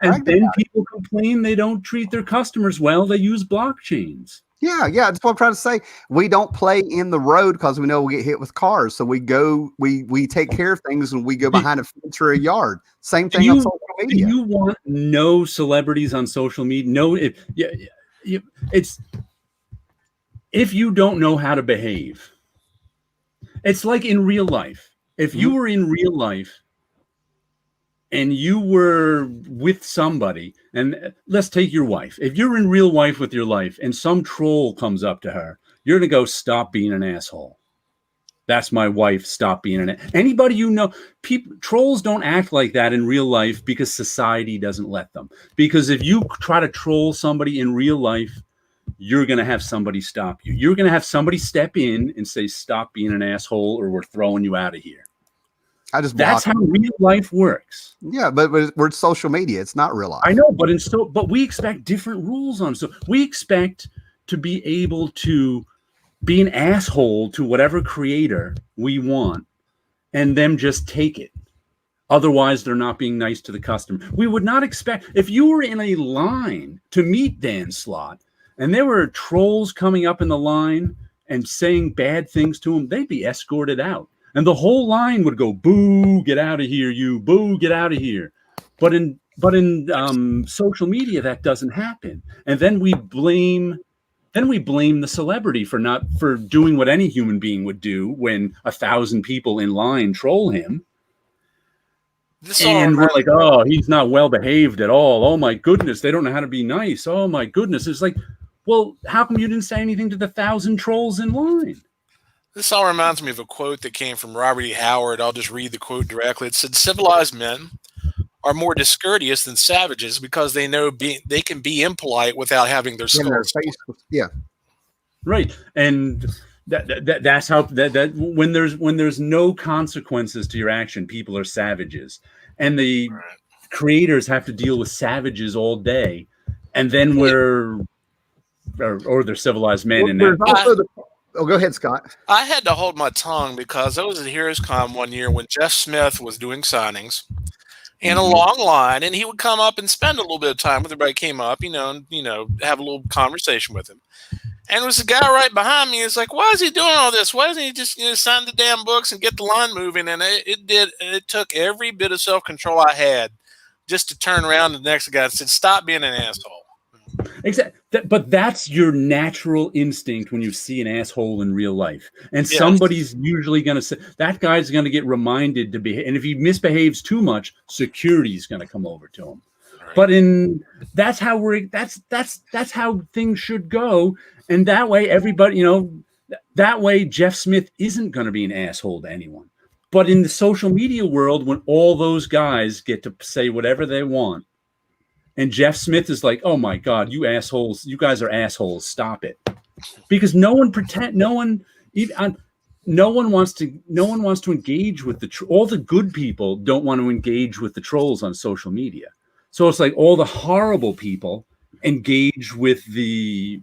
And then people complain they don't treat their customers well. They use blockchains. Yeah, that's what I'm trying to say. We don't play in the road because we know we'll get hit with cars. So we take care of things and we go behind a fence or a yard. Same thing on social media. You want no celebrities on social media? No, it's if you don't know how to behave. It's like in real life. If you were in real life and you were with somebody, and let's take your wife. If you're in real life with your life and some troll comes up to her, you're going to go, stop being an asshole. That's my wife. Stop being an anybody you know. Trolls don't act like that in real life because society doesn't let them. Because if you try to troll somebody in real life, you're going to have somebody stop you. You're going to have somebody step in and say, stop being an asshole or we're throwing you out of here. That's how real life works. Yeah, but we're social media. It's not real life. I know, but we expect different rules on. So we expect to be able to be an asshole to whatever creator we want, and them just take it. Otherwise, they're not being nice to the customer. We would not expect if you were in a line to meet Dan Slott, and there were trolls coming up in the line and saying bad things to him, they'd be escorted out. And the whole line would go, boo, get out of here, you, boo, get out of here. But in social media, that doesn't happen. And then we blame the celebrity for doing what any human being would do when 1,000 people in line troll him. And we're like, oh, he's not well behaved at all. Oh my goodness, they don't know how to be nice. Oh my goodness. It's like, well, how come you didn't say anything to the 1,000 trolls in line? This all reminds me of a quote that came from Robert E. Howard. I'll just read the quote directly. It said, civilized men are more discourteous than savages because they know they can be impolite without having their skulls. Yeah. Right. And that's how that when there's no consequences to your action, people are savages. And the creators have to deal with savages all day. and then we're or they're civilized men. And there's also go ahead, Scott. I had to hold my tongue because I was at Heroes Con one year when Jeff Smith was doing signings in a long line, and he would come up and spend a little bit of time with everybody. Came up, and have a little conversation with him. And there was a guy right behind me. He's like, "Why is he doing all this? Why doesn't he just sign the damn books and get the line moving?" And it took every bit of self-control I had just to turn around to the next guy and said, "Stop being an asshole." Exactly, but that's your natural instinct when you see an asshole in real life, and somebody's usually going to say that guy's going to get reminded to behave. And if he misbehaves too much, security's going to come over to him. Right. But that's how things should go, and that way everybody, that way Jeff Smith isn't going to be an asshole to anyone. But in the social media world, when all those guys get to say whatever they want. And Jeff Smith is like, "Oh my God, you assholes! You guys are assholes. Stop it!" Because no one wants to engage with all the good people don't want to engage with the trolls on social media. So it's like all the horrible people engage with the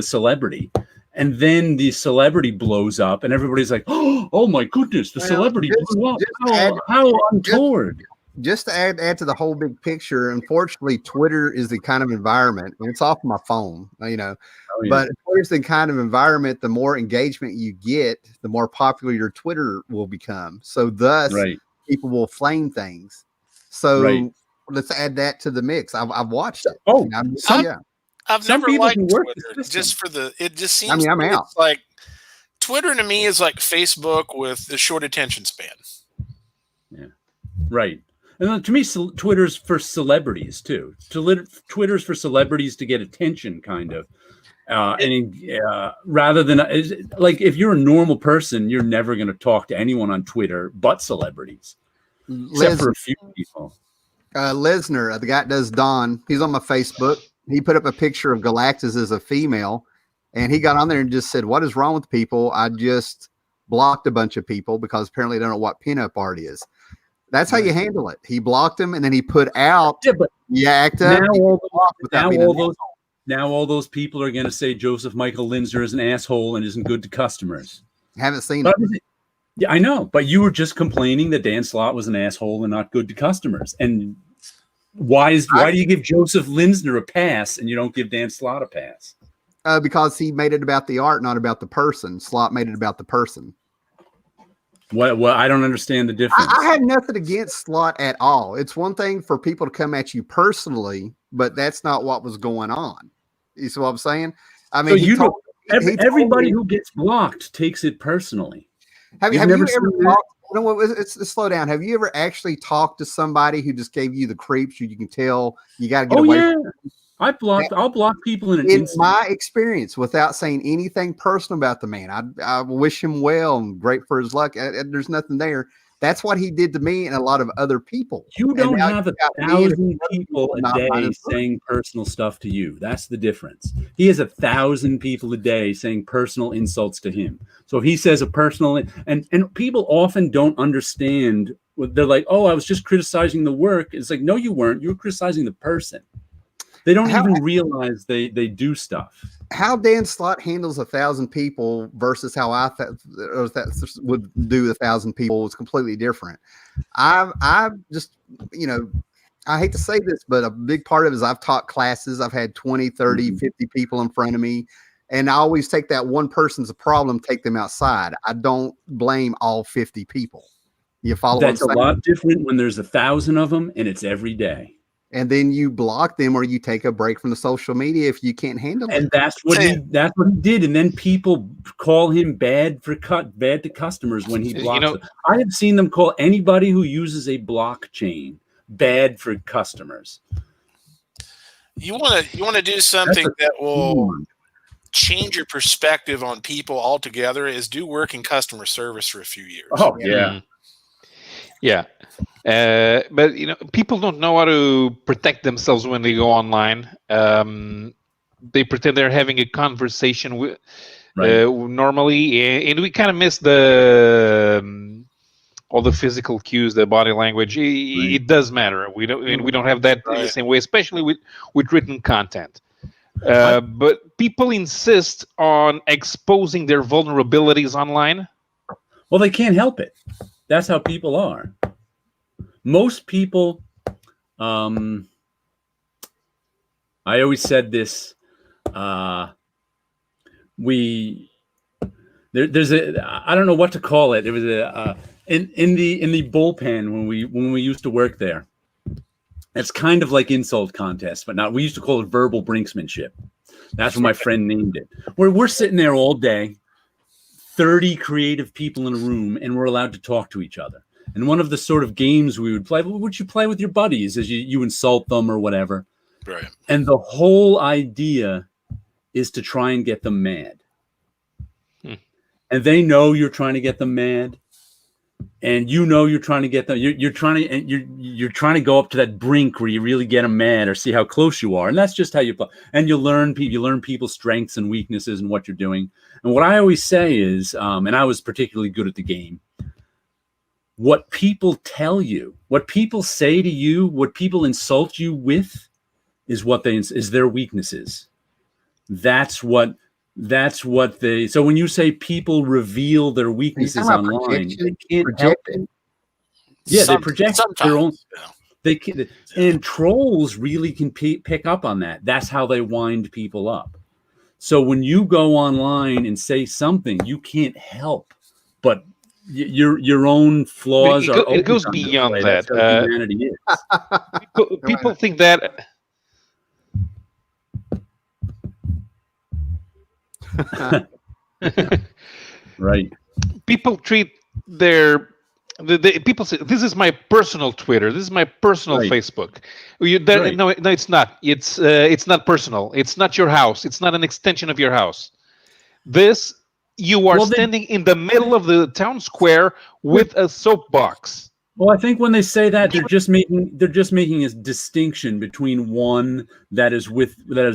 celebrity, and then the celebrity blows up, and everybody's like, "Oh my goodness, the celebrity blew up! How untoward!" Just to add to the whole big picture, unfortunately, Twitter is the kind of environment, and it's off my phone, but Twitter's the kind of environment, the more engagement you get, the more popular your Twitter will become. So thus, people will flame things. So let's add that to the mix. I've watched it. Oh, I've never liked Twitter just for it just seems I'm out. It's like Twitter to me is like Facebook with the short attention span. Yeah. Right. And to me, Twitter's for celebrities too. Twitter's for celebrities to get attention, kind of. Rather than like if you're a normal person, you're never going to talk to anyone on Twitter but celebrities, except for a few people. Lesnar, the guy that does Don, he's on my Facebook. He put up a picture of Galactus as a female, and he got on there and just said, "What is wrong with people? I just blocked a bunch of people because apparently they don't know what pinup art is." That's how you handle it. He blocked him, and then he put out. Yeah, but you act up. Now all those people are going to say Joseph Michael Linzer is an asshole and isn't good to customers. Haven't seen it. Yeah, I know, but you were just complaining that Dan Slott was an asshole and not good to customers. And why do you give Joseph Linzer a pass and you don't give Dan Slott a pass? Because he made it about the art, not about the person. Slott made it about the person. Well, I don't understand the difference. I have nothing against Slott at all. It's one thing for people to come at you personally, but that's not what was going on. You see what I'm saying? I mean, so everybody who gets blocked takes it personally. Have you ever talked? Let's slow down. Have you ever actually talked to somebody who just gave you the creeps? You can tell you got to get away. Yeah. I'll block people in an instant. My experience, without saying anything personal about the man, I wish him well and great for his luck. There's nothing there. That's what he did to me and a lot of other people. You don't have 1,000 people a day saying personal stuff to you. That's the difference. He has 1,000 people a day saying personal insults to him. So if he says a personal, and people often don't understand. They're like, "Oh, I was just criticizing the work." It's like, no, you weren't. You were criticizing the person. They don't even realize they do stuff. How Dan Slott handles 1,000 people versus how I would do 1,000 people is completely different. I just, I hate to say this, but a big part of it is I've taught classes. I've had 20, 30, 50 people in front of me. And I always take that one person's a problem, take them outside. I don't blame all 50 people. You follow what I'm saying? That's a lot different when there's 1,000 of them and it's every day. And then you block them or you take a break from the social media if you can't handle it. And that's what he did. And then people call him bad to customers when he blocks them. I have seen them call anybody who uses a blockchain bad for customers. You want to do something that will change your perspective on people altogether is do work in customer service for a few years. Oh, yeah. Yeah. But people don't know how to protect themselves when they go online. They pretend they're having a conversation with normally, and we kind of miss the all the physical cues, the body language. It does matter. We don't have that in the same way, especially with written content. But people insist on exposing their vulnerabilities online. Well, they can't help it. That's how people are. Most people, I always said this, there's I don't know what to call it. It was in the bullpen when we used to work there. It's kind of like insult contest, but we used to call it verbal brinksmanship. That's what my friend named it. Where we're sitting there all day, 30 creative people in a room, and we're allowed to talk to each other. And one of the sort of games we would play, would you play with your buddies as you insult them or whatever? Right. And the whole idea is to try and get them mad. And they know you're trying to get them mad. And you know you're trying to get them. You're trying to go up to that brink where you really get them mad or see how close you are. And that's just how you play. And you learn people's strengths and weaknesses and what you're doing. And what I always say is, and I was particularly good at the game, what people tell you, what people say to you, what people insult you with, is their weaknesses. That's what they. So when you say people reveal their weaknesses online, they can't help it. Yeah, they project their own. They can, and trolls really can pick up on that. That's how they wind people up. So when you go online and say something, you can't help but your own flaws are. It goes beyond that. Humanity is. People think that. Right. People treat people say, this is my personal Twitter, this is my personal Facebook. No, it's not. It's not personal. It's not your house. It's not an extension of your house. You are standing in the middle of the town square with a soapbox. Well, I think when they say that, they're just making a distinction between one that is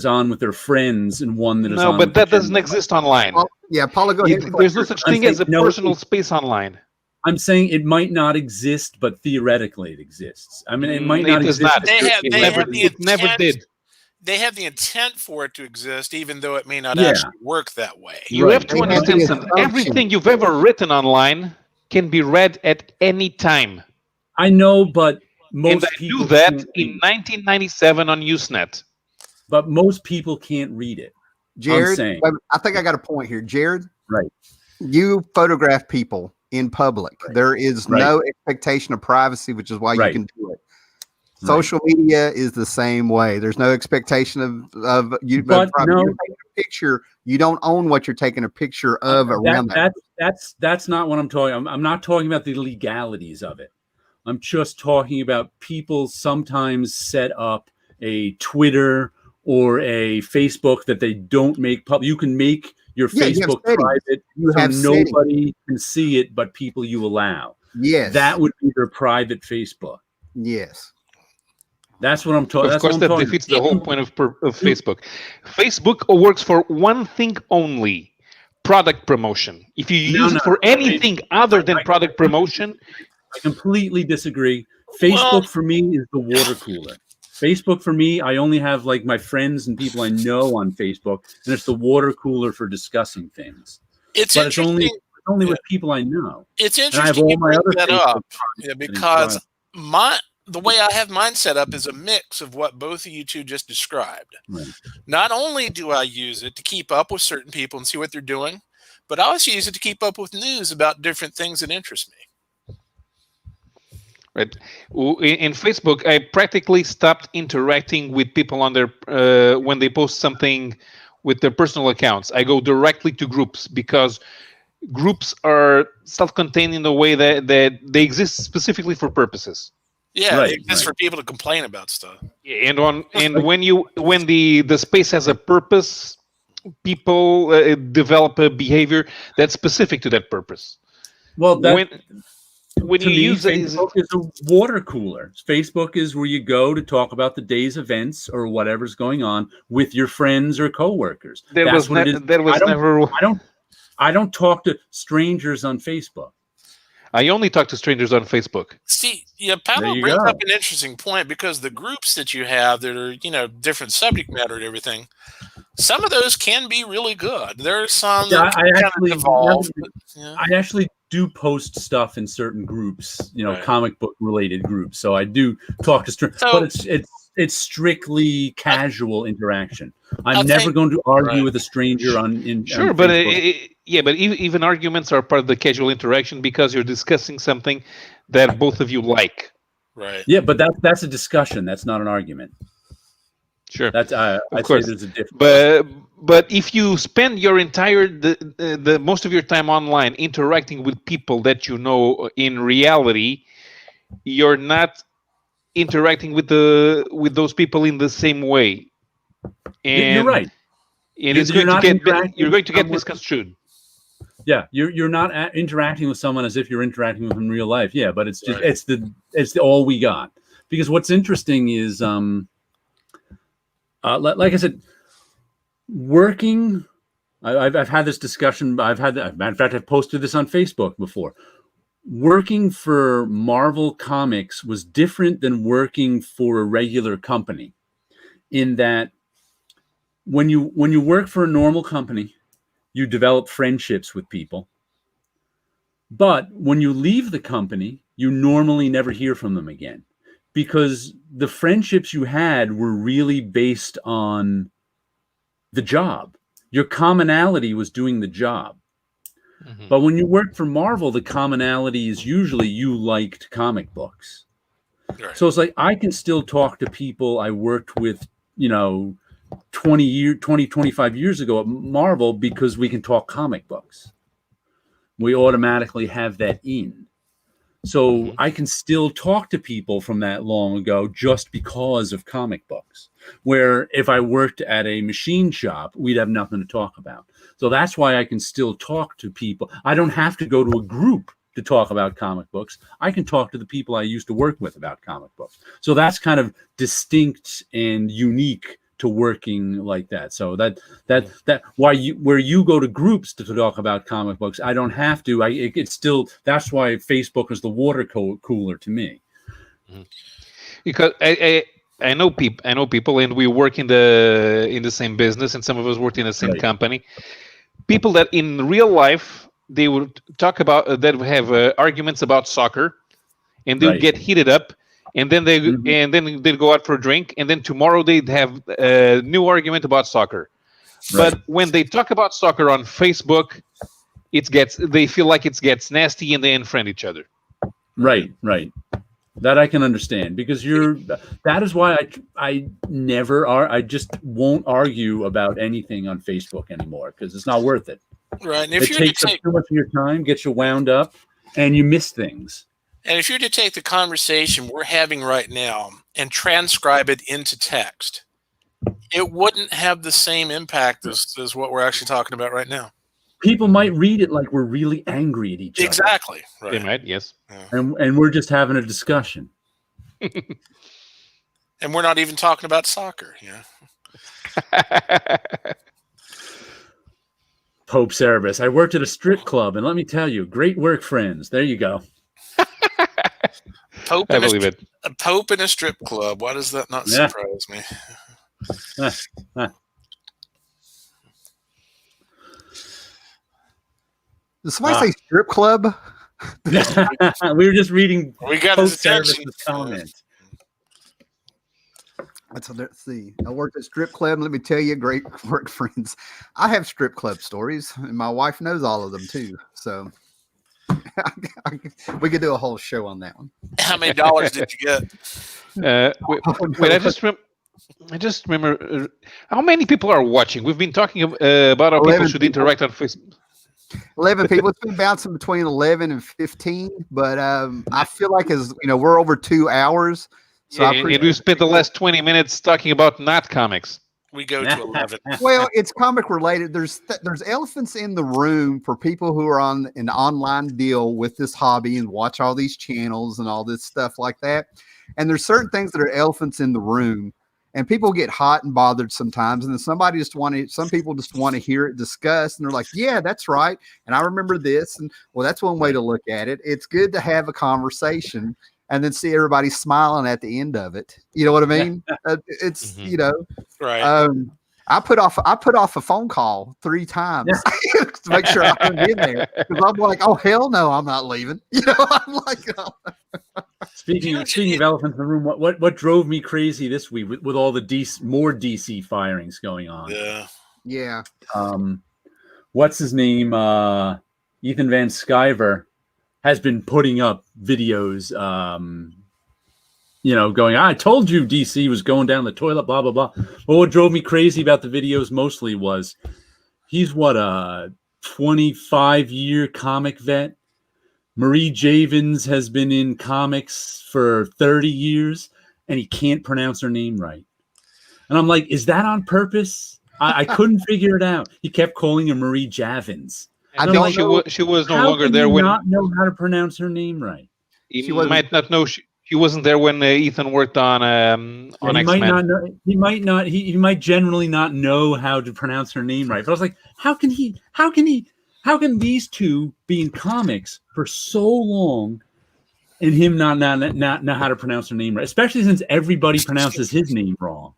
on with their friends and one that is on. No, but that doesn't exist online. Yeah, Paula, go ahead. There's no such thing as a personal space online. I'm saying it might not exist, but theoretically it exists. I mean, it might not exist. Not. It never did. They have the intent for it to exist, even though it may not actually work that way. You have to understand something. Everything you've ever written online can be read at any time. I know, but most people knew that in 1997 on Usenet. But most people can't read it. Jared, I think I got a point here. Jared, right? You photograph people in public. Right. There is no expectation of privacy, which is why you can do it. Social media is the same way. There's no expectation of you. But no, you're taking a picture. You don't own what you're taking a picture of around that. That's not what I'm talking. I'm not talking about the legalities of it. I'm just talking about people sometimes set up a Twitter or a Facebook that they don't make public. You can make your Facebook private so nobody can see it but people you allow. Yes. That would be their private Facebook. Yes. That's what I'm talking about. Of course, that defeats the whole point of Facebook. Facebook works for one thing only, product promotion. If you use it for anything other than product promotion... I completely disagree. Facebook for me is the water cooler. Facebook for me, I only have like my friends and people I know on Facebook, and it's the water cooler for discussing things. It's only with people I know. It's interesting you bring that up, because the way I have mine set up is a mix of what both of you two just described. Right. Not only do I use it to keep up with certain people and see what they're doing, but I also use it to keep up with news about different things that interest me. Right. In Facebook, I practically stopped interacting with people on their when they post something with their personal accounts. I go directly to groups because groups are self-contained in the way that they exist specifically for purposes. Yeah, it exists for people to complain about stuff. And when the space has a purpose, people develop a behavior that's specific to that purpose. Well, when you use Facebook is a water cooler. Facebook is where you go to talk about the day's events or whatever's going on with your friends or coworkers. I don't talk to strangers on Facebook. I only talk to strangers on Facebook. See, yeah, Pavel brings up an interesting point, because the groups that you have that are, different subject matter and everything, some of those can be really good. There are some that I actually do post stuff in certain groups, comic book related groups. So I do talk to strangers, but it's strictly casual interaction. I'm never going to argue with a stranger on but even arguments are part of the casual interaction because you're discussing something that both of you like. Right. Yeah, but that's a discussion. That's not an argument. Sure. That's I'd say there's a difference. But if you spend your entire the most of your time online interacting with people that you know in reality, you're not interacting with those people in the same way. And you're right. You're going to get misconstrued. Yeah, you're not interacting with someone as if you're interacting with them in real life. Yeah, but it's just it's all we got. Because what's interesting is like I said, working. I've had this discussion. Matter of fact, I've posted this on Facebook before. Working for Marvel Comics was different than working for a regular company, in that when you work for a normal company, you develop friendships with people. But when you leave the company, you normally never hear from them again, because the friendships you had were really based on the job. Your commonality was doing the job. Mm-hmm. But when you work for Marvel, the commonality is usually you liked comic books. Right. So it's like I can still talk to people I worked with, 25 years ago at Marvel, because we can talk comic books. We automatically have that in. So I can still talk to people from that long ago just because of comic books. Where if I worked at a machine shop, we'd have nothing to talk about. So that's why I can still talk to people. I don't have to go to a group to talk about comic books. I can talk to the people I used to work with about comic books. So that's kind of distinct and unique to working like that. So that where you go to groups to talk about comic books, I don't have to. It's still, that's why Facebook is the water cooler to me. Because I know people, and we work in the same business, and some of us worked in the same company. People that in real life they would talk about, that would have arguments about soccer, and they would get heated up. And then they'd go out for a drink, and then tomorrow they'd have a new argument about soccer. Right. But when they talk about soccer on Facebook, they feel like it gets nasty, and they unfriend each other. Right. That I can understand, because that is why I just won't argue about anything on Facebook anymore, because it's not worth it. Right. And it takes up too much of your time, gets you wound up, and you miss things. And if you're to take the conversation we're having right now and transcribe it into text, it wouldn't have the same impact as what we're actually talking about right now. People might read it like we're really angry at each other. Exactly. Right. They might, yes. Yeah. And we're just having a discussion. And we're not even talking about soccer. Yeah. Pope Cerebus. I worked at a strip club, and let me tell you, great work, friends. There you go. I believe it. A pope in a strip club. Why does that not surprise me? Did somebody say strip club? We were just reading. We got his attention. Comment. Let's see. I worked at strip club. Let me tell you, great work, friends. I have strip club stories, and my wife knows all of them too. So we could do a whole show on that one. How many dollars did you get? Wait, I just remember how many people are watching. We've been talking about how people should interact on Facebook. 11 people. It's been bouncing between 11 and 15, but I feel like we're over 2 hours. So and we spent the last 20 minutes talking about not comics. We go to 11. Well, it's comic related. There's elephants in the room for people who are on an online deal with this hobby and watch all these channels and all this stuff like that. And there's certain things that are elephants in the room. And people get hot and bothered sometimes, and then some people just want to hear it discussed, and they're like, "Yeah, that's right," and I remember this, and well, that's one way to look at it. It's good to have a conversation and then see everybody smiling at the end of it. You know what I mean? It's right. I put off a phone call 3 times to make sure I hung in there, because I'm like, oh hell no, I'm not leaving. I'm like, oh. Speaking of elephants in the room, what drove me crazy this week with all the more DC firings going on? Yeah. What's his name? Ethan Van Sciver has been putting up videos. Going, I told you DC was going down the toilet, blah blah blah. Well, what drove me crazy about the videos mostly was he's a 25-year comic vet. Marie Javins has been in comics for 30 years, and he can't pronounce her name right. And I'm like, is that on purpose? I couldn't figure it out. He kept calling her Marie Javins. I think she was no longer there when. Not know how to pronounce her name right. He might not know. She wasn't there when Ethan worked on X-Men. He might generally not know how to pronounce her name right. But I was like, how can these two be in comics for so long and him not know how to pronounce her name right? Especially since everybody pronounces his name wrong.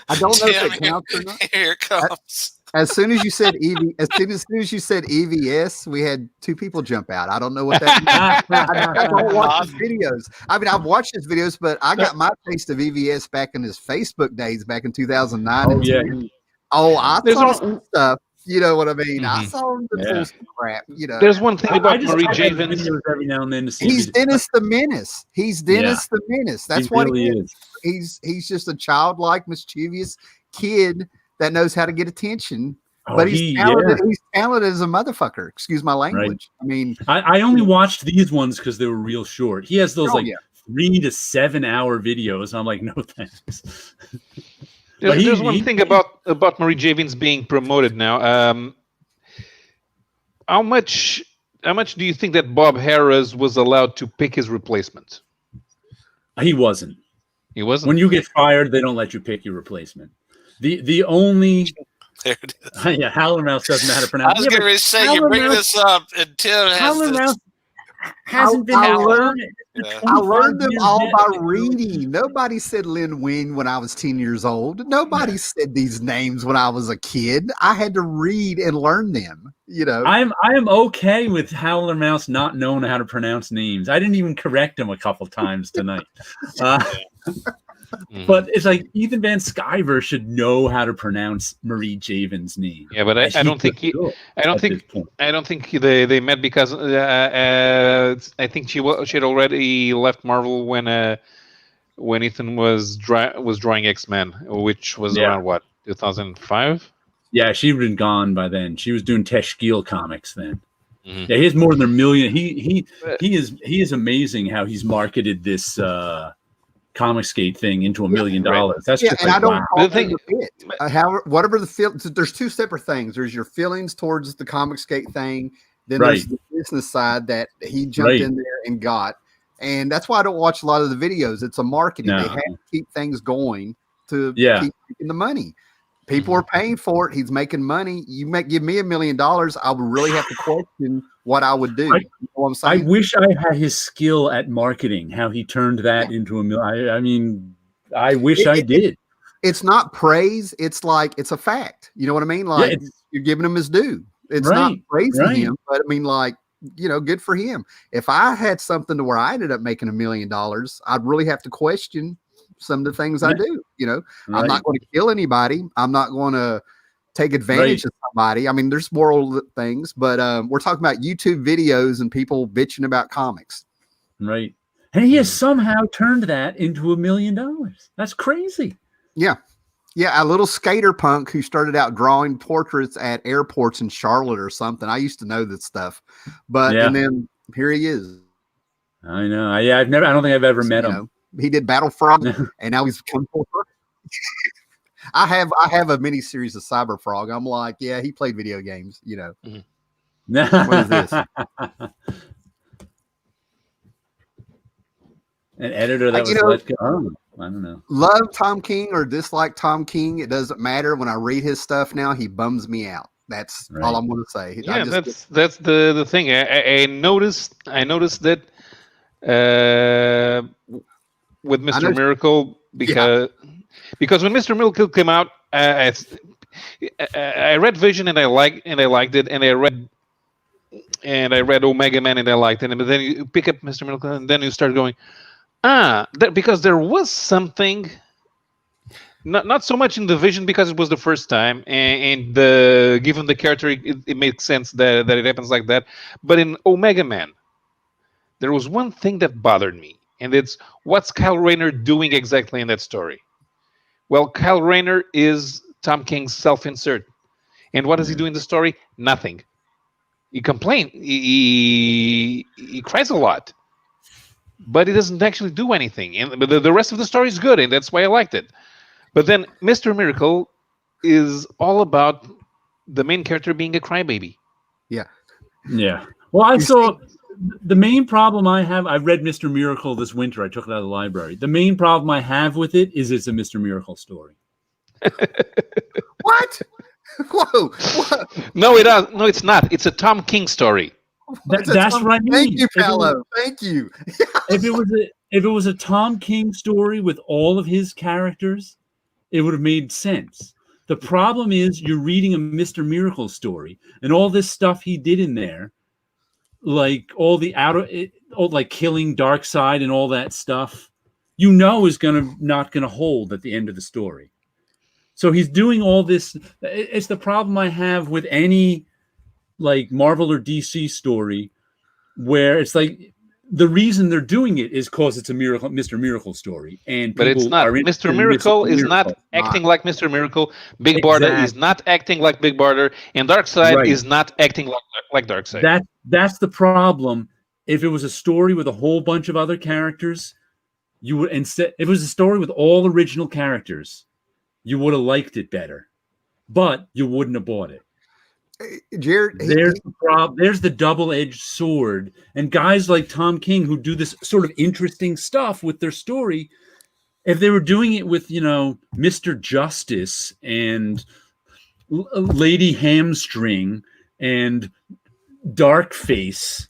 I don't know if it counts or not. Here it comes. As soon as you said as soon as you said EVS, we had 2 people jump out. I don't know what that means. I don't watch his videos. I mean, I've watched his videos, but I got my taste of EVS back in his Facebook days, back in 2009. Oh, yeah. I saw some stuff. You know what I mean? I saw him pull some crap. There's one thing about Marie Javins. Every now and then to see he's Dennis the Menace. The Menace. That's what he is. He's just a childlike, mischievous kid that knows how to get attention, but he's talented. He's talented as a motherfucker. Excuse my language. Right. I mean, I only watched these ones because they were real short. He has those 3 to 7 hour videos. I'm like, no thanks. There's one thing about Marie Javins being promoted now. How much do you think that Bob Harras was allowed to pick his replacement? He wasn't. He wasn't. When you get fired, they don't let you pick your replacement. The only there it is. Howler Mouse doesn't know how to pronounce. I was going to say you bring this up, and Tim Howler Mouse hasn't been. I learned them all by reading. Nobody said Lin Wing when I was 10 years old. Nobody said these names when I was a kid. I had to read and learn them. I am okay with Howler Mouse not knowing how to pronounce names. I didn't even correct him a couple times tonight. But it's like Ethan Van Sciver should know how to pronounce Marie Javins' name. Yeah, but I don't think they met because I think she had already left Marvel when Ethan was drawing X-Men, which was around what, 2005? Yeah, she'd been gone by then. She was doing Teshkil comics then. Mm-hmm. Yeah, he has more than 1 million. He is amazing how he's marketed this Comicsgate thing into $1 million. That's just and I don't whatever the feel. There's 2 separate things. There's your feelings towards the Comicsgate thing. Then there's the business side that he jumped in there and got. And that's why I don't watch a lot of the videos. It's a marketing. They have to keep things going to keep making the money. People are paying for it. He's making money. You might give me $1 million. I would really have to question what I would do. You know what I'm saying? I wish I had his skill at marketing, how he turned that into $1 million. I mean, I wish I did. It's not praise. It's like, it's a fact. You know what I mean? Like, you're giving him his due. It's not praising him, but I mean, like, good for him. If I had something to where I ended up making $1 million, I'd really have to question some of the things I do. I'm not going to kill anybody. I'm not going to take advantage of somebody. I mean, there's moral things, but we're talking about YouTube videos and people bitching about comics. Right. And he has somehow turned that into $1 million. That's crazy. Yeah. Yeah. A little skater punk who started out drawing portraits at airports in Charlotte or something. I used to know this stuff, but, and then here he is. I know. I don't think I've ever met him. He did Battle Frog, and now he's come forward. I have a mini series of Cyber Frog. I'm like, yeah, he played video games. What is this? An editor that was let go. I don't know. Love Tom King or dislike Tom King, it doesn't matter. When I read his stuff now, he bums me out. That's all I'm going to say. Yeah, that's the thing. I noticed that with Mr. Miracle because when Mr. Miracle came out, I read Vision and I liked it, and I read Omega Man and I liked it, and then you pick up Mr. Miracle and then you start going, because there was something. Not so much in the Vision because it was the first time, and given the character, it makes sense that it happens like that. But in Omega Man, there was one thing that bothered me, and it's what's Kyle Rayner doing exactly in that story? Well, Kyle Rayner is Tom King's self-insert, and what does he do in the story? Nothing. He complains. He cries a lot, but he doesn't actually do anything. And the rest of the story is good, and that's why I liked it. But then Mr. Miracle is all about the main character being a crybaby. Yeah. Yeah. Well, the main problem I have, I read Mr. Miracle this winter. I took it out of the library. The main problem I have with it is it's a Mr. Miracle story. What? Whoa. What? No, it's not. It's a Tom King story. That's what I mean. Thank you, Paolo. Thank you. If it was a Tom King story with all of his characters, it would have made sense. The problem is you're reading a Mr. Miracle story, and all this stuff he did in there, like all like killing Darkseid and all that stuff, is not gonna hold at the end of the story. So he's doing all this. It's the problem I have with any like Marvel or DC story, where it's like the reason they're doing it is because it's a Mr. Miracle story, but it's not. Mr. Miracle is not acting like Mr. Miracle. Big Barda is not acting like Big Barda, and Darkseid is not acting like Darkseid. That's the problem. If it was a story with a whole bunch of other characters, you would instead. If it was a story with all original characters, you would have liked it better, but you wouldn't have bought it. Jared, there's the problem. There's the double-edged sword, and guys like Tom King who do this sort of interesting stuff with their story. If they were doing it with, Mr. Justice and Lady Hamstring and Darkface,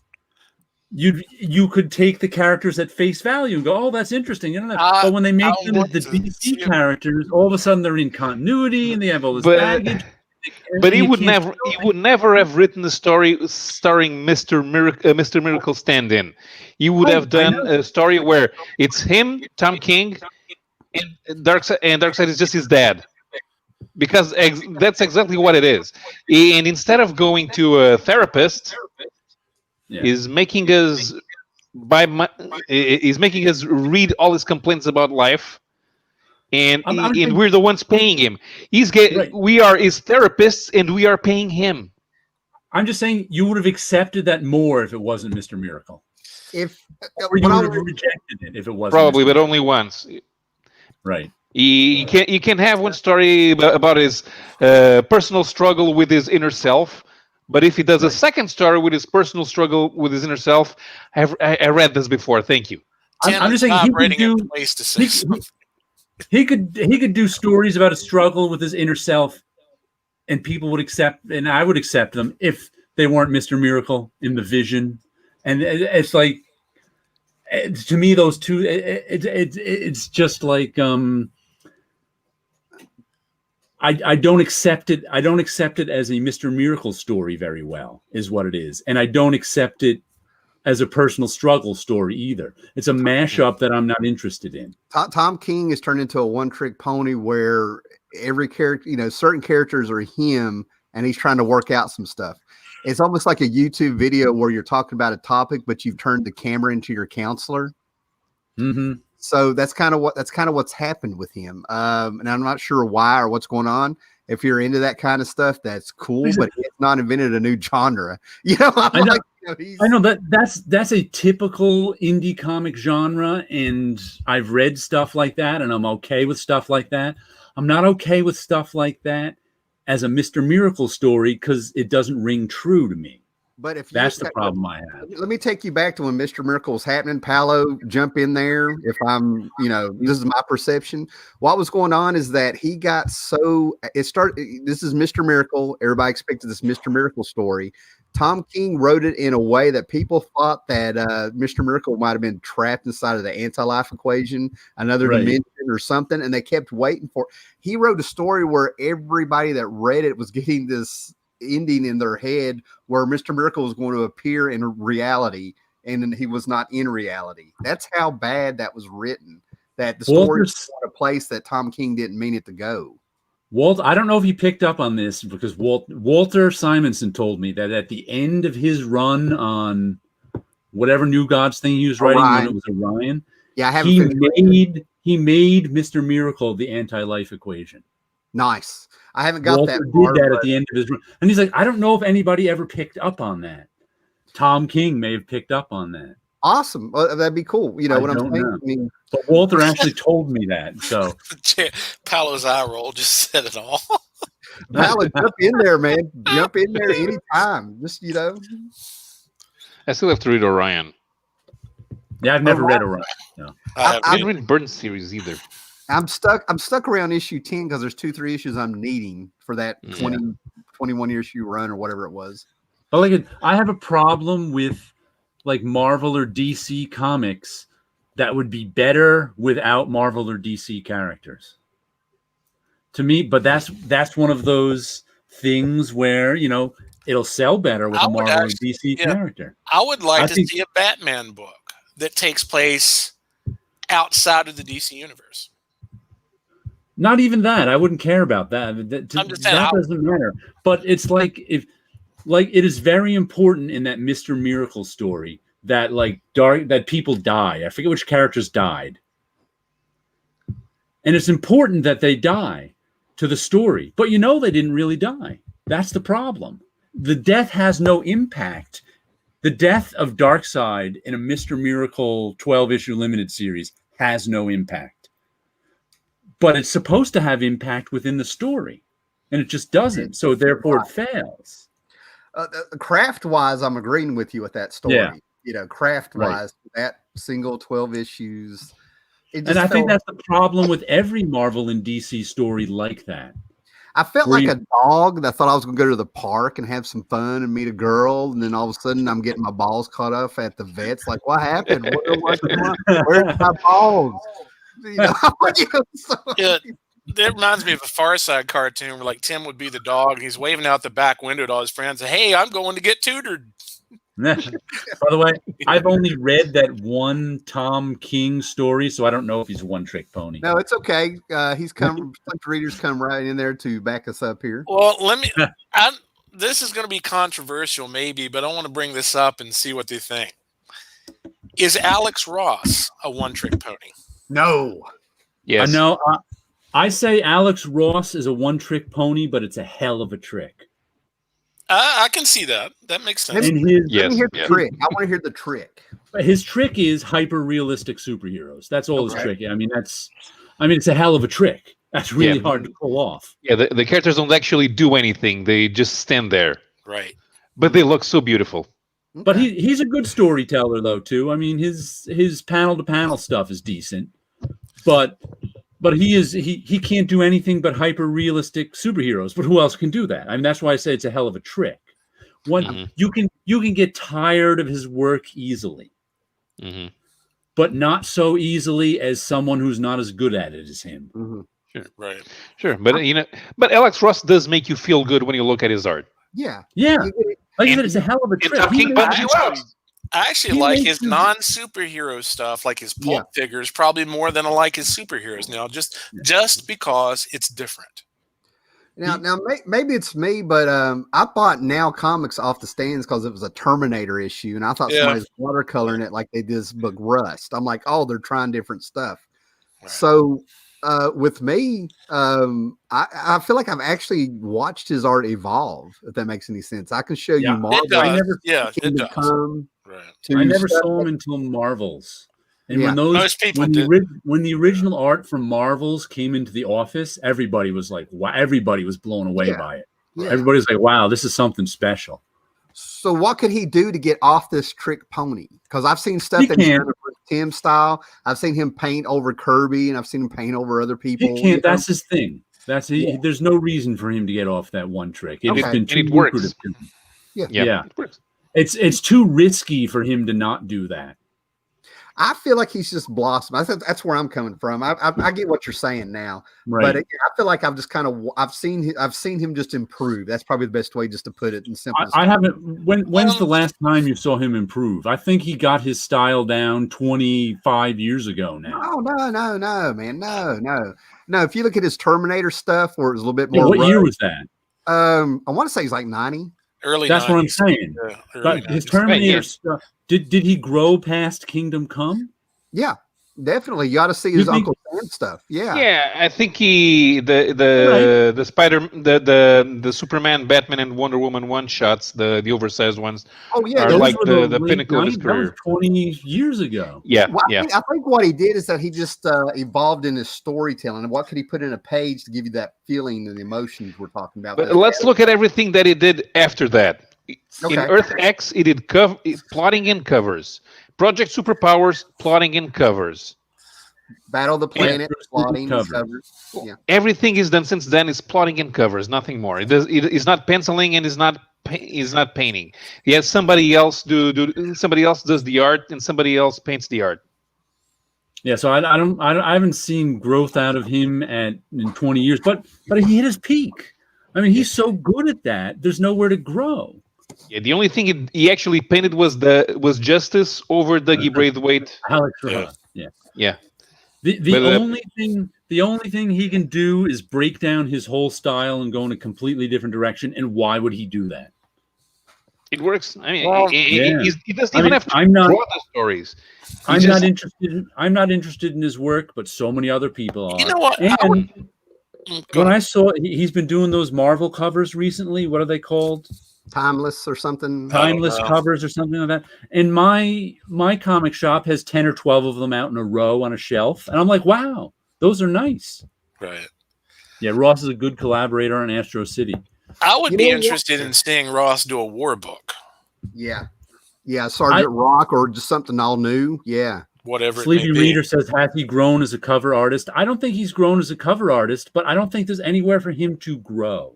you could take the characters at face value and go, "Oh, that's interesting." But when they make them the DC characters, all of a sudden they're in continuity and they have all this baggage. But he would never have written a story starring Mr. Miracle stand-in. He would have done a story where it's him, Tom King, and Darkseid is just his dad. Because that's exactly what it is. And instead of going to a therapist, is making us read all his complaints about life. And we're the ones paying him. We are his therapists, and we are paying him. I'm just saying you would have accepted that more if it wasn't Mr. Miracle. Or you would have rejected it if it wasn't. Probably, but only once. Right. You can have one story about his personal struggle with his inner self, but if he does a second story with his personal struggle with his inner self, I read this before. Thank you. I'm just saying he could do stories about a struggle with his inner self, and people would accept, and I would accept them if they weren't Mr. Miracle in the Vision. And it's like, to me, those two, it's just like I don't accept it. I don't accept it as a Mr. Miracle story very well, is what it is, and I don't accept it as a personal struggle story either. It's a mashup that I'm not interested in. Tom King has turned into a one-trick pony where every character, certain characters are him, and he's trying to work out some stuff. It's almost like a YouTube video where you're talking about a topic, but you've turned the camera into your counselor. Mm-hmm. So that's kind of what's happened with him. And I'm not sure why or what's going on. If you're into that kind of stuff, that's cool, but he's not invented a new genre. I know that's a typical indie comic genre, and I've read stuff like that, and I'm okay with stuff like that. I'm not okay with stuff like that as a Mr. Miracle story because it doesn't ring true to me. But if that's the problem I have. Let me take you back to when Mr. Miracle was happening. Paolo, jump in there. If I'm, this is my perception. What was going on is that he got it started. This is Mr. Miracle. Everybody expected this Mr. Miracle story. Tom King wrote it in a way that people thought that Mr. Miracle might have been trapped inside of the anti-life equation, another dimension or something, and they kept waiting for it. He wrote a story where everybody that read it was getting this ending in their head where Mr. Miracle was going to appear in reality, and he was not in reality. That's how bad that was written, that the story was at a place that Tom King didn't mean it to go. I don't know if he picked up on this, because Walter Simonson told me that at the end of his run on whatever New Gods thing he was writing, when it was Orion, he made Mr. Miracle the anti-life equation. Nice. I haven't got Walter did that at the end of his run. And he's like, I don't know if anybody ever picked up on that. Tom King may have picked up on that. Awesome. Well, that'd be cool. You know what I'm saying? I mean, but Walter actually told me that. So Paolo's eye roll just said it all. Paolo, jump in there, man. Jump in there anytime. Just, I still have to read Orion. Yeah, I've never read Orion. No. I didn't read Burn series either. I'm stuck around issue 10 because there's 2-3 issues I'm needing for that 21 issue run or whatever it was. But I have a problem with like Marvel or DC comics that would be better without Marvel or DC characters. To me, but that's one of those things where, it'll sell better with a Marvel or DC character. I would like to see a Batman book that takes place outside of the DC universe. Not even that. I wouldn't care about that. That doesn't matter. But it's like it is very important in that Mr. Miracle story that that people die. I forget which characters died. And it's important that they die to the story. But they didn't really die. That's the problem. The death has no impact. The death of Darkseid in a Mr. Miracle 12-issue limited series has no impact. But it's supposed to have impact within the story, and it just doesn't. So therefore, it fails. Craft-wise, I'm agreeing with you with that story. Yeah. Craft-wise, that single 12 issues. And I think that's the problem with every Marvel and DC story like that. I felt like a dog that thought I was going to go to the park and have some fun and meet a girl, and then all of a sudden I'm getting my balls cut off at the vet's. Like, what happened? Where's my balls? That reminds me of a Far Side cartoon where Tim would be the dog and he's waving out the back window to all his friends. Hey, I'm going to get tutored. By the way, I've only read that one Tom King story, so I don't know if he's a one-trick pony. No, it's okay. He's come. Readers come right in there to back us up here. Well, this is going to be controversial, maybe, but I want to bring this up and see what they think. Is Alex Ross a one-trick pony? No. Yes. No. I say Alex Ross is a one-trick pony, but it's a hell of a trick. I can see that. That makes sense. Let me hear the trick. I want to hear the trick. His trick is hyper-realistic superheroes. That's all his trick. I mean, it's a hell of a trick. That's really hard to pull off. Yeah, the characters don't actually do anything. They just stand there. Right. But they look so beautiful. But he's a good storyteller, though, too. I mean, his panel-to-panel stuff is decent. But he can't do anything but hyper-realistic superheroes. But who else can do that? I mean, that's why I say it's a hell of a trick. You can get tired of his work easily, but not so easily as someone who's not as good at it as him. Mm-hmm. Sure, right. Sure, but Alex Ross does make you feel good when you look at his art. Yeah. Like I said, it's a hell of a trick. I actually like his non-superhero stuff, like his pulp figures, probably more than I like his superheroes now, just because it's different. Now maybe it's me, but I bought Now Comics off the stands because it was a Terminator issue, and I thought somebody was watercoloring it like they did this book Rust. I'm like, oh, they're trying different stuff. Right. So with me, I feel like I've actually watched his art evolve, if that makes any sense. I can show you Marvel. It does. I never saw him until Marvels. And when the original art from Marvels came into the office, everybody was like, wow, everybody was blown away by it. Yeah. Everybody was like, wow, this is something special. So what could he do to get off this trick pony? Because I've seen stuff that he's done with Tim style. I've seen him paint over Kirby, and I've seen him paint over other people. He can't. That's his thing. There's no reason for him to get off that one trick. It's been too lucrative. Yeah. It works. It's too risky for him to not do that. I feel like he's just blossomed. That's where I'm coming from. I get what you're saying now, right. But I feel like I've just I've seen him just improve. That's probably the best way just to put it in simple. I haven't. When's the last time you saw him improve? I think he got his style down 25 years ago now. Oh no, man, no. If you look at his Terminator stuff, where it was a little bit more. What year was that? I want to say he's like 90. Early. That's 90s. What I'm saying. But his Terminator stuff. Did he grow past Kingdom Come? Yeah, definitely. You got to see his Uncle Sam stuff. Yeah. I think the Spider, the Superman, Batman, and Wonder Woman one shots, the oversized ones. Oh yeah, are like the pinnacle of his career. That was 20 years ago. Yeah, well, I think what he did is that he just evolved in his storytelling. What could he put in a page to give you that feeling and the emotions we're talking about? But let's look at everything that he did after that. In Earth X, he did plotting and covers. Project Superpowers, plotting and covers. Battle of the Planet, plotting and covers. Yeah. Everything he's done since then is plotting and covers, nothing more. He's not penciling and he's not painting. He has somebody else somebody else does the art and somebody else paints the art. Yeah, so I haven't seen growth out of him in 20 years, but he hit his peak. I mean, he's so good at that. There's nowhere to grow. Yeah, the only thing he actually painted was Justice over Dougie Braithwaite. Alex Ross. Yeah. The only thing he can do is break down his whole style and go in a completely different direction. And why would he do that? It works. I mean, he doesn't even have to draw the stories. I'm not interested in his work, but so many other people are. You know what? And when I saw he's been doing those Marvel covers recently, what are they called? Timeless or something. Timeless covers or something like that. And my comic shop has 10 or 12 of them out in a row on a shelf. And I'm like, wow, those are nice. Right. Yeah, Ross is a good collaborator on Astro City. I would be interested in seeing Ross do a war book. Yeah. Yeah, Sergeant Rock or just something all new. Yeah. Whatever. Sleepy Reader says, has he grown as a cover artist? I don't think he's grown as a cover artist, but I don't think there's anywhere for him to grow.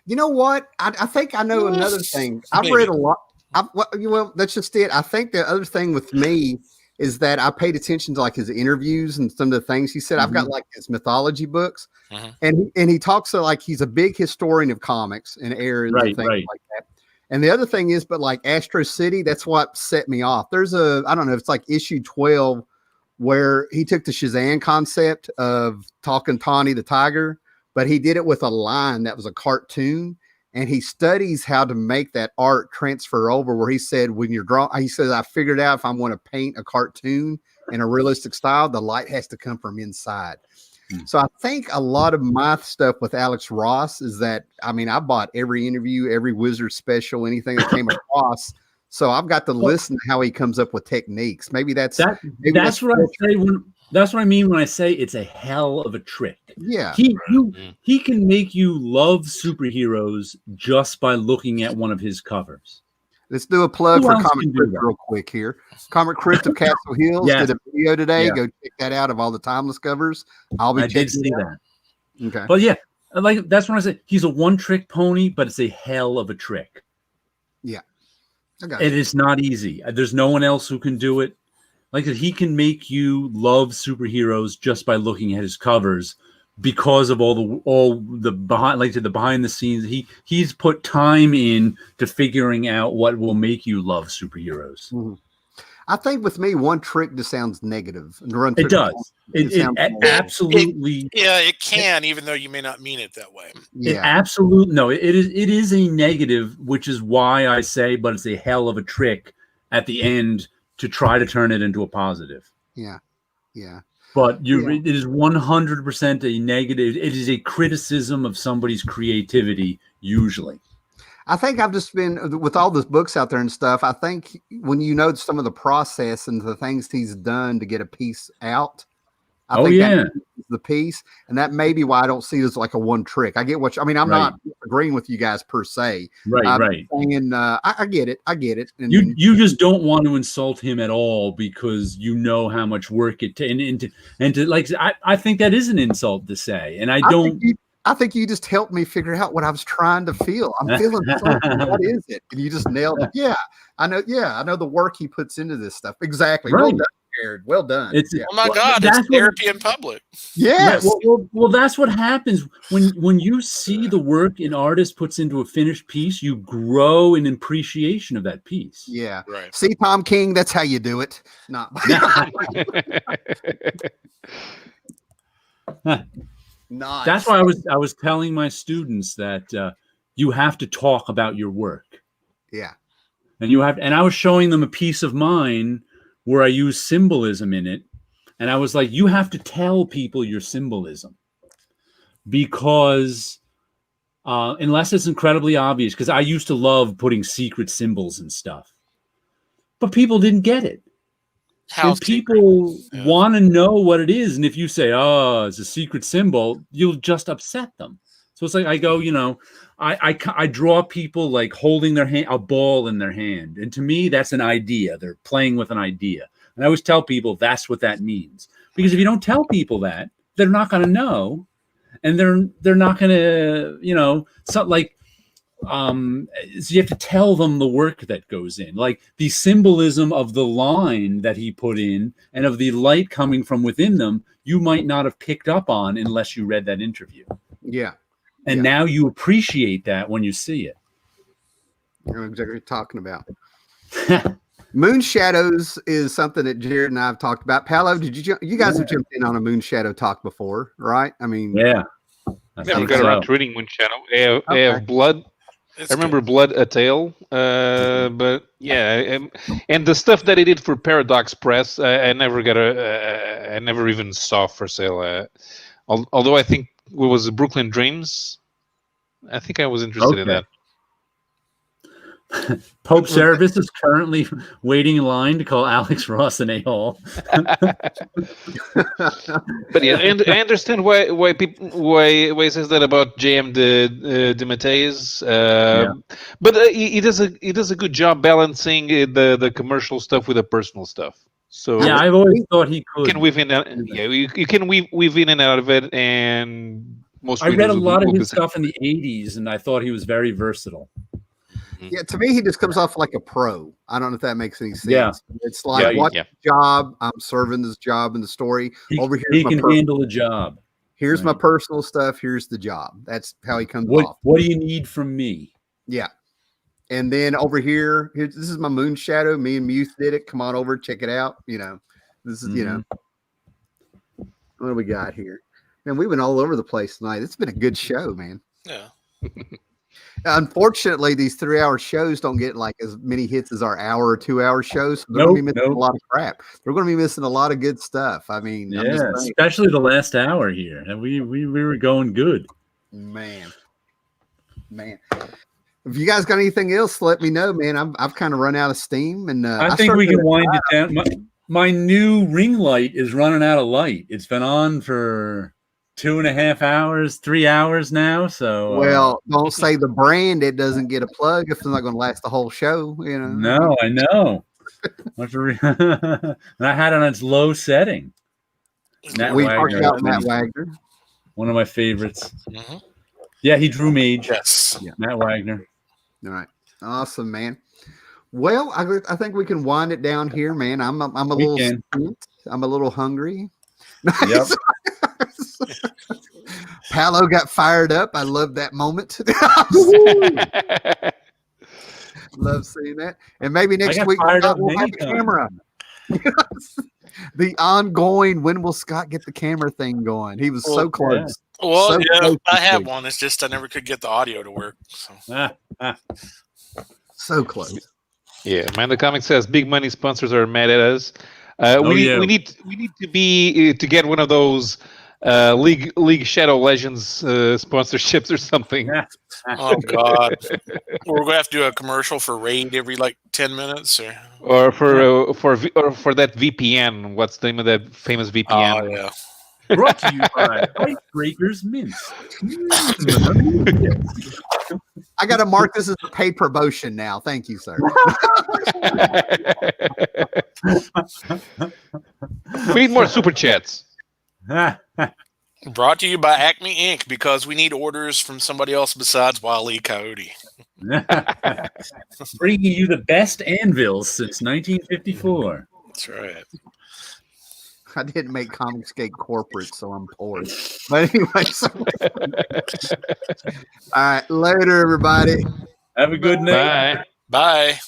You know what? I think I know another thing. I've read a lot. Well, that's just it. I think the other thing with me is that I paid attention to like his interviews and some of the things he said. I've got like his mythology books, and he talks like he's a big historian of comics and eras and things like that. And the other thing is, but like Astro City, that's what set me off. There's I don't know, it's like issue 12 where he took the Shazam concept of Talking Tawny the Tiger, but he did it with a line that was a cartoon, and he studies how to make that art transfer over. Where he said, when you're drawing, he says, I figured out if I'm going to paint a cartoon in a realistic style, the light has to come from inside. So I think a lot of my stuff with Alex Ross is that, I mean, I bought every interview, every Wizard special, anything that came across. So I've got to listen to how he comes up with techniques. Maybe that's what I say. That's what I mean when I say it's a hell of a trick. Yeah. He can make you love superheroes just by looking at one of his covers. Let's do a plug for Comic Crypt real quick here. Comic Crypt of Castle Hills did a video today. Go check that out of all the timeless covers. I did see that. Okay. But yeah, like that's when I say he's a one-trick pony, but it's a hell of a trick. Yeah. It is not easy. There's no one else who can do it. Like he can make you love superheroes just by looking at his covers because of all the behind the scenes. He's put time in to figuring out what will make you love superheroes. Mm-hmm. I think with me, one trick just sounds negative. It does. It absolutely. It can, even though you may not mean it that way. Yeah. It is a negative, which is why I say, but it's a hell of a trick at the end to try to turn it into a positive. Yeah. Yeah. But it is 100% a negative. It is a criticism of somebody's creativity, usually. I think I've just been, with all those books out there and stuff, I think when you know some of the process and the things he's done to get a piece out, I think that is the piece, and that may be why I don't see it as like a one trick. I get what you, I mean. I'm not agreeing with you guys per se. Right. Saying, I get it. And you just don't want to insult him at all because you know how much work it and to like. I think that is an insult to say, and I think you just helped me figure out what I was trying to feel. I'm feeling something. What is it? And you just nailed it. Yeah, I know. Yeah, I know the work he puts into this stuff. Exactly. Right. Well done, Jared. Well done. Oh my God, it's therapy in public. Yes. Well, that's what happens when you see the work an artist puts into a finished piece. You grow in appreciation of that piece. Yeah. Right. See, Tom King, that's how you do it. Not. Nice. That's why I was telling my students that you have to talk about your work. Yeah. And I was showing them a piece of mine where I use symbolism in it. And I was like, you have to tell people your symbolism because unless it's incredibly obvious, because I used to love putting secret symbols and stuff, but people didn't get it. And people want to know what it is. And if you say, oh, it's a secret symbol, you'll just upset them. So it's like I go, I draw people like holding a ball in their hand. And to me, that's an idea. They're playing with an idea. And I always tell people that's what that means. Because if you don't tell people that, they're not going to know. And they're not going to, something like, so you have to tell them the work that goes in, like the symbolism of the line that he put in and of the light coming from within them. You might not have picked up on unless you read that interview. Yeah. And now you appreciate that when you see it. You know exactly what you're talking about. Moon shadows is something that Jared and I have talked about. Paolo, you guys have jumped in on a moon shadow talk before, right? I mean, yeah. I never got around to reading Moon Shadow. I have Blood. I remember Blood, a Tale, but yeah, and the stuff that he did for Paradox Press, I never got I never even saw for sale. Although I think it was Brooklyn Dreams. I think I was interested in that. Pope Service is currently waiting in line to call Alex Ross an a-hole. But yeah, and I understand why he says that about JM de Matteis. But he does a good job balancing the commercial stuff with the personal stuff. So yeah, I've always thought he could. You can weave in, you can weave in and out of it, and most. I read a lot of his stuff in the '80s, and I thought he was very versatile. Yeah, to me, he just comes off like a pro. I don't know if that makes any sense. Yeah. It's like, what's the job? I'm serving this job in the story. Over here, he can handle a job. Here's my personal stuff. Here's the job. That's how he comes off. What do you need from me? Yeah. And then over here, this is my Moon Shadow. Me and Muse did it. Come on over, check it out. This is, what do we got here? Man, we went all over the place tonight. It's been a good show, man. Yeah. Unfortunately, these 3-hour shows don't get like as many hits as our hour or 2-hour shows. So they're going to be missing a lot of crap. They're going to be missing a lot of good stuff. I mean, especially the last hour here. And we were going good. Man. If you guys got anything else, let me know, man. I've kind of run out of steam, and I think we can wind it down. My new ring light is running out of light. It's been on for 2.5 hours, 3 hours now. So well, don't say the brand. It doesn't get a plug if it's not going to last the whole show. No, I know. And I had it on its low setting. We talked about Matt Wagner, one of my favorites. Mm-hmm. Yeah, he drew Mage. Yes, Matt Wagner. All right, awesome, man. Well, I think we can wind it down here, man. I'm a little spent. I'm a little hungry. Yep. Paolo got fired up. I love that moment. Love seeing that. And maybe next week we'll have a camera. The ongoing when will Scott get the camera thing going? He was so close. Yeah. Well, close I have one. It's just I never could get the audio to work. So, so close. Yeah, Amanda Comics says big money sponsors are mad at us. We need to get one of those League Shadow Legends sponsorships or something. Oh God, we're gonna have to do a commercial for Raid every 10 minutes, or for that VPN. What's the name of that famous VPN? Oh yeah, Brought to you by Icebreakers Mints. I got to mark this as a paid promotion now. Thank you, sir. We need more super chats. Brought to you by Acme Inc. because we need orders from somebody else besides Wile E. Coyote. Bringing you the best anvils since 1954. That's right. I didn't make Comicsgate corporate, so I'm poor. But anyway, all right, later, everybody. Have a good night. Bye.